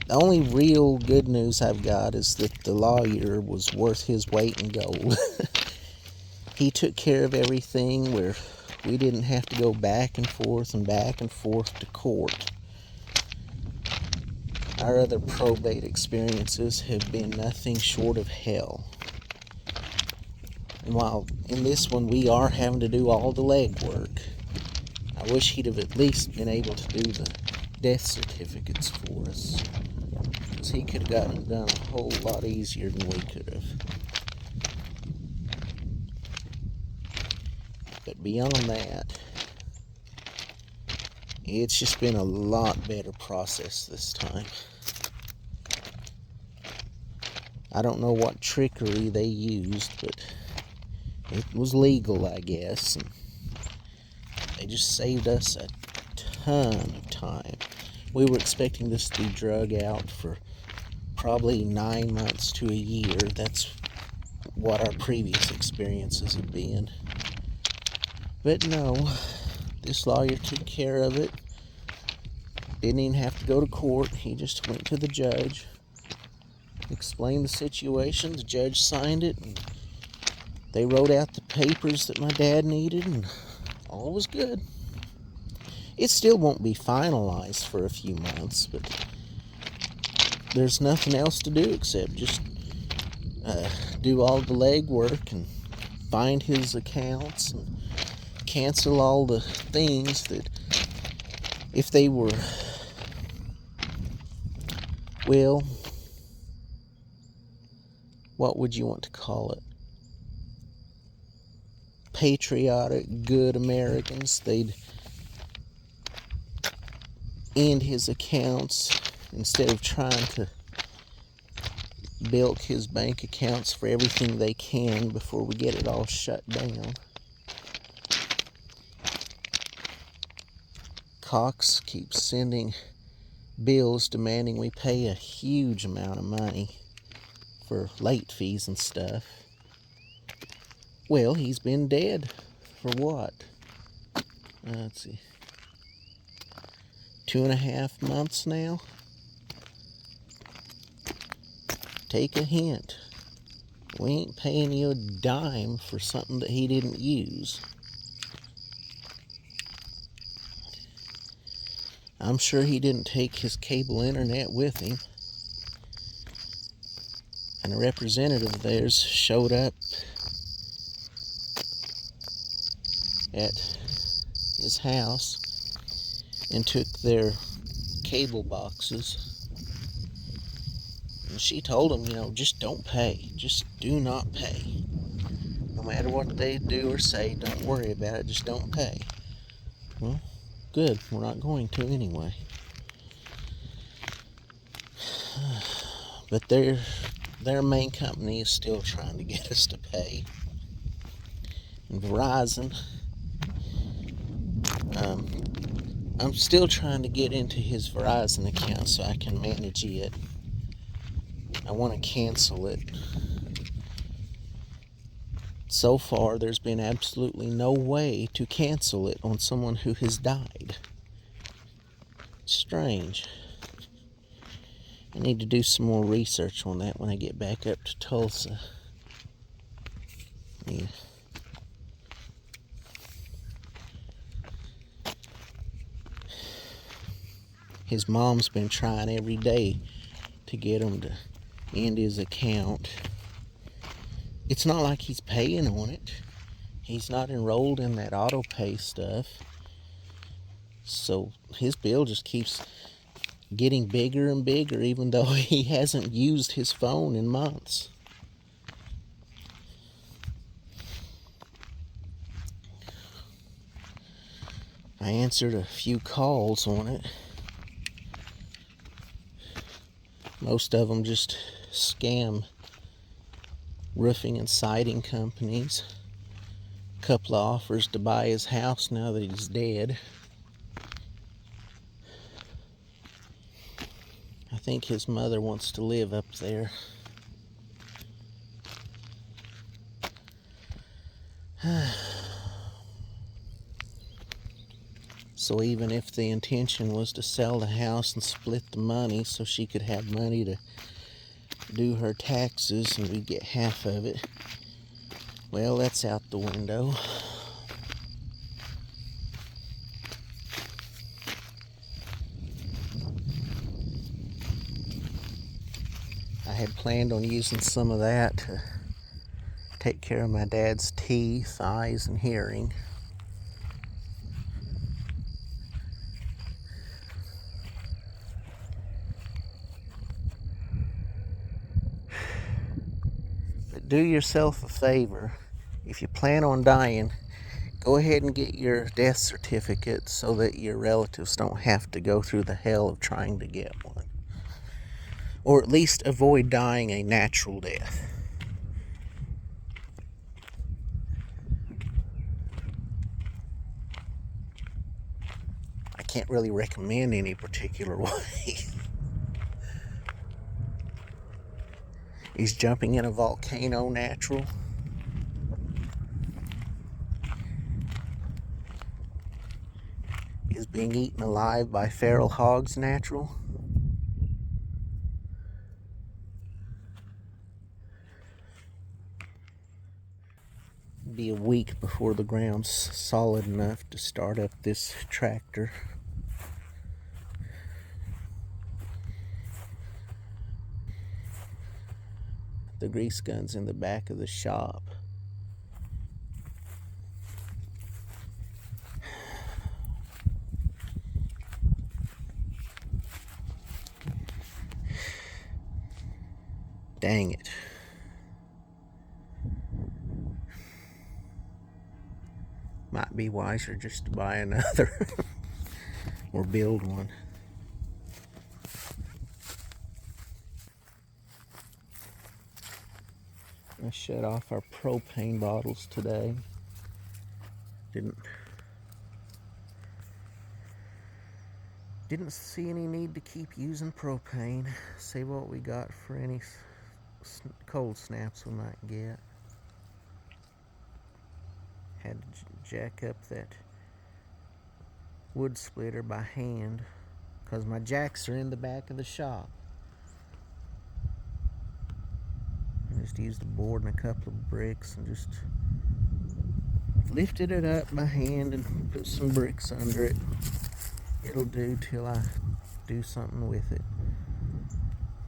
The only real good news I've got is that the lawyer was worth his weight in gold. He took care of everything where we didn't have to go back and forth to court. Our other probate experiences have been nothing short of hell. And while in this one we are having to do all the legwork, I wish he'd have at least been able to do the death certificates for us. Because he could have gotten it done a whole lot easier than we could have. But beyond that, it's just been a lot better process this time. I don't know what trickery they used, but it was legal, I guess. And they just saved us a ton of time. We were expecting this to be drug out for probably 9 months to a year. That's what our previous experiences have been. But no, this lawyer took care of it. Didn't even have to go to court. He just went to the judge, explained the situation. The judge signed it, and they wrote out the papers that my dad needed, and all was good. It still won't be finalized for a few months, but there's nothing else to do except just do all the legwork and find his accounts and cancel all the things that, if they were, well, what would you want to call it? Patriotic, good Americans, they'd end his accounts instead of trying to bilk his bank accounts for everything they can before we get it all shut down. Cox keeps sending bills demanding we pay a huge amount of money for late fees and stuff. Well, he's been dead for what? Let's see. 2.5 months now? Take a hint. We ain't paying you a dime for something that he didn't use. I'm sure he didn't take his cable internet with him. And a representative of theirs showed up at his house and took their cable boxes. And she told him, just don't pay. Just do not pay. No matter what they do or say, don't worry about it. Just don't pay. Well, good. We're not going to anyway. But their main company is still trying to get us to pay. And Verizon, I'm still trying to get into his Verizon account so I can manage it. I want to cancel it. So far, there's been absolutely no way to cancel it on someone who has died. Strange. I need to do some more research on that when I get back up to Tulsa. Yeah. His mom's been trying every day to get him to end his account. It's not like he's paying on it. He's not enrolled in that auto pay stuff. So his bill just keeps getting bigger and bigger, even though he hasn't used his phone in months. I answered a few calls on it. Most of them just scam roofing and siding companies. A couple of offers to buy his house now that he's dead. I think his mother wants to live up there. So even if the intention was to sell the house and split the money so she could have money to do her taxes and we'd get half of it, well, that's out the window. I had planned on using some of that to take care of my dad's teeth, eyes, and hearing. But do yourself a favor. If you plan on dying, go ahead and get your death certificate so that your relatives don't have to go through the hell of trying to get one. Or at least avoid dying a natural death. I can't really recommend any particular way. Is jumping in a volcano natural? Is being eaten alive by feral hogs natural? Be a week before the ground's solid enough to start up this tractor. the grease gun's in the back of the shop. Dang it. Might be wiser just to buy another or build one. I shut off our propane bottles today. Didn't see any need to keep using propane. Save what we got for any cold snaps we might get. Had to jack up that wood splitter by hand because my jacks are in the back of the shop. I just used a board and a couple of bricks and just lifted it up by hand and put some bricks under it. It'll do till I do something with it.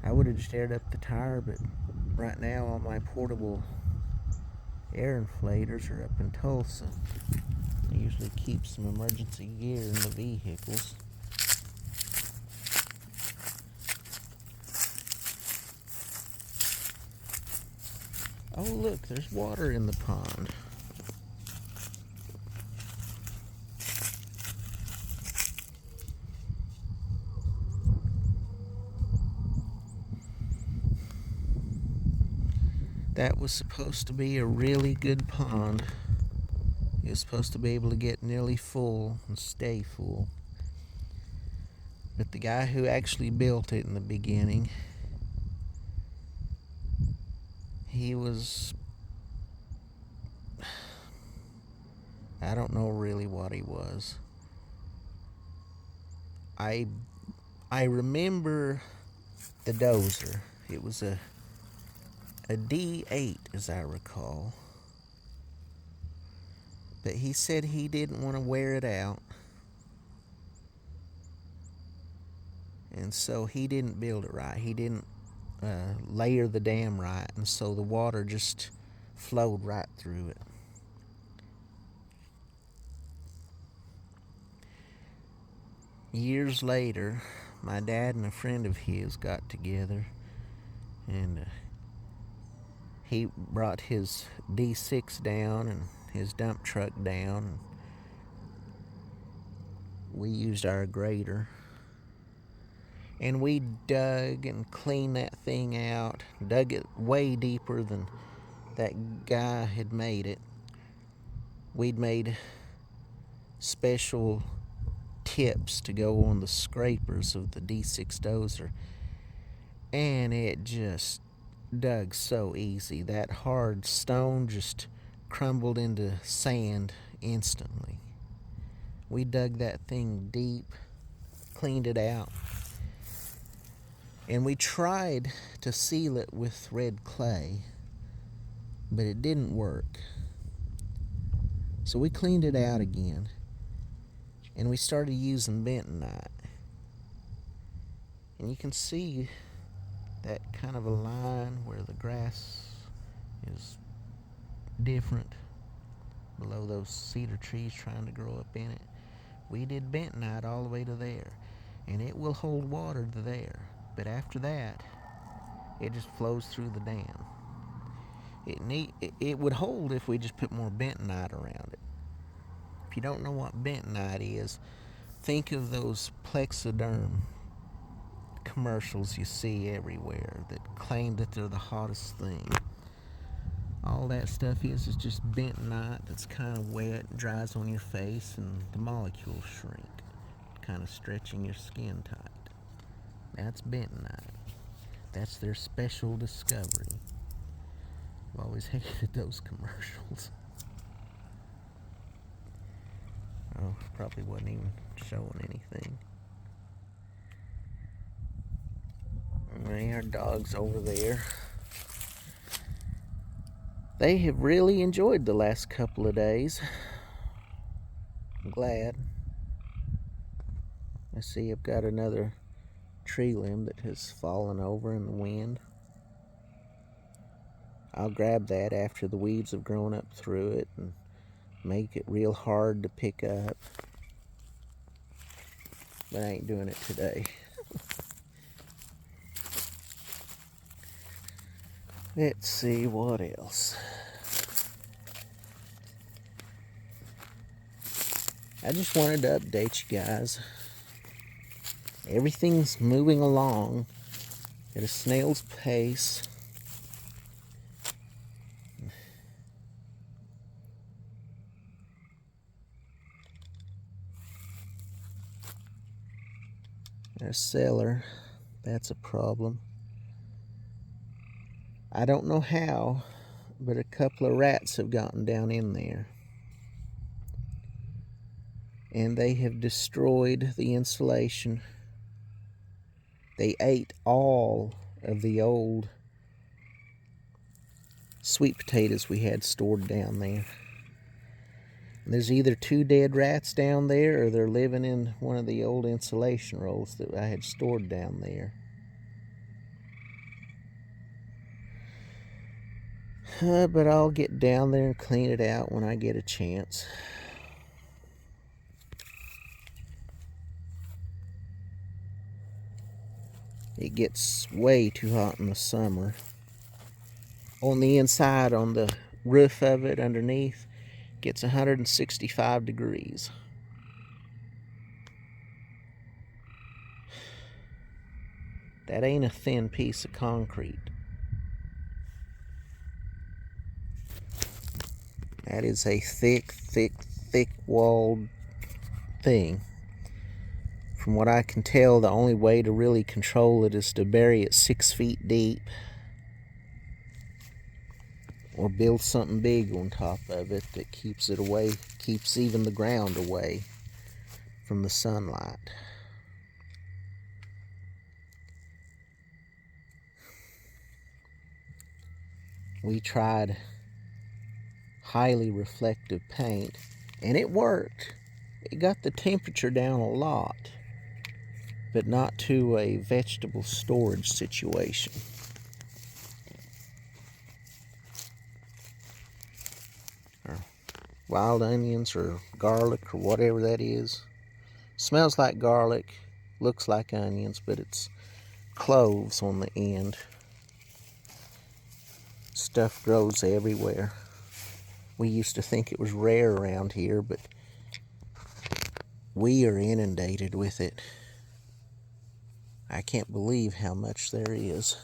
I would have just aired up the tire, but right now all my portable air inflators are up in Tulsa. I usually keep some emergency gear in the vehicles. Oh look, there's water in the pond. That was supposed to be a really good pond. It was supposed to be able to get nearly full and stay full. But the guy who actually built it in the beginning, he was, I don't know really what he was. I remember the dozer. It was a D8 as I recall. But he said he didn't want to wear it out. And so he didn't build it right. He didn't layer the dam right. And so the water just flowed right through it. Years later, my dad and a friend of his got together and he brought his D6 down and his dump truck down. We used our grader and we dug and cleaned that thing out, dug it way deeper than that guy had made it. We'd made special tips to go on the scrapers of the D6 dozer, and it just dug so easy. That hard stone just crumbled into sand instantly. We dug that thing deep, cleaned it out, and we tried to seal it with red clay, but it didn't work. So we cleaned it out again, and we started using bentonite. And you can see that kind of a line where the grass is different below those cedar trees trying to grow up in it. We did bentonite all the way to there, and it will hold water to there. But after that, it just flows through the dam. It would hold if we just put more bentonite around it. If you don't know what bentonite is, think of those Plexiderm commercials you see everywhere that claim that they're the hottest thing. All that stuff is just bentonite that's kind of wet and dries on your face, and the molecules shrink, kind of stretching your skin tight. That's bentonite. That's their special discovery. I've always hated those commercials. Oh, probably wasn't even showing anything. Our dog's over there. They have really enjoyed the last couple of days. I'm glad. I see I've got another tree limb that has fallen over in the wind. I'll grab that after the weeds have grown up through it and make it real hard to pick up. But I ain't doing it today. Let's see what else. I just wanted to update you guys. Everything's moving along at a snail's pace. Our cellar, that's a problem. I don't know how, but a couple of rats have gotten down in there. And they have destroyed the insulation. They ate all of the old sweet potatoes we had stored down there. And there's either 2 dead rats down there or they're living in one of the old insulation rolls that I had stored down there. But I'll get down there and clean it out when I get a chance. It gets way too hot in the summer. On the inside, on the roof of it underneath, gets 165 degrees. That ain't a thin piece of concrete. That is a thick walled thing. From what I can tell, the only way to really control it is to bury it 6 feet deep or build something big on top of it that keeps it away, keeps even the ground away from the sunlight. We tried highly reflective paint and it worked. It got the temperature down a lot, but not to a vegetable storage situation. Or wild onions or garlic or whatever that is. Smells like garlic, looks like onions, but it's cloves on the end. Stuff grows everywhere. We used to think it was rare around here, but we are inundated with it. I can't believe how much there is.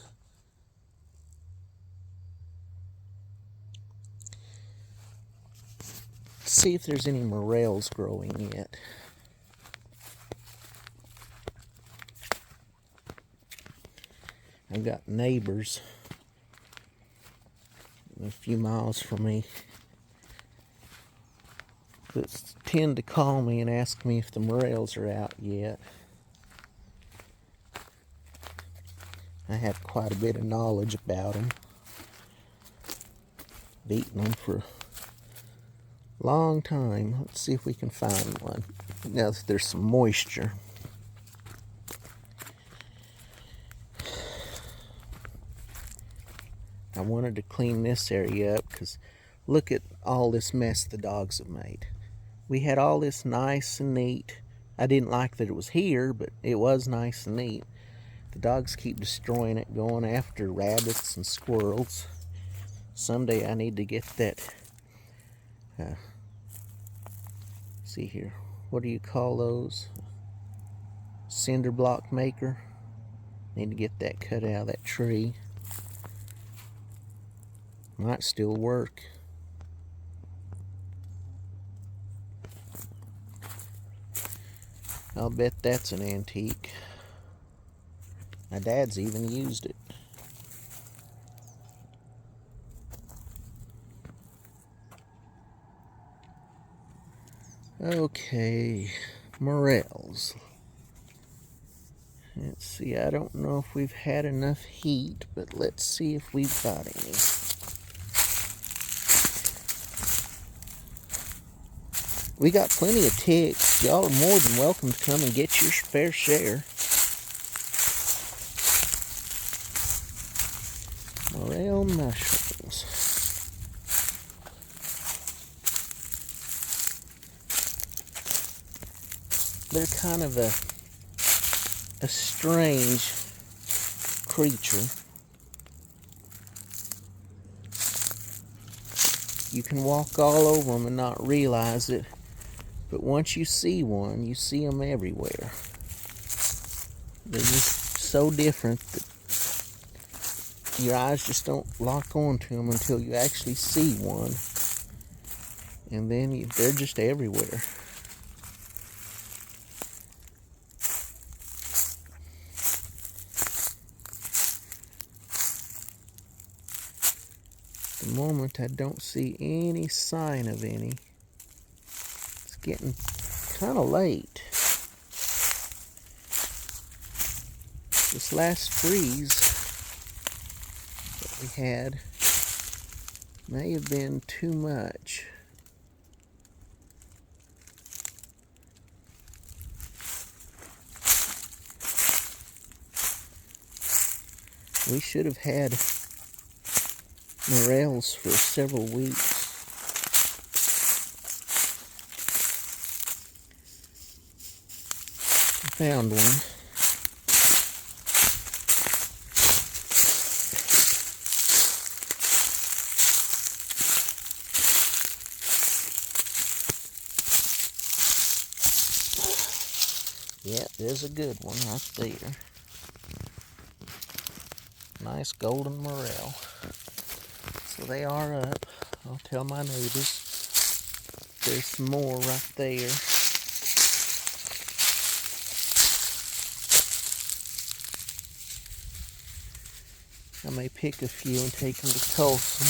Let's see if there's any morels growing yet. I've got neighbors a few miles from me that tend to call me and ask me if the morels are out yet. I have quite a bit of knowledge about them. I've eaten them for a long time. Let's see if we can find one. Now that there's some moisture. I wanted to clean this area up because look at all this mess the dogs have made. We had all this nice and neat. I didn't like that it was here, but it was nice and neat. The dogs keep destroying it, going after rabbits and squirrels. Someday I need to get that, see here, what do you call those? Cinder block maker. Need to get that cut out of that tree. Might still work. I'll bet that's an antique. My dad's even used it. Okay, morels. Let's see, I don't know if we've had enough heat, but let's see if we've got any. We got plenty of ticks. Y'all are more than welcome to come and get your fair share. Morel mushrooms. morels. They're kind of a strange creature. You can walk all over them and not realize it, but once you see one, you see them everywhere. They're just so different that your eyes just don't lock onto them until you actually see one, and then they're just everywhere. At the moment, I don't see any sign of any. It's getting kind of late. This last freeze that we had may have been too much. We should have had morels for several weeks. I found one. Yeah, there's a good one right there. Nice golden morel. So they are up. I'll tell my neighbors there's some more right there. I may pick a few and take them to Tulsa.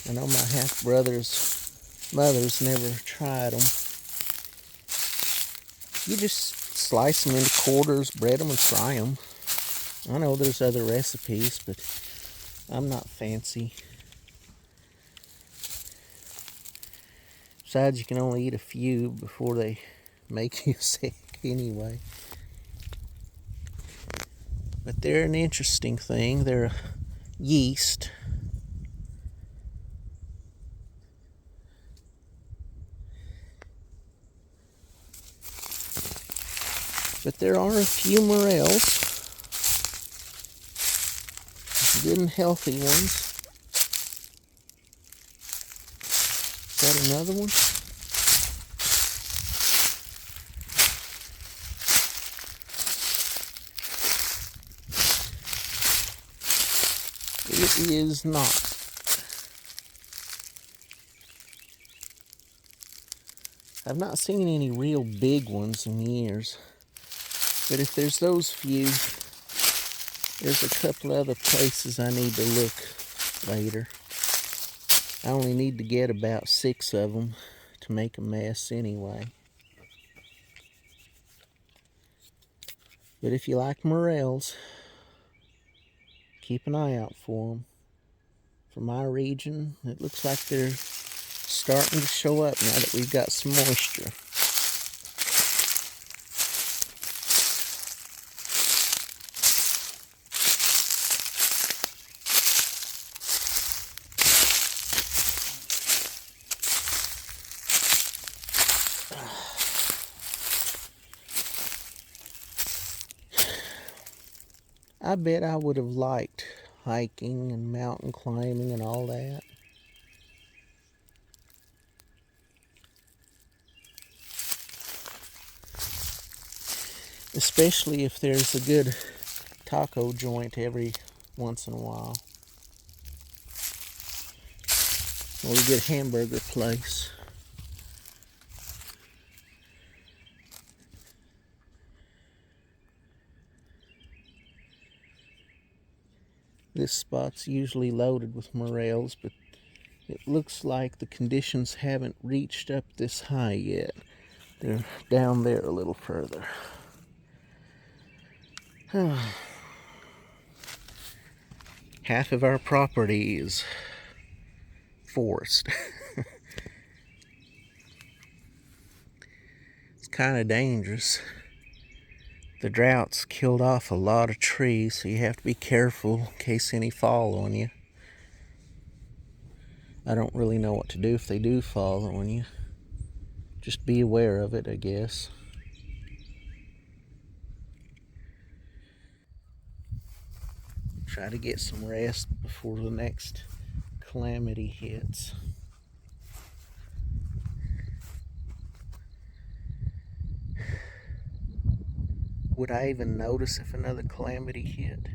I know my half-brother's mother's never tried them. You just slice them into quarters, bread them, and fry them. I know there's other recipes, but I'm not fancy. Besides, you can only eat a few before they make you sick anyway. But they're an interesting thing. They're a yeast. But there are a few morels. Good and healthy ones. Is that another one? It is not. I've not seen any real big ones in years. But if there's those few, there's a couple other places I need to look later. I only need to get about 6 of them to make a mess anyway. But if you like morels, keep an eye out for them. For my region, it looks like they're starting to show up now that we've got some moisture. I bet I would have liked hiking and mountain climbing and all that. Especially if there's a good taco joint every once in a while. Or a good hamburger place. This spot's usually loaded with morels, but it looks like the conditions haven't reached up this high yet. They're down there a little further. Half of our property is forest. It's kind of dangerous. The drought's killed off a lot of trees, so you have to be careful in case any fall on you. I don't really know what to do if they do fall on you. Just be aware of it, I guess. Try to get some rest before the next calamity hits. Would I even notice if another calamity hit?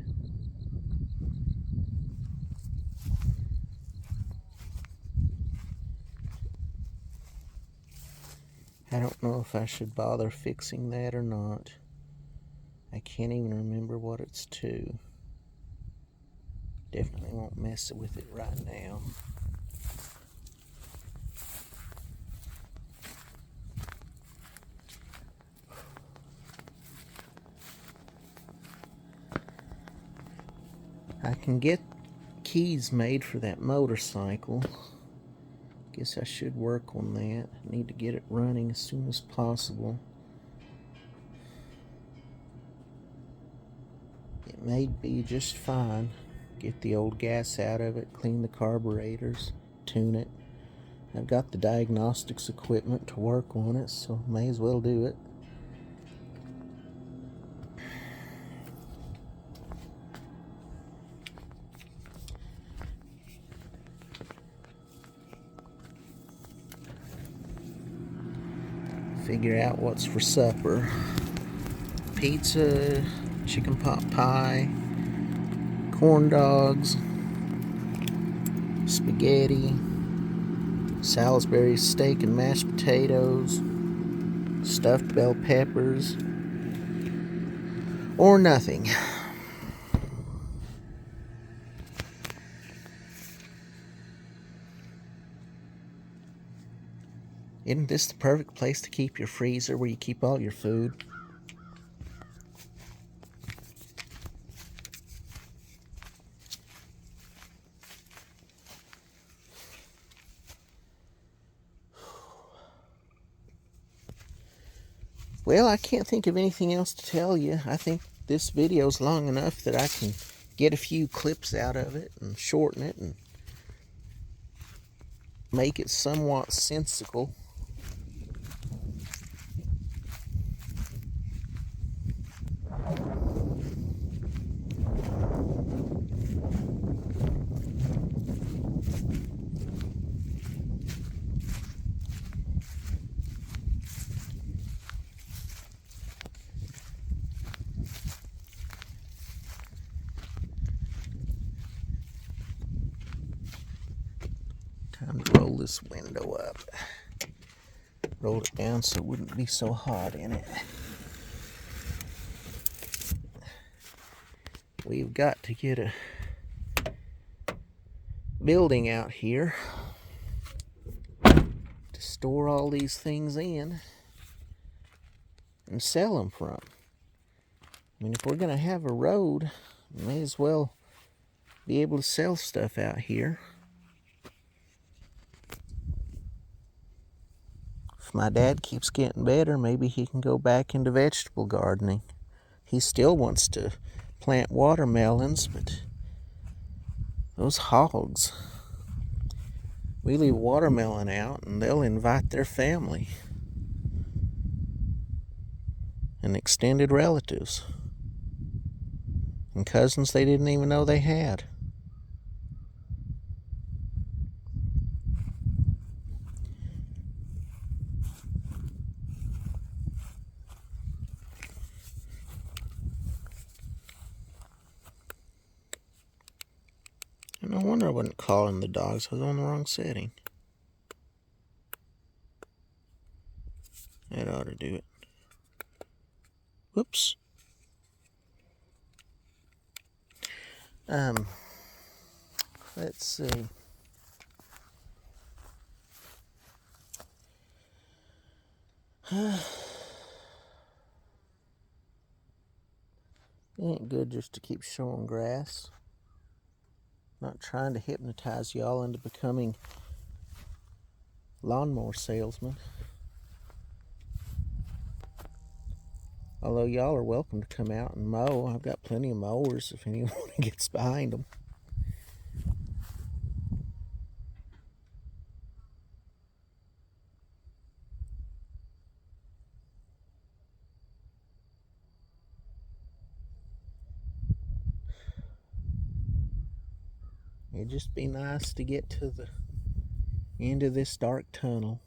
I don't know if I should bother fixing that or not. I can't even remember what it's to. Definitely won't mess with it right now. I can get keys made for that motorcycle. Guess I should work on that. I need to get it running as soon as possible. It may be just fine. Get the old gas out of it, clean the carburetors, tune it. I've got the diagnostics equipment to work on it, so may as well do it. Figure out what's for supper. Pizza, chicken pot pie, corn dogs, spaghetti, Salisbury steak and mashed potatoes, stuffed bell peppers, or nothing. Isn't this the perfect place to keep your freezer where you keep all your food? Well, I can't think of anything else to tell you. I think this video's long enough that I can get a few clips out of it and shorten it and make it somewhat sensical. Time to roll this window up. Roll it down so it wouldn't be so hot in it. We've got to get a building out here to store all these things in and sell them from. I mean, if we're going to have a road, we may as well be able to sell stuff out here. If my dad keeps getting better, maybe he can go back into vegetable gardening. He still wants to plant watermelons, but those hogs, we leave watermelon out and they'll invite their family and extended relatives and cousins they didn't even know they had. No wonder I wasn't calling the dogs. I was on the wrong setting. That ought to do it. Whoops. Let's see. It ain't good just to keep showing grass. Not trying to hypnotize y'all into becoming lawnmower salesmen. Although y'all are welcome to come out and mow. I've got plenty of mowers if anyone gets behind them. It'd just be nice to get to the end of this dark tunnel.